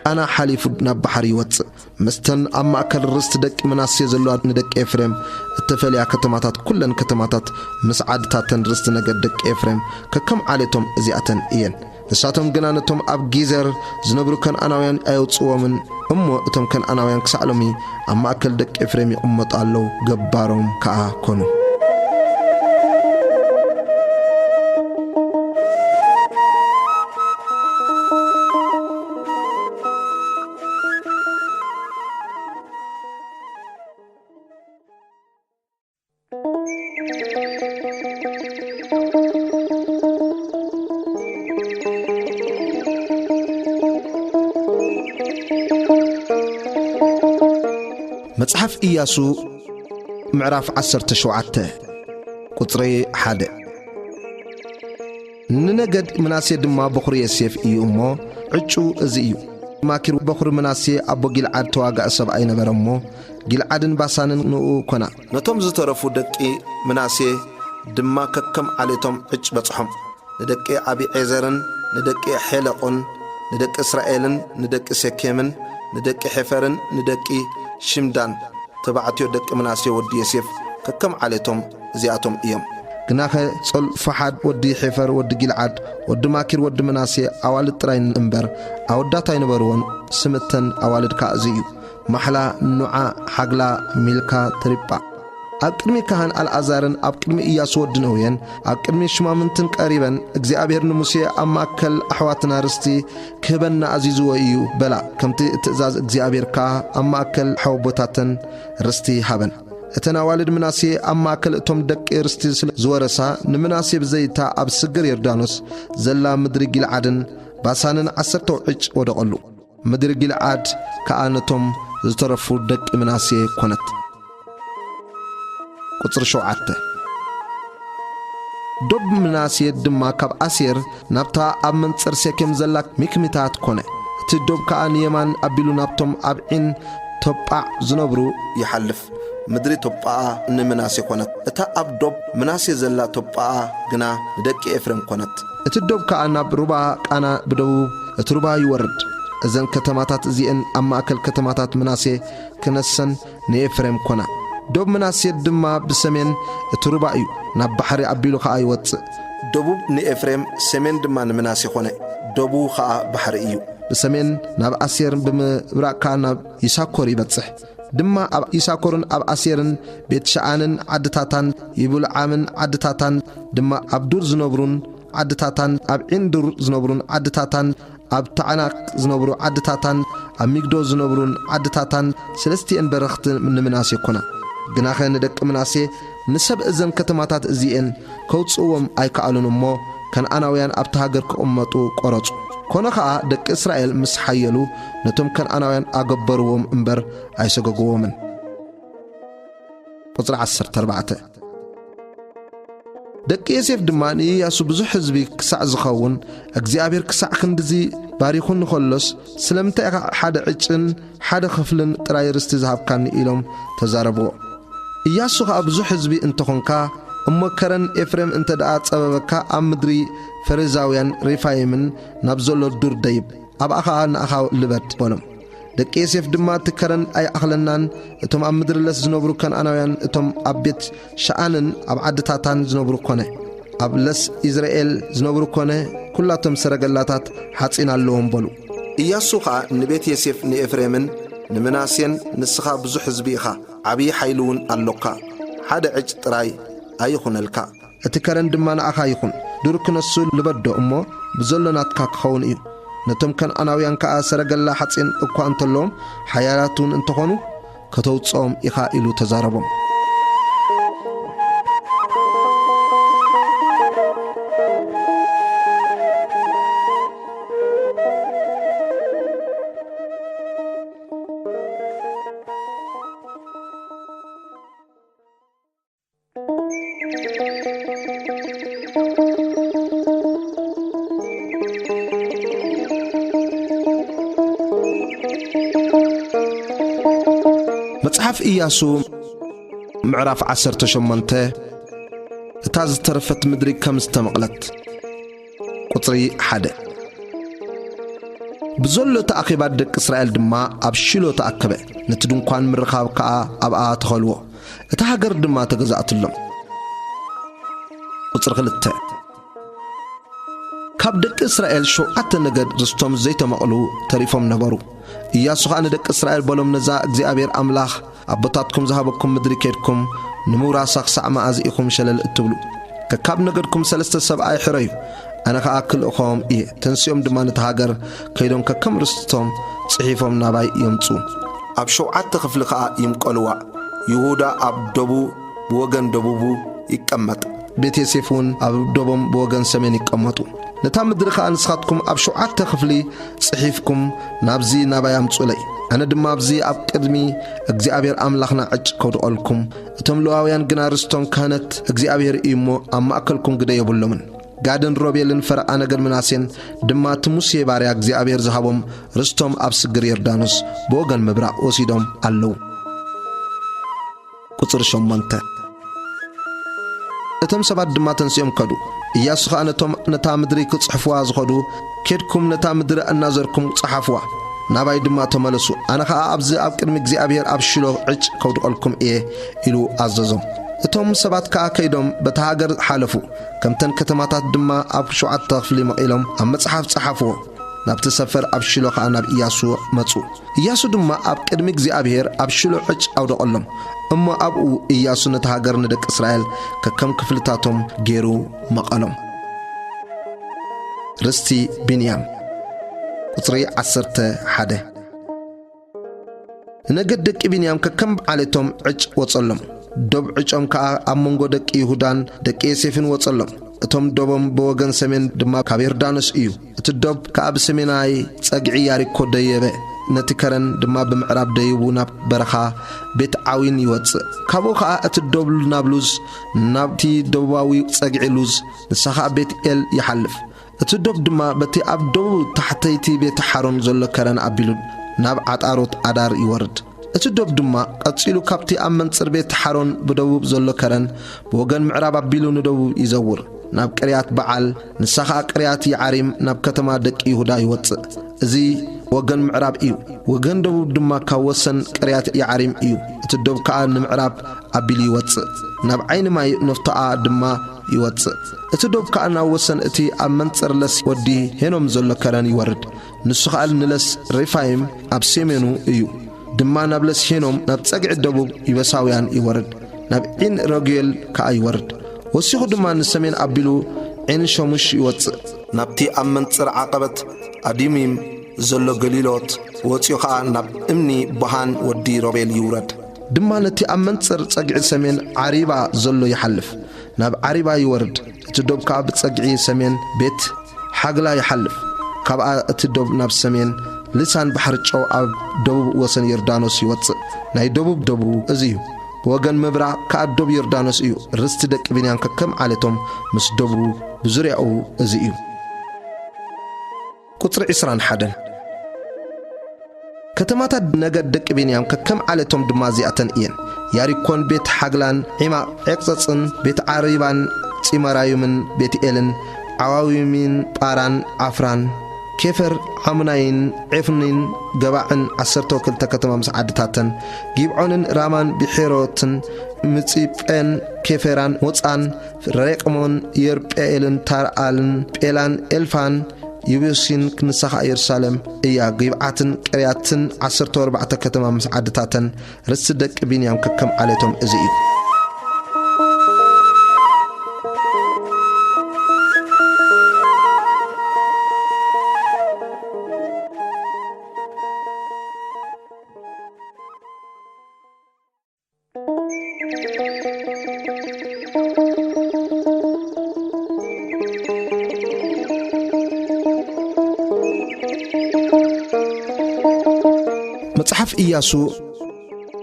[SPEAKER 1] ቃና ሓሊፉ ናብ ባሕሪ ይወፅእ መስተን ኣብ ማእከል ርስቲ ደቂ ምናሴ ዘለዋ ንደቂ ኤፍሬም እተፈልያ ከተማታት ኩለን ከተማታት ምስ ዓድታተን ርስቲ ነገድ ደቂ ኤፍሬም ከከም ዓሌቶም እዚኣተን እየን ንሳቶም ግና ነቶም ኣብ ጊዘር ዝነብሩ ከነዓናውያን ኣይውፅዎምን እሞ እቶም ከነዓናውያን ክሳዕ ሎሚ ኣብ ማእከል ደቂ ኤፍሬም ይቕመጡ ኣለዉ ገባሮም ከዓ ኮኑ መጽሐፍ ኢያሱ ምዕራፍ 17 ቁጥሪ 1 ንነገድ ምናሴ ድማ በኹሪ ዮሴፍ እዩ እሞ ዕጩ እዚ እዩ ማኪር በኹሪ ምናሴ ኣቦ ጊልዓድ ተዋጋእ ሰብ ኣይነበረ እሞ ጊልዓድን ባሳንን ንኡ ኮና ነቶም ዝተረፉ ደቂ ምናሴ ድማ ከከም ዓሌቶም ዕጭ በጽሖም ንደቂ አቢዔዘርን ንደቂ ሔለቆን ንደቂ እስራኤልን ንደቂ ሴኬምን ንደቂ ሔፈርን ንደቂ ሽምዳን ተባዕትዮ ደቂ ምናሴ ወዲ ዮሴፍ ከከም ዓሌቶም እዚኣቶም እዮም ግናኸ ጸልፈሓድ ወዲ ሔፈር ወዲ ጊልዓድ ወዲ ማኪር ወዲ ምናሴ ኣዋልድ ጥራይ እምበር ኣወዳት ኣይነበርዎን ስምተን ኣዋልድ ከዓ እዚ እዩ ማሕላ ኑዓ ሓግላ ሚልካ ትሪጳ ኣብ ቅድሚ ካህን ኣልዓዛርን ኣብ ቅድሚ ኢያሱ ወዲ ነውየን ኣብ ቅድሚ ሽማምንትን ቀሪበን እግዚአብሔር ንሙሴ ኣብ ማእከል ኣሕዋትና ርስቲ ክህበና ኣዚዝዎ እዩ በላ ከምቲ ትእዛዝ እግዚአብሔር ከዓ ኣብ ማእከል ሓወቦታተን ርስቲ ሃበን እተን ኣዋልድ ምናሴ ኣብ ማእከል እቶም ደቂ ርስቲ ስለ ዝወረሳ ንምናሴ ብዘይታ ኣብ ስግር ዮርዳኖስ ዘላ ምድሪ ጊልዓድን ባሳንን 10 ዕጭ ወደቐሉ ምድሪ ጊልዓድ ከዓ ነቶም ዝተረፉ ደቂ ምናሴ ኮነት ቁጥሪ 7 ዶብ ምናሴ ድማ ካብ ኣሴር ናብታ ኣብ መንጸር ሴኬም ዘላ ሚክሚታት ኮነ እቲ ዶብ ከዓ ንየማን ኣቢሉ ናብቶም ኣብ ዒን ቶጳዕ ዝነብሩ ይሓልፍ ምድሪ ቶጳዓ ንምናሴ ኮነት እታ ኣብ ዶብ ምናሴ ዘላ ቶጳዓ ግና ንደቂ ኤፍሬም ኮነት እቲ ዶብ ከዓ ናብ ሩባ ቃና ብደቡብ እቲ ሩባ ይወርድ እዘን ከተማታት እዚአን ኣብ ማእከል ከተማታት ምናሴ ክነሰን ንኤፍሬም ኮና ዶብ ምናሴ ድማ ብሰሜን እቲ ሩባ እዩ ናብ ባሕሪ ኣቢሉ ከዓ ይወፅእ ደቡብ ንኤፍሬም ሰሜን ድማ ንምናሴ ኮነ ደቡ ከዓ ባሕሪ እዩ ብሰሜን ናብ ኣሴር ብምብራቕ ከዓ ናብ ይሳኮር ይበጽሕ ድማ ኣብ ይሳኮርን ኣብ ኣሴርን ቤት ሸዓንን ዓድታታን ይብልዓምን ዓድታታን ድማ ኣብ ዱር ዝነብሩን ዓድታታን ኣብ ዒን ዱር ዝነብሩን ዓድታታን ኣብ ታዕናቅ ዝነብሩ ዓድታታን ኣብ ሚግዶ ዝነብሩን ዓድታታን ሰለስቲአን በረኽቲ ንምናሴ ኮና ግናኸ ንደቂ ምናሴ ንሰብ እዘን ከተማታት እዚአን ከውፅዎም ኣይከኣሉን እሞ ከነዓናውያን ኣብቲ ሃገር ክቕመጡ ቆረጹ ኮነ ከዓ ደቂ እስራኤል ምስ ሓየሉ ነቶም ከነዓናውያን ኣገበርዎም እምበር ኣይሰገግዎምን ቁጥሪ 14 ደቂ ዮሴፍ ድማ ንኢያሱ ብዙሕ ህዝቢ ክሳዕ ዝኸውን እግዚአብሔር ክሳዕ ክንድዚ ባሪኹን ንኸሎስ ስለምንታይ ሓደ ዕጭን ሓደ ክፍልን ጥራይ ርስቲ ዝሃብካኒ ኢሎም ተዛረብዎ ኢያሱ ከዓ ብዙሕ ህዝቢ እንተኾንካ እሞ ከረን ኤፍሬም እንተ ደኣ ጸበበካ ኣብ ምድሪ ፈሪዛውያን ሪፋይምን ናብ ዘሎ ዱር ደይብ ኣብኣ ከዓ ንኣኻ ልበድ በሎም ደቂ ዮሴፍ ድማ ትከረን ኣይ ኣኽለናን እቶም ኣብ ምድሪ ለስ ዝነብሩ ከነዓናውያን እቶም ኣብ ቤት ሸኣንን ኣብ ዓድታታን ዝነብሩ ኮነ ኣብ ለስ ኢዝራኤል ዝነብሩ ኮነ ኩላቶም ሰረገላታት ሓጺን ኣለዎም በሉ። ኢያሱ ኸዓ ንቤት ዮሴፍ ንኤፍሬምን ንምናሴን ንስኻ ብዙሕ ህዝቢ ኢኻ ዓብዪ ሓይሊ እውን ኣሎካ ሓደ ዕጭ ጥራይ ኣይኹነልካ እቲ ከረን ድማ ንኣኻ ይኹን ዱር ክነሱ ልበዶ እሞ ብዘሎ ናትካ ክኸውን እዩ ነቶም ከነዓናውያን ከዓ ሰረገላ ሓጺን እኳ እንተለዎም ሓያላት እውን እንተኾኑ ከተውፅኦም ኢኻ ኢሉ ተዛረቦም። መጽሓፍ ኢያሱ ምዕራፍ 18 እታ ዝተረፈት ምድሪ ከም ዝተመቕለት ቁጽሪ 1 ብዘሎ ተኣኺባ ደቂ እስራኤል ድማ ኣብ ሽሎ ተኣከበ ነቲ ድንኳን ምርኻብ ከዓ ኣብኣ ተኸልዎ እታ ሃገር ድማ ተገዛእትሎም ቁጽሪ 2 ካብ ደቂ እስራኤል 7 ነገድ ርስቶም ዘይተመቕሉ ተሪፎም ነበሩ ኢያሱ ኸዓ ንደቂ እስራኤል በሎም ነዛ እግዚአብሔር ኣምላኽ ኣቦታትኩም ዝሃበኩም ምድሪ ከድኩም ንምውራሳ ክሳዕ መዓዝ ኢኹም ሸለል እትብሉ ከካብ ነገድኩም 3 ሰብኣይ ሕረዩ ኣነ ኸዓ ክልእኾም እየ ተንስኦም ድማ ነቲ ሃገር ከይዶም ከከም ርስቶም ጽሒፎም ናባይ የምፁ ኣብ 7 ክፍሊ ኸዓ ይምቀልዋ ይሁዳ ኣብ ደቡብ ብወገን ደቡቡ ይቀመጥ ቤት ዮሴፍ እውን ኣብ ደቡብ ብወገን ሰሜን ይቀመጡ ነታ ምድሪ ኸዓ ንስኻትኩም ኣብ 7 ክፍሊ ጽሒፍኩም ናብዚ ናባይ ኣምጹለይ ኣነ ድማ ኣብዚ ኣብ ቅድሚ እግዚአብሔር ኣምላኽና ዕጭ ከውድቐልኩም እቶም ሌዋውያን ግና ርስቶም ክህነት እግዚአብሔር እዩ እሞ ኣብ ማእከልኩም ግደ የብሎምን ጋድን ሮቤልን ፈርዓ ነገድ ምናሴን ድማ እቲ ሙሴ ባርያ እግዚአብሔር ዝሃቦም ርስቶም ኣብ ስግር ዮርዳኖስ ብወገን ምብራቕ ወሲዶም ኣለዉ። ቁጽሪ 8 እቶም ሰባት ድማ ተንስኦም ከዱ ኢያሱ ኸዓ ነታ ምድሪ ክጽሕፍዋ ዝኸዱ ኬድኩም ነታ ምድሪ እናዘርኩም ጽሓፍዋ ናባይ ድማ ተመለሱ ኣነ ኸዓ ኣብዚ ኣብ ቅድሚ እግዚአብሔር ኣብ ሽሎ ዕጭ ከውድቐልኩም እየ ኢሉ ኣዘዞም እቶም ሰባት ከዓ ከይዶም በታ ሃገር ሓለፉ ከምተን ከተማታት ድማ ኣብ 7 ክፍሊ መቒሎም ኣብ መጽሓፍ ጽሓፍዎ ናብቲ ሰፈር ኣብ ሽሎ ኸዓ ናብ ኢያሱ መጹ ኢያሱ ድማ ኣብ ቅድሚ እግዚአብሔር ኣብ ሽሎ ዕጭ ኣውደቐሎም እሞ ኣብኡ ኢያሱ ነቲ ሃገር ንደቂ እስራኤል ከከም ክፍልታቶም ገይሩ መቐሎም። ርስቲ ቢንያም ቁጽሪ 11 ነገድ ደቂ ቢንያም ከከም ዓሌቶም ዕጭ ወጸሎም ዶብ ዕጮም ከዓ ኣብ መንጎ ደቂ ይሁዳን ደቂ ዮሴፍን ወጸሎም እቶም ዶቦም ብወገን ሰሜን ድማ ካብ ዮርዳኖስ እዩ እቲ ዶብ ካብ ሰሜናይ ጸግዒ ያሪኮ ደየበ ነቲ ከረን ድማ ብምዕራብ ደይቡ ናብ በረኻ ቤት ዓዊን ይወጽእ ካብኡ ከዓ እቲ ዶብ ናብ ሉዝ ናብቲ ደቡባዊ ጸግዒ ሉዝ ንሳኻ ቤት ኤል ይሓልፍ እቲ ዶብ ድማ በቲ ኣብ ደቡብ ታሕተይቲ ቤት ሓሮን ዘሎ ከረን ኣቢሉ ናብ ዓጣሮት ኣዳር ይወርድ እቲ ዶብ ድማ ቀጺሉ ካብቲ ኣብ መንጽር ቤት ሓሮን ብደቡብ ዘሎ ከረን ብወገን ምዕራብ ኣቢሉ ንደቡብ ይዘውር ናብ ቅርያት በዓል ንሳኻ ቅርያት ይዓሪም ናብ ከተማ ደቂ ይሁዳ ይወጽእ እዚ ወገን ምዕራብ እዩ ወገን ደቡብ ድማ ካብ ወሰን ቅርያት ይዓሪም እዩ እቲ ዶብ ከዓ ንምዕራብ ኣቢሉ ይወጽእ ናብ ዓይኒ ማይ ነፍቶኣ ድማ ይወጽእ እቲ ዶብ ከዓ ናብ ወሰን እቲ ኣብ መንጽር ለስ ወዲ ሄኖም ዘሎ ከረን ይወርድ ንሱ ከዓ ንለስ ሪፋይም ኣብ ሰሜኑ እዩ ድማ ናብ ለስ ሄኖም ናብ ጸግዒ ደቡብ ይበሳውያን ይወርድ ናብ ዒን ሮጌል ከዓ ይወርድ ወሲኹ ድማ ንሰሜን ኣቢሉ ዒን ሸሙሽ ይወጽእ ናብቲ ኣብ መንጽር ዓቐበት ኣዲሚም ዘሎ ገሊሎት ወፂኡ ከዓ ናብ እምኒ ብሃን ወዲ ሮቤል ይውረድ ድማ ነቲ ኣብ መንጽር ጸግዒ ሰሜን ዓሪባ ዘሎ ይሓልፍ ናብ ዓሪባ ይወርድ እቲ ዶብ ከዓ ብጸግዒ ሰሜን ቤት ሓግላ ይሓልፍ ካብኣ እቲ ዶብ ናብ ሰሜን ልሳን ባሕርጮው ኣብ ደቡብ ወሰን ዮርዳኖስ ይወጽእ ናይ ደቡብ ደቡብ እዚ እዩ ወገን ምብራቕ ከዓ ዶብ ዮርዳኖስ እዩ ርስቲ ደቂ ቢንያም ከከም ዓሌቶም ምስ ደቡብ ብዙርያኡ እዚ እዩ። ቁጽሪ 21 ከተማታት ነገድ ደቂ ቢንያም ከከም ዓሌቶም ድማ እዚኣተን እየን ያሪኮን ቤት ሓግላን ዒማቕ ዕቅፀፅን ቤት ዓሪባን ፂመራዩምን ቤት ኤልን ዓዋዊምን ጳራን ዓፍራን كفر عمناين عفنين جبعن عسرتو كل تكتم مساعدتاتن جيبعون رامان بحيروتن مصيبن كفران وصان ريقمون يربئلن تارالن بيلان الفان يبيسين كنسخة يرسالم إيا جيبعاتن كرياتن عسرتو 4 كتم مساعدتاتن رسدك بينيام ككم عليتم إزيب مصحف إياسو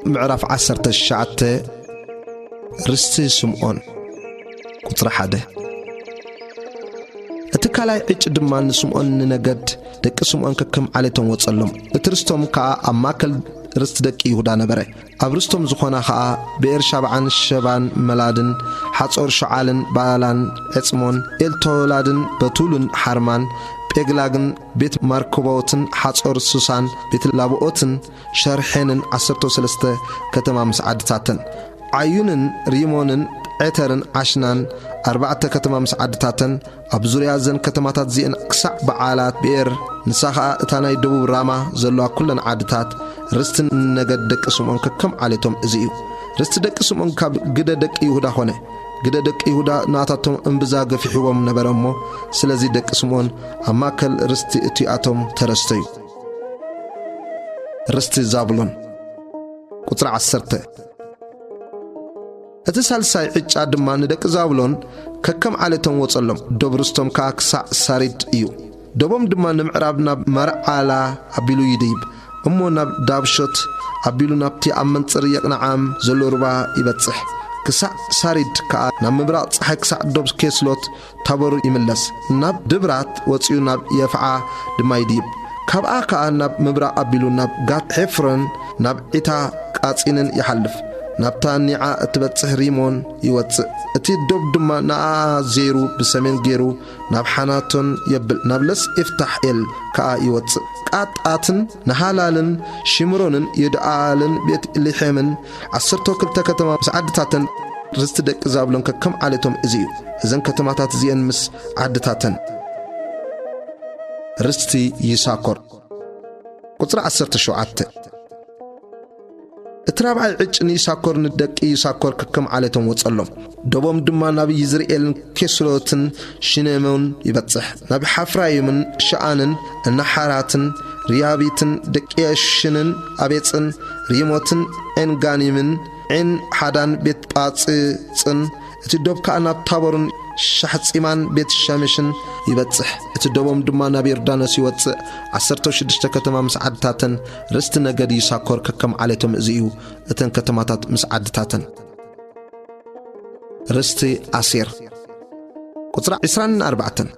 [SPEAKER 1] معرف 19 رستي سمعون قطر 1 اتكالاي عج دمان سمعون ننجد دك سمعون ككم عليتم وصلهم اترستم كا اماكل رست دك يهودا نبره ابرستم زخونا خا بئر شبعان شبان ملادن حصور شعالن بالان اصمون التولادن بتولن حرمان بيغلاغن بيت ماركوبوتن حصور سوسان بيت لابوتن شرحينن 13 كتما مسعدتاتن عيونن ريمونن عترن عشنان 4 كتما مسعدتاتن ابزوريا زن كتماتات زين قصع بعالات بير نساخا اتاناي دبوب راما زلوا كلن عادتات رستن نجد دك سمون ككم عليتم ازيو رست دك سمون كاب غدا دك يهودا هونه غدا دك يهودا ناتاتم انبزا غفيحوم نبرمو سلازي دك سمون اماكل رست اتياتم ترستيو رست زابلون قطر 10 اتسالساي عج ادما ندك زابلون ككم عليتم وصلم دبرستم كاكسا ساريد يو دبم دما نمعرابنا مرعالا ابيلو يديب امو ناب دابشوت ابيلو نابتي امنصر يقنعام زلوربا يبصح كسا ساريد كا نمبرا صحك سا دوبس كيسلوت تابور يملس ناب دبرات وصيو ناب يفعا دما يديب كابا كا ناب مبرا ابيلو ناب غات حفرن ناب ايتا قاصينن يحلف نابتانيعا اتبصح ريمون يوص اتي دوب دما نا زيرو بسمين غيرو ناب حناتون يبل نابلس افتح ال كا يوص قاطاتن نحالالن شمرونن يدعالن بيت لحمن 10 كلتا كتما مسعدتاتن رست دق زابلون ككم عليتم ازيو اذن كتماتات زين مس عدتاتن رستي يساكر قطر 17 اترابع عجن يساكر ندق يساكر ككم عليتم وصلهم دوبم دما نبي يزرئيل كسلوتن شنمون يبصح نبي حفرايمن شانن النحاراتن ريابيتن دقيشنن ابيصن ريموتن انغانيمن ان حدان بيت باصصن اتدوب كانا تابورن شحصيمان بيت شامشن يبصح اتدوبم دما نبي يردانس يوص 16 كتما مسعدتاتن رست نغد يساكر ككم عليتم ازيو اتن كتماتات مسعدتاتن رستي أسير قطر 24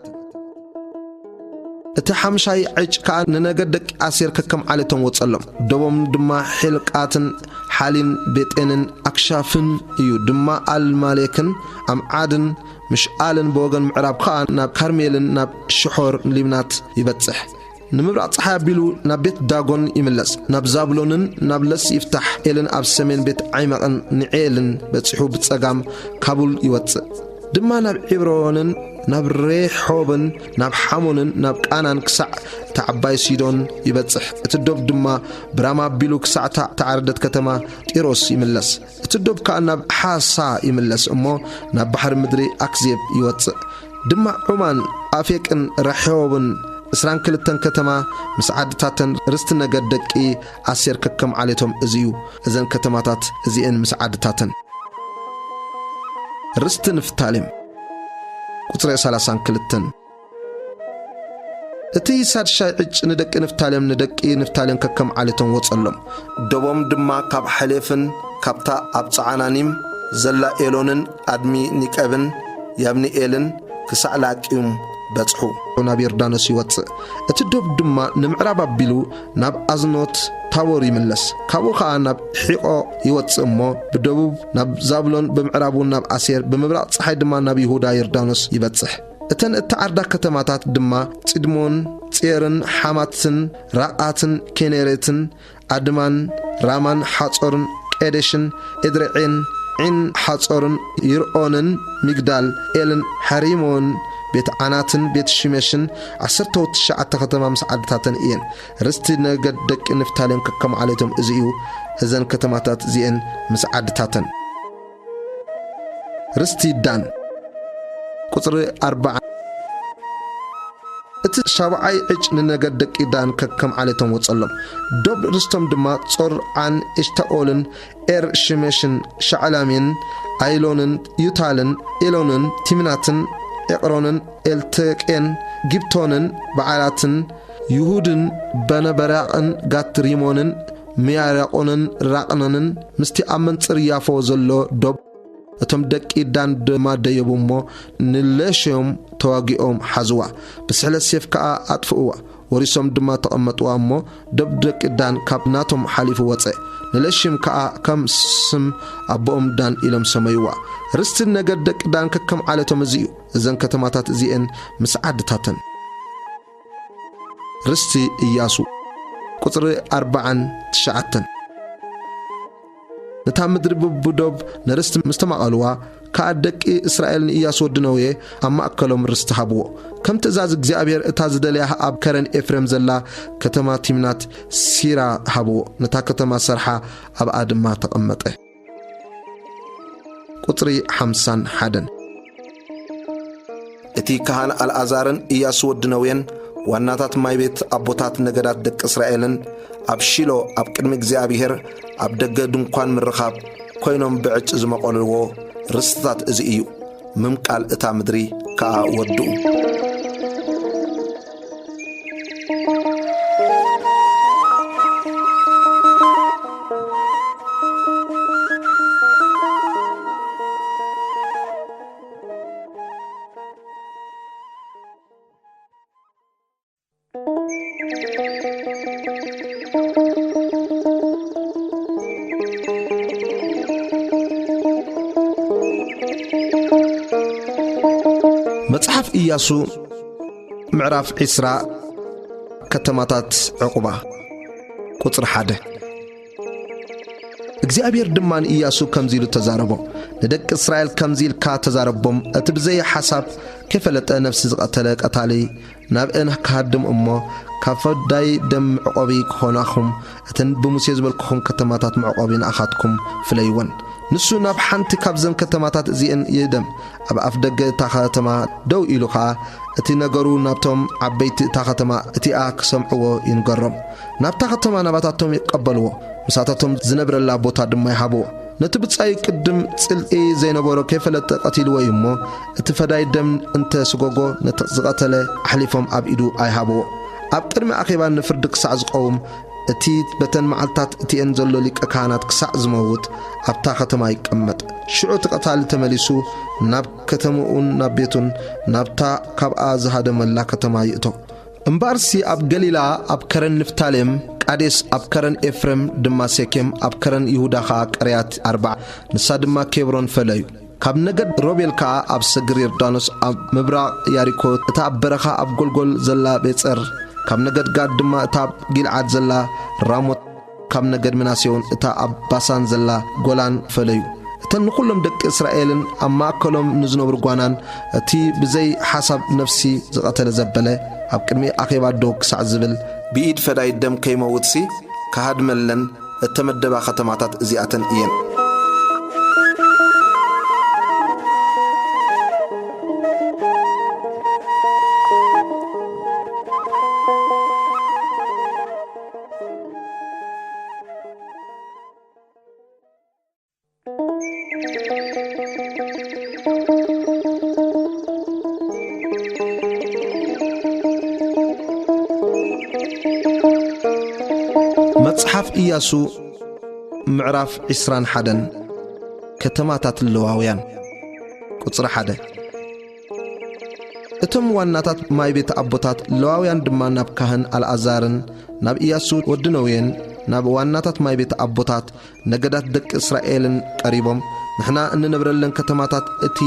[SPEAKER 1] اتحمشاي عج كان ننجدك أسير ككم عليتم وصلهم دوبم دما حلقاتن حالين بيتينن أكشافن يو دما المالكن أم عادن مش آلن بوغن معراب خان ناب كارميلن ناب شحور لبنات يبتصح نمبرا صحاب بيلو نبيت داغون يملس ناب زابلونن نابلس يفتح إلن أب سمين بيت عيمقن نعيلن بتصحو بتصقام كابول يوتص دما ناب عبرونن ناب ريحوبن ناب حمونن ناب قانان كسع تعباي سيدون يبتصح اتدوب دما براما بيلو كسع تعردت كتما تيروس يملس اتدوب كأناب حاسا يملس امو ناب بحر مدري اكزيب يوتص دما عمان افيقن رحوبن اسران كلتن كتما مسعدتاتن رستنا قدقي أسير ككم عليتم ازيو ازن كتماتات ازيين مسعدتاتن رست نفتالم قطر 30 كلتن اتي ساد شايج ندق نفتالم ككم عليتم وصلهم دوبم دما كاب حليفن كابتا ابصعنانيم زلا إيلونن ادمي نيقبن يابني إيلن كسعلاقيم بصحو نابير دانس يوص اتدوب دما نمعراب بيلو ناب ازنوت تاور يملس كابو خا ناب حيقو يوص امو بدوب ناب زابلون بمعرابو ناب اسير بمبراق صحي دما ناب يهودا يردانس يبصح እተን እተዓርዳ ከተማታት ድማ ጽድሞን ጽየርን ሓማትን ራኣትን ኬኔሬትን ኣድማን ራማን ሓጾርን ቄዴሽን ኤድርዒን ዒን ሓጾርን ይርኦንን ሚግዳል ኤልን ሓሪሞን ቤት ዓናትን ቤት ሽሜሽን 19 ከተማ ምስ ዓድታተን እየን ርስቲ ነገድ ደቂ ንፍታሌም ከከም ዓለቶም እዚዩ እዘን ከተማታት እዚአን ምስ ዓድታተን ርስቲ ዳን ቁጥሪ 4 እቲ ሻብዓይ ዕጭ ንነገድ ደቂ ዳን ከከም ዓለቶም ወጸሎም ዶብ ርስቶም ድማ ጾር ዓን ኤሽታኦልን ኤር ሽሜሽን ሻዕላሚን ኣይሎንን ዩታልን ኤሎንን ቲምናትን ኤቅሮንን ኤልተቄን ጊብቶንን በዓላትን ይሁድን በነበራቕን ጋትሪሞንን ሚያራቆንን ራቅነንን ምስቲ ኣብ መንጽር ያፎ ዘሎ ዶብ እቶም ደቂ ዳን ድማ ደየቡሞ ንለሽዮም ተዋጊኦም ሓዝዋ ብስሕለት ሴፍ ከዓ ኣጥፍእዋ ወሪሶም ድማ ተቐመጥዋ እሞ ዶብ ደቂ ዳን ካብ ናቶም ሓሊፉ ወፀ ንለሽም ከዓ ከም ስም ኣቦኦም ዳን ኢሎም ሰመይዋ ርስቲ ነገድ ደቂ ዳን ከከም ዓለቶም እዚዩ እዘን ከተማታት እዚአን ምስ ዓድታተን ርስቲ ኢያሱ ቁጥሪ 49 ነታ ምድሪ ብዶብ ነርስቲ ምስተማቐልዋ ከዓ ደቂ እስራኤልን ኢያሱ ወድነውየ ኣብ ማእከሎም ርስቲ ሃብዎ ከም ትእዛዝ እግዚኣብሔር እታ ዝደልያ ኣብ ከረን ኤፍሬም ዘላ ከተማ ቲምናት ሲራ ሃብዎ ነታ ከተማ ሰርሓ ኣብኣ ድማ ተቐመጠ ቁጥሪ 51 እቲ ካህን አልዓዛርን ኢያሱ ወድነውየን ዋናታት ማይ ቤት ኣቦታት ነገዳት ደቂ እስራኤልን ኣብ ሺሎ ኣብ ቅድሚ እግዚኣብሔር ኣብ ደገ ድንኳን ምርኻብ ኮይኖም ብዕጭ ዝመቐልዎ ርስትታት እዚ እዩ ምምቃል እታ ምድሪ ከዓ ወድኡ መጽሐፍ ኢያሱ ምዕራፍ 20 ከተማታት ዕቁባ ቁጥሪ 1 እግዚአብሔር ድማን ኢያሱ ከምዚሉ ተዛረቦ ለደቂ እስራኤል ከምዚልካ ተዛረቦም እቲ ብዘይ ሓሳብ ከፈለጠ ነፍሲ ዝቀተለ ቀታሊ ናብእን ካድም እሞ ካፈዳይ ደም ዕቆቢ ክኾናኹም እተን ብሙሴ ዝበልክኹም ከተማታት ዕቆቢን ኣኻትኩም ፍለይወን ንሱ ናብ ሓንቲ ካብዘን ከተማታት እዚአን ይደም ኣብ ኣፍ ደገ እታ ከተማ ደው ኢሉ ከዓ እቲ ነገሩ ናብቶም ዓበይቲ እታ ከተማ እቲኣ ክሰምዕዎ ይንገሮም ናብታ ከተማ ናባታቶም ይቀበልዎ ምሳታቶም ዝነብረላ ቦታ ድማ ይሃብዎ ነቲ ብጻይ ቅድም ጽልኢ ዘይነበሮ ከይፈለጠ ቀቲልዎ እሞ እቲ ፈዳይ ደም እንተ ስጎጎ ነቲ ዝቀተለ ኣሕሊፎም ኣብ ኢዱ ኣይሃብዎ ኣብ ቅድሚ ኣኼባ ንፍርዲ ክሳዕ ዝቀውም እቲ በተን መዓልታት እቲአን ዘሎ ሊቀ ካህናት ክሳዕ ዝመውት ኣብታ ከተማ ይቀመጥ ሽዑ ተቀታሊ ተመሊሱ ናብ ከተማኡን ናብ ቤቱን ናብታ ካብኣ ዝሃደመላ ከተማ ይእቶ እምባርሲ ኣብ ገሊላ ኣብ ከረን ንፍታሌም ቃዴስ ኣብ ከረን ኤፍሬም ድማ ሴኬም ኣብ ከረን ይሁዳ ከዓ ቀርያት 4 ንሳ ድማ ኬብሮን ፈለዩ ካብ ነገድ ሮቤል ከዓ ኣብ ሰግር ዮርዳኖስ ኣብ ምብራቅ ያሪኮ እታ ኣብ በረኻ ኣብ ጎልጎል ዘላ ቤጸር ካብ ነገድ ጋድ ድማ እታ ጊልዓድ ዘላ ራሞት ካብ ነገድ ምናሴውን እታ ኣብ ባሳን ዘላ ጎላን ፈለዩ እተን ንኹሎም ደቂ እስራኤልን ኣብ ማእከሎም ንዝነብሩ ጓናን እቲ ብዘይ ሓሳብ ነፍሲ ዝቐተለ ዘበለ ኣብ ቅድሚ ኣኼባ ዶ ክሳዕ ዝብል ብኢድ ፈዳይ ደም ከይመውትሲ ካሃድመለን እተመደባ ከተማታት እዚኣተን እየን መጽሐፍ ኢያሱ ምዕራፍ 21 ከተማታት ለዋውያን ቁጥሪ 1 እቶም ዋናታት ማይ ቤት ኣቦታት ለዋውያን ድማ ናብ ካህን አልዓዛርን ናብ ኢያሱ ወድነውየን ናብ ዋናታት ማይ ቤት ኣቦታት ነገዳት ደቂ እስራኤልን ቀሪቦም ንሕና እንነብረለን ከተማታት እቲ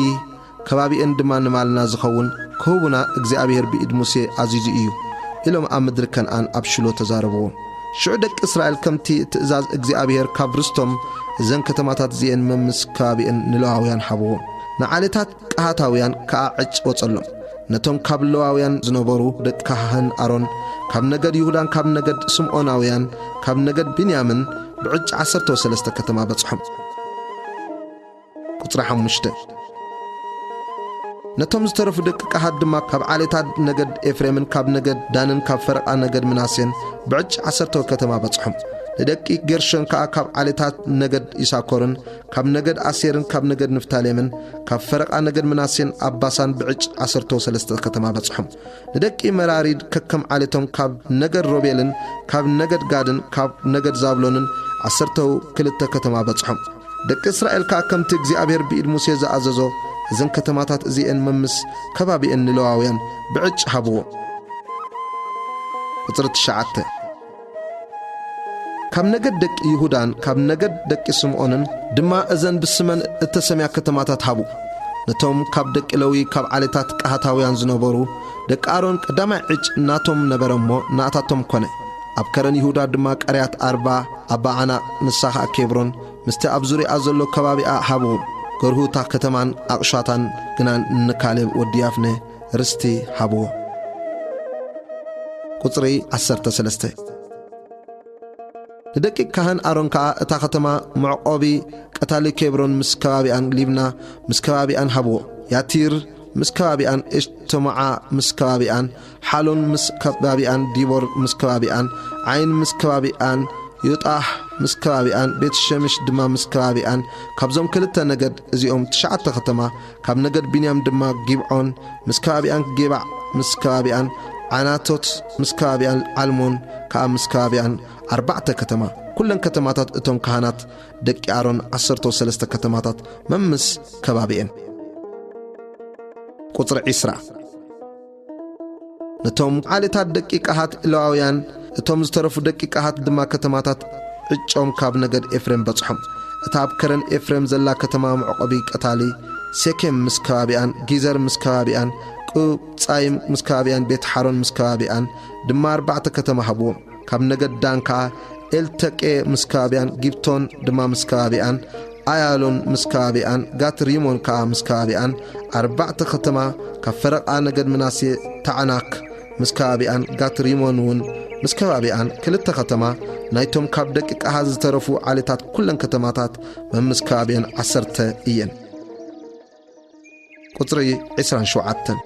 [SPEAKER 1] ከባቢአን ድማ ንማልና ዝኸውን كهوبنا እግዚአብሔር بإيد موسى عزيز إيو إلهم أمدر كنعان أبشلو تزاربون شعودك إسرائيل كمتي تأزاز እግዚአብሔር كابرستم زن كتماتات زين ممس كابئن نلواويان حبوهم نعالتات قهاتاويان كاعج وصلهم نتون كاب لواويان زنبورو دك كهان أرون كاب نجد يهودان كاب نجد سمعوناويان كاب نجد بنيامن بعج 13 كتما بصحم قطرة حمشته نتوم زترف دك كهاد دما كاب عالتات نجد إفريمن كاب نجد دانن كاب فرقا نجد مناسين بعج 10 كتما بصحم لدك جرشن كاب عالتات نجد إساكورن كاب نجد أسيرن كاب نجد نفتاليمن كاب فرقا نجد مناسين أباسان بعج 13 كتما بصحم لدك مراريد ككم عالتهم كاب نجد روبيلن كاب نجد غادن كاب نجد زابلونن 10 كلتا كتما بصحم دك إسرائيل كاكم እግዚአብሔር بإيد موسى زعززو زن كتماتات زين ممس كبابي ان لواويان بعج حبو قطرت شعته كم نجد دك يهودان كم نجد دك سمعونن دما ازن بسمن التسميع كتماتات حبو نتوم كاب دك إلوي كاب عالتات قهاتاويان زنبورو دك آرون قدام عج ناتوم نبرمو ناتاتوم كونه أبكرن يهودا دما قريات 4 أبا عنا نساخا كيبرون مستي أبزوري أزلو كبابي حبو قرهو تا كتمان أقشاتان قنان نكالب وديافنه رستي حبو قطري 13 لدكي كهان أرون كا اتا ختما معقوبي قتالي كيبرون مسكبابيان ليبنا مسكبابيان حبو ياتير مسكبابيان اجتماع مسكبابيان حالون مسكبابيان ديبور مسكبابيان عين مسكبابيان يطاح مسكبابيان بيت الشمش دما مسكبابيان كابزوم كلتا نجد ازيوم 9 ختما كاب نجد بنيام دما جيبعون مسكبابيان جيبع مسكبابيان عناتوت مسكبابيان علمون كاب مسكبابيان 4 كتما كلن كتماتات اتوم كهانات دك آرون 13 كتماتات ممس كبابيان قطر عسرة نتوم عالتات دقيقات إلواويان اتوم زترفو دقيقات دما كتماتات عجوم كاب نجد إفريم بصحم اتاب كرن إفريم زلا كتما معقبي قتالي سيكم مسكابيان جيزر مسكابيان قوب صايم مسكابيان بيت حارون مسكابيان دما 4 كتما حبوم كاب نجد دانكا التقي مسكابيان جيبتون دما مسكابيان آيالون مسكابيان غات ريمون كا مسكابيان 4 ختما كفرق نجد مناسي تعناك مسكابيان غات ريمون ون مسكابيان كلتا ختما نايتوم كاب دقيق هاز ترفو عالتات كلن كتماتات من مسكابيان 10 إيين قطري 27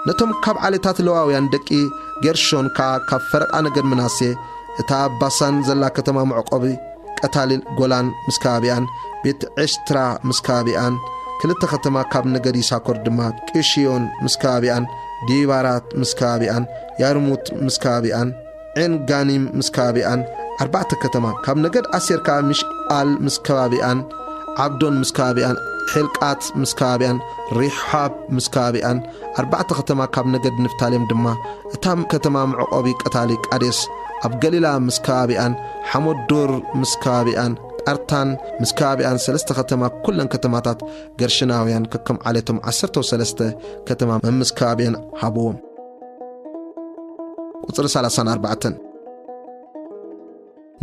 [SPEAKER 1] نتوم كاب عالتات لواويان دقي جرشون كا كفرق نجد مناسي اتا باسان زلا كتما معقوبي قتالي غولان مسكابيان بيت عشترا مسكابيان كلتا ختما كاب نجد يساكور دما كيشيون مسكابيان ديبارات مسكابيان يارموت مسكابيان عين غانيم مسكابيان 4 كتما كاب نجد أسير كا مشقال مسكابيان عبدون مسكابيان حلقات مسكابيان ريحاب مسكابيان 4 ختما كاب نجد نفتاليم دما اتام كتما معقوبي قتالي قادس أب قليلا مسكابيان حمود دور مسكابيان أرتان مسكابيان 3 ختما كلن كتماتات قرشناويان ككم عليتم 13 كتما من مسكابيان حبوهم قطر 34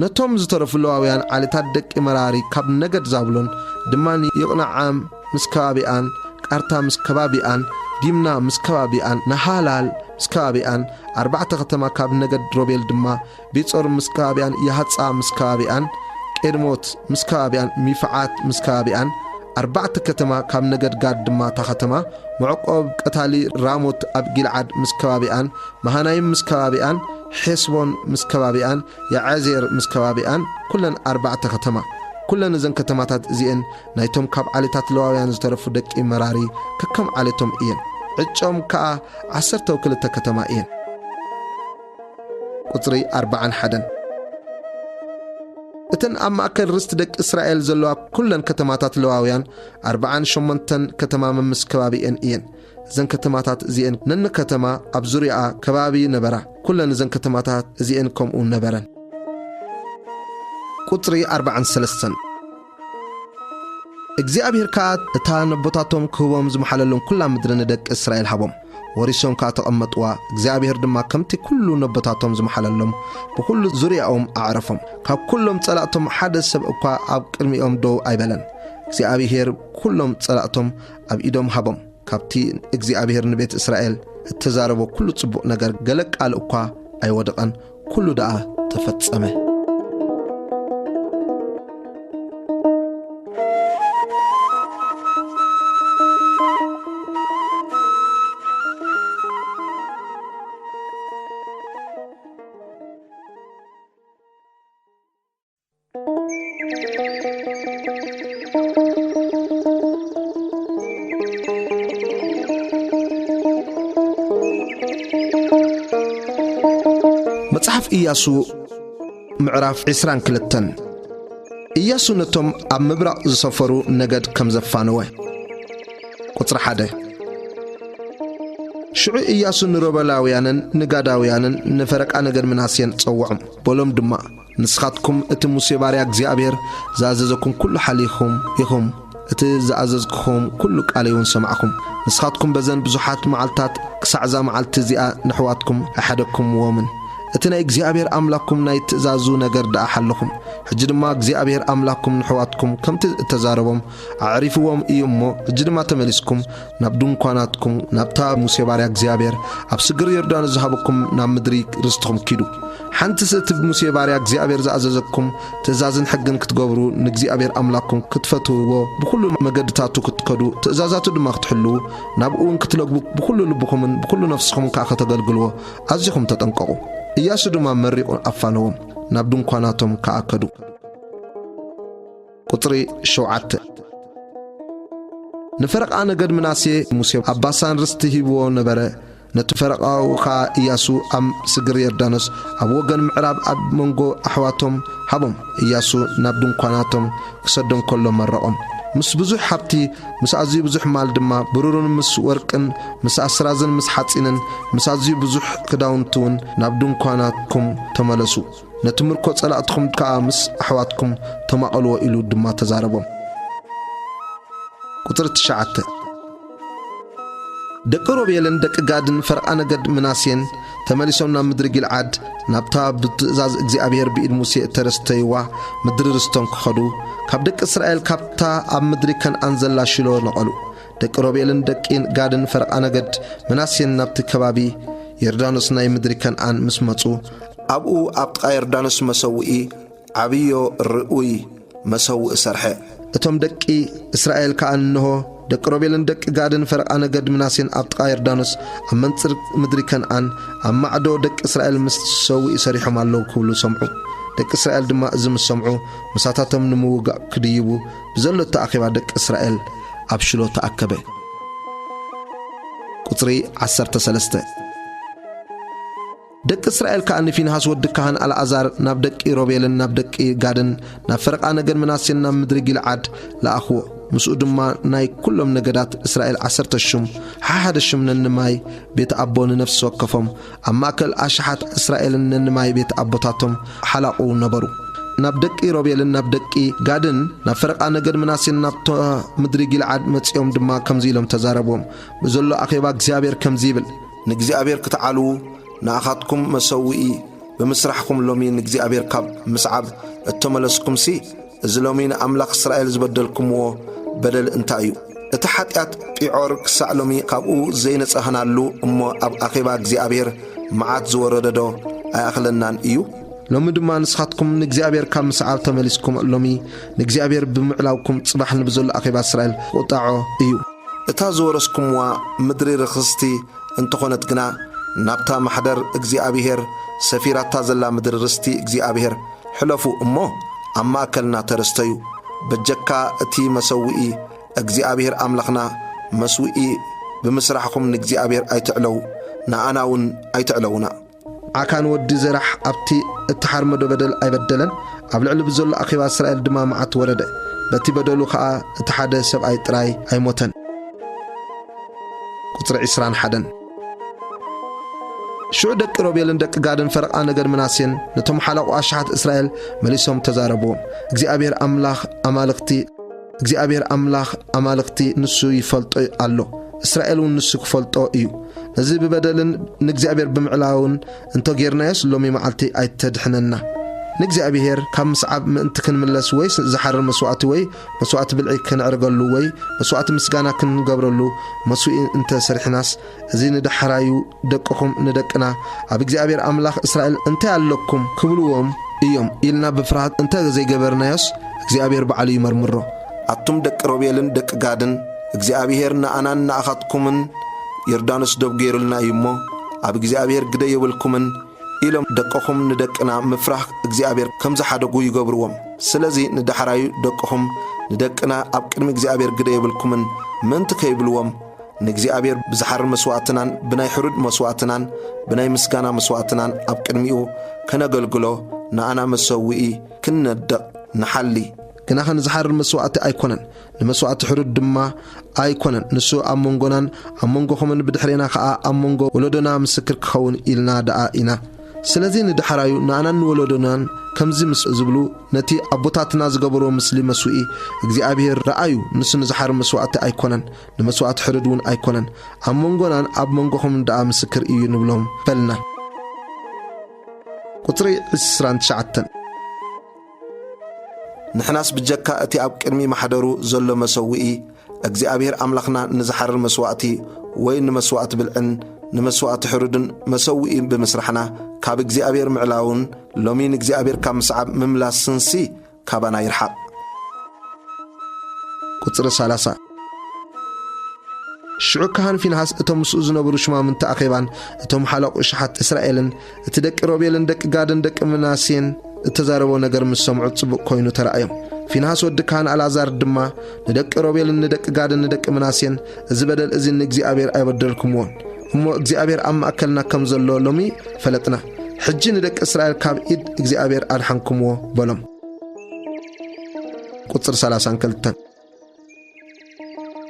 [SPEAKER 1] نتوم زترف اللواويان عليتات دك إمراري كاب نجد زابلون دماني يقنع عام مسكابيان أرتا مسكابيان ديمنا مسكابيان نحالال مسكابيان 4 ختما كاب نجد روبيل دما بيتصور مسكابيان يهاتسا مسكابيان إرموت مسكابيان ميفعات مسكابيان 4 كتما كاب نجد قاد دما تختما معقوب قتالي راموت أب جلعاد مسكابيان مهانايم مسكابيان حسبون مسكابيان يعزير مسكابيان كلن 4 ختما كلن زن كتماتات زين نايتوم كاب عالتات لواويان زترفو دك إمراري ككم عالتوم إين عجوم كا 10 وكلتا كتما إين قطري 41 اتن أما أكل رست دك إسرائيل زلوا كلن كتماتات لواويان 48 كتما من مسكبابي إين زن كتماتات زين نن كتما أبزوريا كبابي نبرا كلن زن كتماتات زين كم نبرا قطري 43 እግዚአብሔር እታ ነቦታቶም ክህቦም ዝመሓለሎም ኩላ ምድሪ ንደቂ እስራኤል ሃቦም ወሪሶም ተቐመጥዋ እግዚአብሔር ድማ ከምቲ ኩሉ ነቦታቶም ዝመሓለሎም ብኩሉ ዙርያኦም አዕረፎም ካብ ኩሎም ጸላእቶም ሓደ ሰብ እኳ ኣብ ቅድሚኦም ደው ኣይበለን እግዚአብሔር ኩሎም ጸላእቶም ኣብ ኢዶም ሃቦም ካብቲ እግዚአብሔር ንቤት እስራኤል እተዛረቦ ኩሉ ጽቡቕ ነገር ገለ ቃል እኳ ኣይወደቐን ኩሉ ደኣ ተፈጸመ መጽሐፍ ኢያሱ ምዕራፍ 22 ኢያሱ ነቶም ኣብ ምብራቕ ዝሰፈሩ ነገድ ከም ዘፋነወ ቁጥሪ 1 ሽዑ ኢያሱ ንሮበላውያንን ንጋዳውያንን ንፈረቃ ነገድ ምናስየን ጸውዖም በሎም ድማ ንስኻትኩም እቲ ሙሴ ባርያ እግዚአብሔር ዝኣዘዘኩም ኩሉ ሓሊኹም ኢኹም እቲ ዝኣዘዝኩም ኩሉ ቃለዩን ሰማዕኩም ንስኻትኩም በዘን ብዙሓት መዓልታት ክሳዕዛ መዓልቲ እዚኣ ንሕዋትኩም ኣሓደኩምዎምን እቲ ናይ እግዚአብሔር ኣምላክኩም ናይ ትእዛዙ ነገር ደኣ ሓለኹም ሕጂ ድማ እግዚአብሔር ኣምላክኩም ንሕዋትኩም ከምቲ እተዛረቦም ኣዕሪፍዎም እዩ እሞ ሕጂ ድማ ተመሊስኩም ናብ ድንኳናትኩም ናብታ ሙሴ ባርያ እግዚአብሔር ኣብ ስግር ዮርዳኖስ ዝሃበኩም ናብ ምድሪ ርስትኹም ኪዱ ሓንቲ ሰቲ ሙሴ ባርያ እግዚአብሔር ዝኣዘዘኩም ትእዛዝን ሕግን ክትገብሩ ንእግዚአብሔር ኣምላክኩም ክትፈትውዎ ብኩሉ መገድታቱ ክትከዱ ትእዛዛቱ ድማ ክትሕልው ናብኡን ክትለግቡ ብኩሉ ልብኹምን ብኩሉ ነፍስኹም ከዓ ከተገልግልዎ ኣዝኹም ተጠንቀቁ ኢያሱ ድማ መሪቁ ኣፋነዎም ናብ ድንኳናቶም ከኣከዱ ቁጥሪ 7 ንፈረቃ ነገድ ምናሴ ሙሴ ኣባሳን ርስቲ ሂብዎ ነበረ ነቲ ፈረቃው ኢያሱ ኣብ ስግር ዮርዳኖስ ኣብ ወገን ምዕራብ ኣብ መንጎ ኣሕዋቶም ሃቦም ኢያሱ ናብ ድንኳናቶም ክሰዶም ከሎ መረቆም ምስ ብዙሕ ሓብቲ ምስ ኣዝዩ ብዙሕ ማል ድማ ብሩርን ምስ ወርቅን ምስ ኣስራዝን ምስ ሓጺንን ምስ ኣዝዩ ብዙሕ ክዳውንቱን ናብ ድንኳናትኩም ተመለሱ ነቲ ምርኮ ጸላእትኩም ከዓ ምስ ኣሕዋትኩም ተማቐልዎ ኢሉ ድማ ተዛረቦም ቁጥሪ 9 ደቂ ሮቤልን ደቂ ጋድን ፈረቃ ነገድ ምናሴን ተመሊሶም ናብ ምድሪ ጊልዓድ ናብታ ብትእዛዝ እግዚአብሔር ብኢድ ሙሴ ተረስተይዋ ምድሪ ርስቶም ክኸዱ ካብ ደቂ እስራኤል ካብታ ኣብ ምድሪ ከነዓን ዘላ ሽሎ ነቐሉ ደቂ ሮቤልን ደቂ ጋድን ፈረቃ ነገድ ምናሴን ናብቲ ከባቢ ዮርዳኖስ ናይ ምድሪ ከነዓን ምስ መጹ ኣብኡ ኣብ ጥቓ ዮርዳኖስ መሰውኢ ዓብዮ ርኡይ መሰውኢ ሰርሐ እቶም ደቂ እስራኤል ከዓ እንሆ ደቂ ሮቤልን ደቂ ጋድን ፈረቃ ነገድ ምናሴን ኣብ ጥቓ ዮርዳኖስ ኣብ መንጽር ምድሪ ከነዓን ኣብ ማዕዶ ደቂ እስራኤል ምስ ሰውኢ ሰሪሖም ኣለዉ ክብሉ ሰምዑ ደቂ እስራኤል ድማ እዚ ምስ ሰምዑ ምሳታቶም ንምውጋእ ክድይቡ ብዘሎ ተኣኺባ ደቂ እስራኤል ኣብ ሽሎ ተኣከበ ቁጥሪ 13 ደቂ እስራኤል ከዓ ንፊንሃስ ወዲ ካህን ኣልዓዛር ናብ ደቂ ሮቤልን ናብ ደቂ ጋድን ናብ ፈረቃ ነገድ ምናሴን ናብ ምድሪ ጊልዓድ ለኣኽዎ ምስኡ ድማ ናይ ኩሎም ነገዳት እስራኤል 10 ሽም ሓደ ሽም ነንማይ ቤት ኣቦ ንነፍሲ ወከፎም ኣብ ማእከል ኣሽሓት እስራኤልን ነንማይ ቤት ኣቦታቶም ሓላቑ ነበሩ ናብ ደቂ ሮቤልን ናብ ደቂ ጋድን ናብ ፈረቃ ነገድ ምናሴን ናብቶ ምድሪ ጊልዓድ መጺኦም ድማ ከምዚ ኢሎም ተዛረቦም ብዘሎ ኣኼባ እግዚአብሔር ከምዚ ይብል ንእግዚአብሔር ክትዓልዉ ንኣኻትኩም መሰውኢ ብምስራሕኩም ሎሚ ንእግዚአብሔር ካብ ምስዓብ እተመለስኩም ሲ እዚ ሎሚ ንኣምላኽ እስራኤል ዝበደልኩምዎ በደል እንታይ እዩ እቲ ሓጢኣት ጲዖር ክሳዕ ሎሚ ካብኡ ዘይነጸኸናሉ እሞ ኣብ ኣኼባ እግዚአብሔር መዓት ዝወረደዶ ኣይኣኽለናን እዩ ሎሚ ድማ ንስኻትኩም ንእግዚአብሔር ካብ ምስዓብ ተመሊስኩም ሎሚ ንእግዚአብሔር ብምዕላውኩም ጽባሕ ንብዘሎ ኣኼባ እስራኤል ቁጣዖ እዩ እታ ዝወረስኩምዋ ምድሪ ርኽስቲ እንተኾነት ግና ናብታ ማሕደር እግዚአብሔር ሰፊራታ ዘላ ምድሪ ርስቲ እግዚአብሔር ሕለፉ እሞ ኣብ ማእከልና ተረስተዩ በጀካ እቲ መሰውኢ እግዚአብሔር ኣምላኽና መስውኢ ብምስራሕኩም ንእግዚአብሔር ኣይትዕለው ንኣናውን ኣይትዕለውና ዓካን ወዲ ዘራሕ ኣብቲ እትሓርመዶ በደል ኣይበደለን ኣብ ልዕሊ ብዘሎ ኣኼባ እስራኤል ድማ መዓት ወረደ በቲ በደሉ ከዓ እቲ ሓደ ሰብኣይ ጥራይ ኣይሞተን ቁጥሪ 21 شو دك روبيلن دك قادن فرق نجد مناسين نتم حلقوا أشحات إسرائيل مليسهم تزاربوا እግዚአብሔር አምላኽ አማልክቲ እግዚአብሔር አምላኽ አማልክቲ ንሱ ይፈልጦ አሎ እስራኤል ንሱ ክፈልጦ እዩ ነዚ በበደልን ንእግዚአብሔር ብምዕላውን እንቶ ጌርናዮስ ሎሚ መዓልቲ አይተድሕነና ንእግዚአብሔር ካብ ምስዓብ ምእንቲ ክንምለስ ወይ ዝሓርር መስዋዕቲ ወይ መስዋዕቲ ብልዒ ክንዕርገሉ ወይ መስዋዕቲ ምስጋና ክንገብረሉ መስዋዕቲ እንተ ሰሪሕናስ እዚ ንድሕራዩ ደቅኹም ንደቅና ኣብ እግዚአብሔር አምላኽ እስራኤል እንታይ ኣለኩም ክብልዎም እዮም ኢልና ብፍርሃት እንተ ዘይገበርናዮስ እግዚአብሔር በዓሉ ይመርምሮ አቱም ደቅ ሮቤልን ደቅ ጋድን እግዚአብሔር ንኣናን ንኣኻትኩምን ዮርዳኖስ ደብ ገይሩልና እዩሞ ኣብ እግዚአብሔር ግደ የብልኩምን ኢሎም ደቅኹም ንደቅና ምፍራህ እግዚአብሔር ከም ዝሓደጉ ይገብርዎም ስለዚ ንድሕራዩ ደቅኹም ንደቅና ኣብ ቅድሚ እግዚአብሔር ግደ የብልኩምን ምንቲ ከይብልዎም ንእግዚአብሔር ብዝሓርር መስዋዕትናን ብናይ ሕሩድ መስዋዕትናን ብናይ ምስጋና መስዋዕትናን ኣብ ቅድሚኡ ከነገልግሎ ንኣና መሰዊኢ ክንነደቕ ንሓሊ ግና ዝሓርር መስዋዕቲ ኣይኮነን ንመስዋዕቲ ሕሩድ ድማ ኣይኮነን ንሱ ኣብ መንጎናን ኣብ መንጎኹምን ብድሕሬና ከዓ ኣብ መንጎ ወለዶና ምስክር ክኸውን ኢልና ደኣ ኢና ስለዚ ንድሕራዩ ንኣናን ወለዶናን ከምዚ ምስ ዝብሉ ነቲ ኣቦታትና ዝገበሮ ምስሊ መስዊኢ እግዚአብሔር ረአዩ ንሱ ንዝሓርር መስዋዕቲ ኣይኮነን ንመስዋዕቲ ሕሩድ እውን ኣይኮነን ኣብ መንጎናን ኣብ መንጎኹም ደኣ ምስክር እዩ ንብሎም በልና ቁጥሪ 29 ንሕናስ ብጀካ እቲ ኣብ ቅድሚ ማሕደሩ ዘሎ መሰዊኢ እግዚአብሔር አምላኽና ንዝሓርር መስዋዕቲ ወይ ንመስዋዕቲ ብልዕን ንመስዋዕቲ ሕሩድን መሰዊኢ ብምስራሕና ካብ እግዚአብሔር ምዕላውን ሎሚ ንእግዚአብሔር ካብ ምስዓብ ምምላስ ስንሲ ካባና ይርሓቕ ቁጥሪ 30 ሽዑ ካህን ፊንሃስ እቶም ምስኡ ዝነበሩ ሽማምንቲ ኣኼባን እቶም ሓለቑ ሸሓት እስራኤልን እቲ ደቂ ሮቤልን ደቂ ጋድን ደቂ ምናሴን እተዛረቦ ነገር ምስ ሰምዑ ጽቡቕ ኮይኑ ተራእዮም ፊንሃስ ወዲ ካህን አልዓዛር ድማ ንደቂ ሮቤልን ንደቂ ጋድን ንደቂ ምናሴን እዚ በደል እዚ ንእግዚአብሔር ኣይበደልኩምዎን እሞ እግዚአብሔር ኣብ ማእከልና ከም ዘሎ ሎሚ ፈለጥና ሕጂ ንደቂ እስራኤል ካብ ኢድ እግዚአብሔር ኣድሓንኩምዎ በሎም ቁጥር 32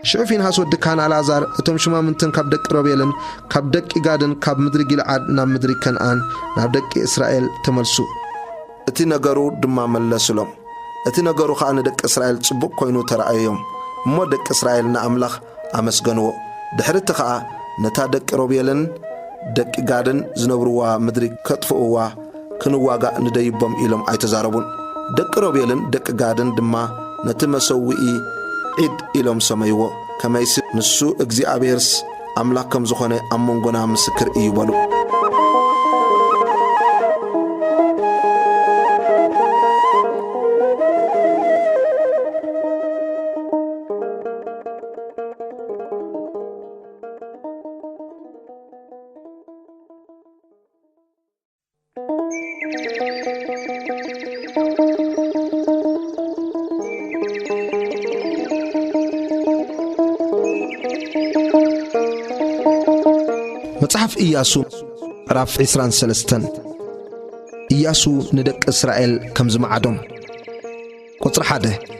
[SPEAKER 1] ሽዑ ፊንሃስ ወዲ ካህን አልዓዛር እቶም ሽማምንትን ካብ ደቂ ሮቤልን ካብ ደቂ ጋድን ካብ ምድሪ ጊልዓድ ናብ ምድሪ ከነኣን ናብ ደቂ እስራኤል ተመልሱ እቲ ነገሩ ድማ መለስሎም እቲ ነገሩ ከዓ ንደቂ እስራኤል ጽቡቕ ኮይኑ ተራእዮም እሞ ደቂ እስራኤል ንኣምላኽ ኣመስገንዎ ድሕርቲ ከዓ ነታ ደቂ ሮቤልን ደቂ ጋድን ዝነብርዋ ምድሪ ከጥፍእዋ ክንዋጋእ ንደይቦም ኢሎም ኣይተዛረቡን ደቂ ሮቤልን ደቂ ጋድን ድማ ነቲ መሰዊኢ ዒድ ኢሎም ሰመይዎ ከመይስ ንሱ እግዚአብሔርስ ኣምላኽ ከም ዝኾነ ኣብ መንጎና ምስክር እዩ በሉ መጽሐፍ ኢያሱ ምዕራፍ 23 ኢያሱ ንደቂ እስራኤል ከም ዝመዓዶም ቁጥሪ 1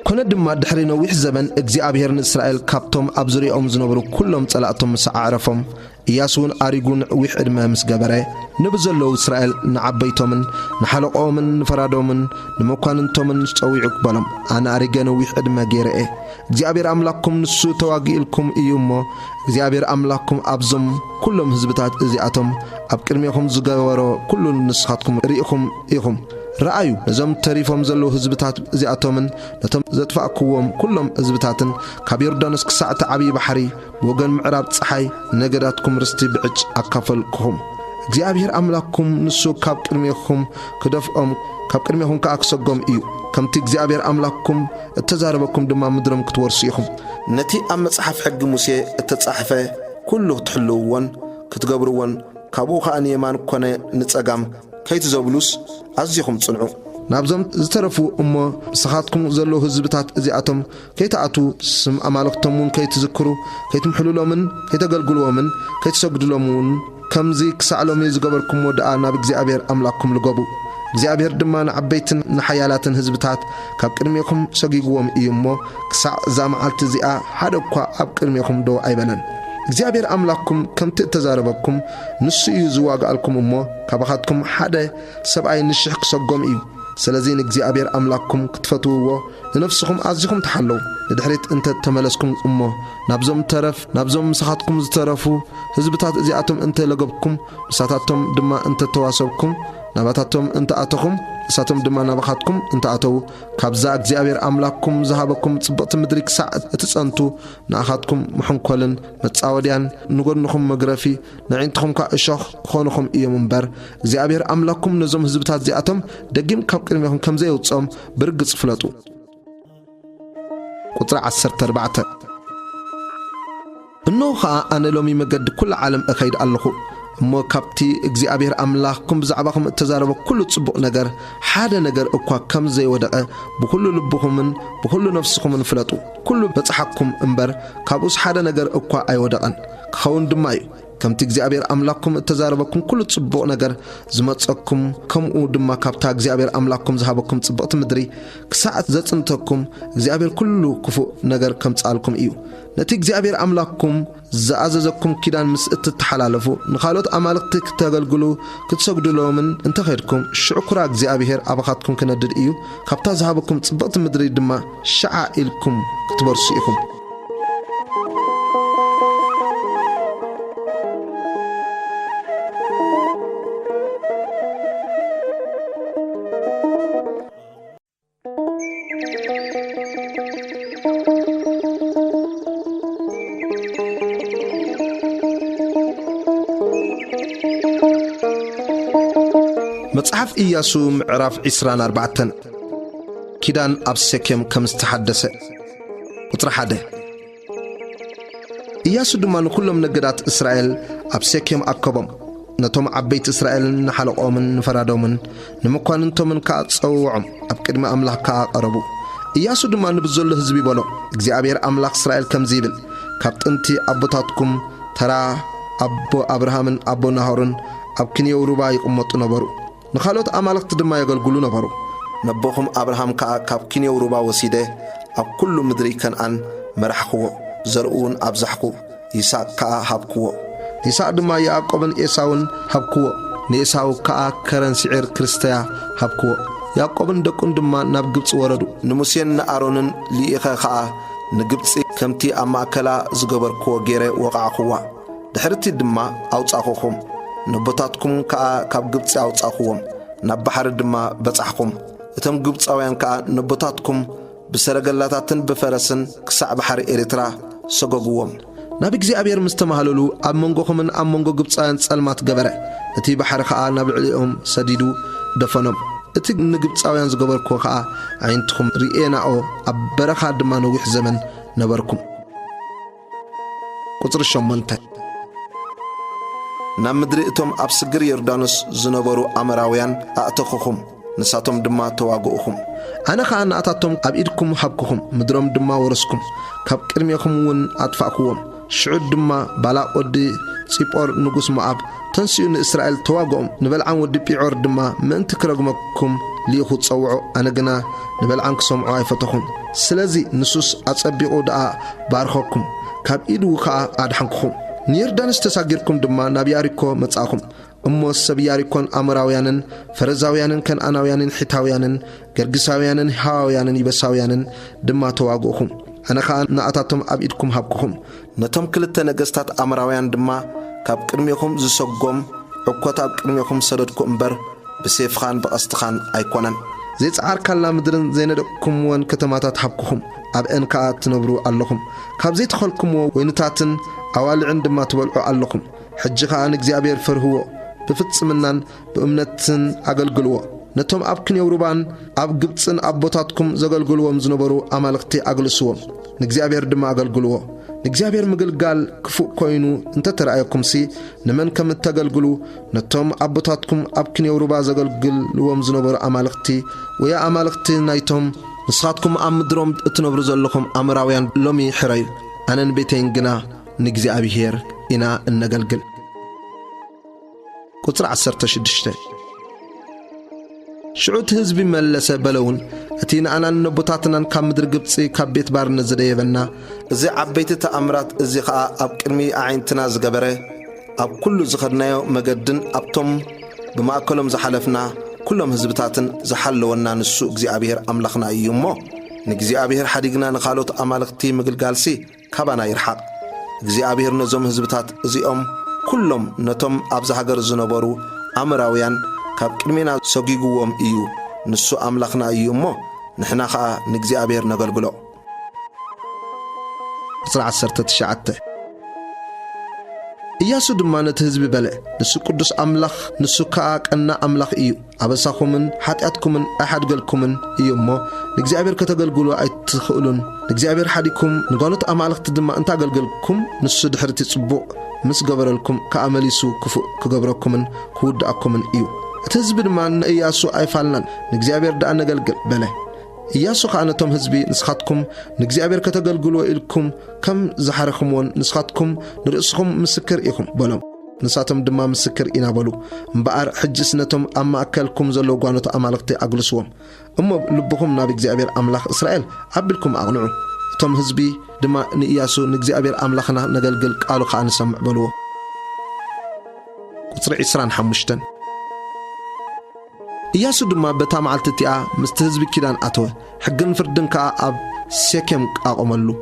[SPEAKER 1] ኮነ ድማ ድሕሪ ነዊሕ ዘመን እግዚአብሔር ንእስራኤል ካብቶም ኣብ ዙርያኦም ዝነበሩ ኩሎም ጸላእቶም ምስ ዓረፎም ኢያሱን ኣሪጉን ዊሕ ዕድመ ምስ ገበረ ንብዘለዉ እስራኤል ንዓበይቶምን ንሓለቆምን ንፈራዶምን ንመኳንንቶምን ፀዊዑ ክበሎም ኣነ ኣሪገ ነዊሕ ዕድመ ገይረአ እግዚአብሔር ኣምላክኩም ንሱ ተዋጊኢልኩም እዩ እሞ እግዚአብሔር ኣምላክኩም ኣብዞም ኩሎም ህዝብታት እዚኣቶም ኣብ ቅድሚኹም ዝገበሮ ኩሉ ንስኻትኩም ርኢኹም ኢኹም ረአዩ ነዞም ተሪፎም ዘለዉ ህዝብታት እዚኣቶምን ነቶም ዘጥፋእክዎም ኩሎም ህዝብታትን ካብ ዮርዳኖስ ክሳዕ ዓብዪ ባሕሪ ብወገን ምዕራብ ፀሓይ ነገዳትኩም ርስቲ ብዕጭ ኣካፈልክኹም እግዚአብሔር ኣምላክኩም ንሱ ካብ ቅድሚኹም ክደፍኦም ካብ ቅድሚኹም ከዓ ክሰጎም እዩ ከምቲ እግዚአብሔር ኣምላክኩም እተዛረበኩም ድማ ምድሮም ክትወርሱ ኢኹም ነቲ ኣብ መጽሓፍ ሕጊ ሙሴ እተጻሕፈ ኩሉ ትሕልውዎን ክትገብርዎን ካብኡ ከዓ ንየማን ኮነ ንጸጋም ከይትዘብሉስ ኣዝኹም ጽንዑ ናብዞም ዝተረፉ እሞ ስኻትኩም ዘለዉ ህዝብታት እዚኣቶም ከይተኣቱ ስም ኣማልክቶምን ከይትዝክሩ ከይትምሕልሎምን ከይተገልግልዎምን ከይትሰግድሎምን ከምዚ ክሳዕሎም ዝገበርኩምዎ ደኣ ናብ እግዚአብሔር ኣምላክኩም ልገቡ እግዚአብሔር ድማ ንዓበይትን ንሓያላትን ህዝብታት ካብ ቅድሚኹም ሰጊግዎም እዩ እሞ ክሳዕ እዛ መዓልቲ እዚኣ ሓደ እኳ ኣብ ቅድሚኹም ዶ ኣይበለን እግዚአብሔር ኣምላክኩም ከምቲ እተዛረበኩም ንሱ እዩ ዝዋጋኣልኩም እሞ ካባኻትኩም ሓደ ሰብኣይ ንሽሕ ክሰጎም እዩ سلازين እግዚአብሔር أملاككم كتفتوه لنفسكم أزيكم تحلو لدحريت أنت تملسكم أمه نبزم ترف نبزم مسخاتكم زترفو هزبتات إزياتهم أنت لقبكم مساتاتهم دما أنت تواسبكم نباتاتهم أنت أتخم ساتم دما نبخاتكم أنت أتو كابزا እግዚአብሔር أملاككم زهابكم صبقت مدريك ساعة تسأنتو نأخاتكم محنكولن متصاوديان نقولنكم مغرفي نعينتكم كأشخ خونكم إيه منبر እግዚአብሔር أملاككم نزم هزبتات زياتهم دقيم كم كلمهم كم زي وتصام برقص فلاتو قطر 14 إنه أنا لومي مجد كل عالم أخيد الله مو كابتي እግዚአብሔር أملاككم بزعبكم التزارب كل تصبق نجر حدا نجر أقوى كم زي ودقة بكل لبكم من بكل نفسكم من فلاتو كل بتحكم إنبر كابوس حدا نجر أقوى أي ودقة خون دماي كم እግዚአብሔር أملاككم التزاربكم كل تصبق نجر زمتكم كم ودما كابتا እግዚአብሔር أملاككم زهابكم تصبقت مدري كساعة زتنتكم እግዚአብሔር كله كفو نجر كم تسألكم إيو نتي እግዚአብሔር أملاككم زعززكم كيدان مسئت تحلالفو نخالوت أمالقتك تغلقلو كتسجدلو من انت خيركم شعكرا እግዚአብሔር أبخاتكم كندد إيو كابتا زهابكم تصبقت مدري دما شعائلكم كتبرسيكم مصحف إياسو معراف 24 كيدان أبسكيم كمستحدث قطر حده إياسو دمان كلهم نقدات إسرائيل أبسكيم أكبم نتوم عبيت إسرائيل نحلقوا من نفرادوا من نمكوان انتو من كأتصوعهم أبكد ما أملاك كأقربو إياسو دمان بزول هزبي بولو እግዚአብሔር أملاك إسرائيل كم زيبل كابت انتي أبوتاتكم ترى أبو أبراهامن أبو نهارن أبكني وروبا يقومتو نبرو نخالوت أمالك تدما يقلقلو نبرو نبوهم أبراهام كابكني وروبا وسيده أب كل مدري كان أن مرحقو زرؤون أبزحقو يساق هابكو يساق دما يعقوبن إيساون هابكو نيساو كرن سعير كريستيا هابكو يعقوبن دقون دما ناب قبص وردو نموسين نأرونن لإخا نقبص كمتي أماكلا زقبركو غيري وقعقوا دحرتي دما أوصاقوكم نبطاتكم كاب قبص أوصاقوهم نبحر دما بصحكم اتم قبصاوያን نبطاتكم بسرقلاتاتن بفرسن كسع بحر إريترا سقوقوهم ناب እግዚአብሔር مستمهللو أب منغوخمن أب منغو قبصاوያን ጸልማት ገበረ እቲ بحر نابعليهم سديدو دفنهم እቲ ንግብፃውያን ዝገበርኮ ከዓ ዓይንትኩም ሪኤናኦ ኣብ በረኻ ድማ ነዊሕ ዘመን ነበርኩም ቁጥር 8 ናብ ምድሪ እቶም ኣብ ስግር ዮርዳኖስ ዝነበሩ ኣመራውያን ኣእተኹም ንሳቶም ድማ ተዋግኡኹም ኣነ ከዓ ንኣታቶም ኣብ ኢድኩም ሃብኩኹም ምድሮም ድማ ወረስኩም ካብ ቅድሚኹም እውን ኣጥፋእኩዎም ሽዑ ድማ ባላቅ ወዲ ፂጶር ንጉስ ሞዓብ تنسيو إسرائيل تواقعهم نبلعن ودي بيعور دما من تكرغمكم ليخو تصوعوا أنا قنا نبلعن كسمعوا عيفتهم سلازي نسوس أتصبقوا دعا بارخوكم كاب إيدو خاء أدحنكم نيردان استساقيركم دما نبياريكو متساقم أمو السبياريكون أمراويانن فرزاويانن كان أناويانن حيتاويانن قرقساويانن هاويانن يبساويانن دما تواقعهم أنا خاء نأتاتهم أبئدكم هابكم نتم كلتا نقستات أمراويان دما كاب قدميكم زسقوم عقوتا قدميكم سددكم امبر بسيفخان بقستخان ايكونن زي صار كلا مدرن زيندكم وان كتماتات حبكم اب انكا تنبرو اللهم كاب زي تخلكم وينتاتن اوال عندما تبلعوا اللهم حجخا ان እግዚአብሔር فرهو بفصمنان بامنتن اغلغلو نتوم ابكن يوربان اب ግብጽን አቦታትኩም ዘገልግሉዎም ዝነበሩ አማልክቲ አግልስዎም ንእግዚአብሔር ድማ አገልግልዎ እግዚአብሔር ምግልጋል ክፉእ ኮይኑ እንተ ተራእየኩም ሲ ነመን ከም ተገልግሉ ነቶም አቦታትኩም አብክን የውሩባ ዘገልግልዎም ዝነበሩ አማልክቲ ወያ አማልክቲ ናይቶም ንስኻትኩም አምድሮም እትነብሩ ዘለኹም አምራውያን ሎሚ ሕረይ አነን ቤቴን ግና ንእግዚአብሔር ኢና እንገልግል ቁጥር 16 شعوت هزبي ملسة بلون اتين انا نبوتاتنا كام مدر قبصي كابيت بارن زديبنا زي عبيت تأمرات زي خاء اب كرمي اعينتنا زقبره اب كل زخرنايو مقدن ابتم بما اكلهم زحلفنا كلهم هزبتاتن زحلونا نسو እግዚአብሔር أملخنا أيومو نግዚአብሔር حديقنا نخالوت أمالختي مقلقالسي كابانا يرحق እግዚአብሔር نزوم هزبتات زيهم كلهم نتم أبزا هجر زنبرو أمراويان كاب كلمينا سوغيغوهم إيو نسو أملخنا أيومو نحنا خا نግዚአብሔር نقلقلو بسرعة سرتت شعته إياسو دمانة هزب بلع نسو قدس أملخ نسو كاك أنا أملخ إيو أبساخومن حاتياتكومن أحد قلكومن إيو مو نግዚአብሔር كتقلقلو أي تخقلون نግዚአብሔር حديكم نقالوت أمالخ تدما أنتا قلقلكم نسو دحرتي صبوع مس قبرلكم كأمليسو كفو كقبركومن كودأكومن إيو تهزب دمانة إياسو أي فالنان نግዚአብሔር دعنا قلقل بلع إياسو خانتهم هزبي نسخاتكم نግዚአብሔር كتقلقلو إلكم كم زحرخمون نسخاتكم نرأسكم مسكر إيكم بلوم نساتهم دما مسكر إنا بلو مبقار حجسنتهم أما أكلكم زلو قوانوت أمالقتي أقلسوهم أما لبكم نابي እግዚአብሔር أملاخ إسرائيل عبلكم أغنعو توم هزبي دما نإياسو نግዚአብሔር أملاخنا نقلقل قالو خان سمع بلو قصر عسران حمشتن إياسو دما بتام عالتتيا مستهزب كيدان أتوه حقن فردن كا أب سيكم أقوملو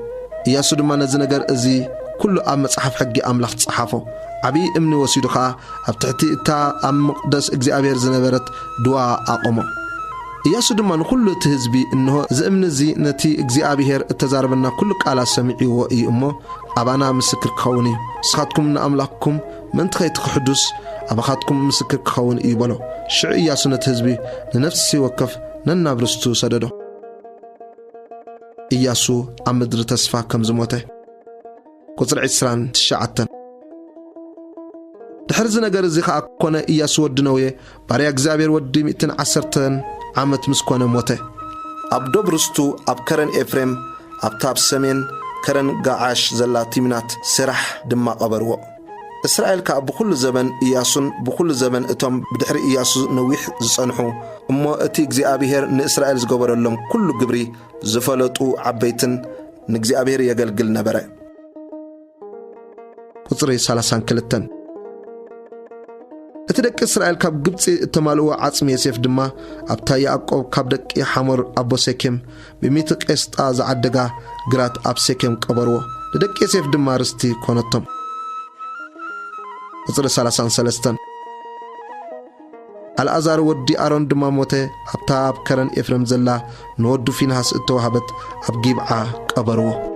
[SPEAKER 1] إياسو دما نزنقر إزي كل أب مصحف حقي أملاخ تصحفو عبي امني وسيدو خا أب تحتي إتا أم مقدس እግዚአብሔር زنبرت دواء أقومو إياسو دما نقول تهزبي إنه زمن زي نتي እግዚአብሔር التزاربنا كل قالا سمعي وإي أمو أبانا مسكر كوني سخاتكم من أملاككم من تخيط حدوث أبخاتكم مسكر كون إيبالو شعي إياسو نتهزبي لنفسي وكف ننابرستو سددو إياسو أمدر تسفا كم زموته قصر عسران تشعتن دحرز نجار زيخا أكونا إياسو ودنوية باريا እግዚአብሔር ودي 110 عامت مسكونا موته أبدو برستو أب كرن إفريم أب تاب سمين كرن قاعش زلاتي منات سرح دما قبرو إسرائيل كأب بكل زمن إياسون بكل زمن اتم بدحر إياسو نويح زصنحو أما أتي እግዚአብሔር نإسرائيل زقبر لهم كل قبري زفلتو عبيتن نግዚአብሔር يقلقل نبرا قطري سالسان كلتن اتدك إسرائيل كاب قبطي التمالو عاصم يسيف دما أبتا يعقوب كاب دك يحمر أبو سيكم بميتك استاز عدقا قرات أب سيكم قبرو لدك يسيف دما رستي كونتم قصر سالسان سلستن الأزار ودي أرون دما موته أبتا أب كرن إفرم زلا نودو في ناس اتوهبت أب جيبعا قبرو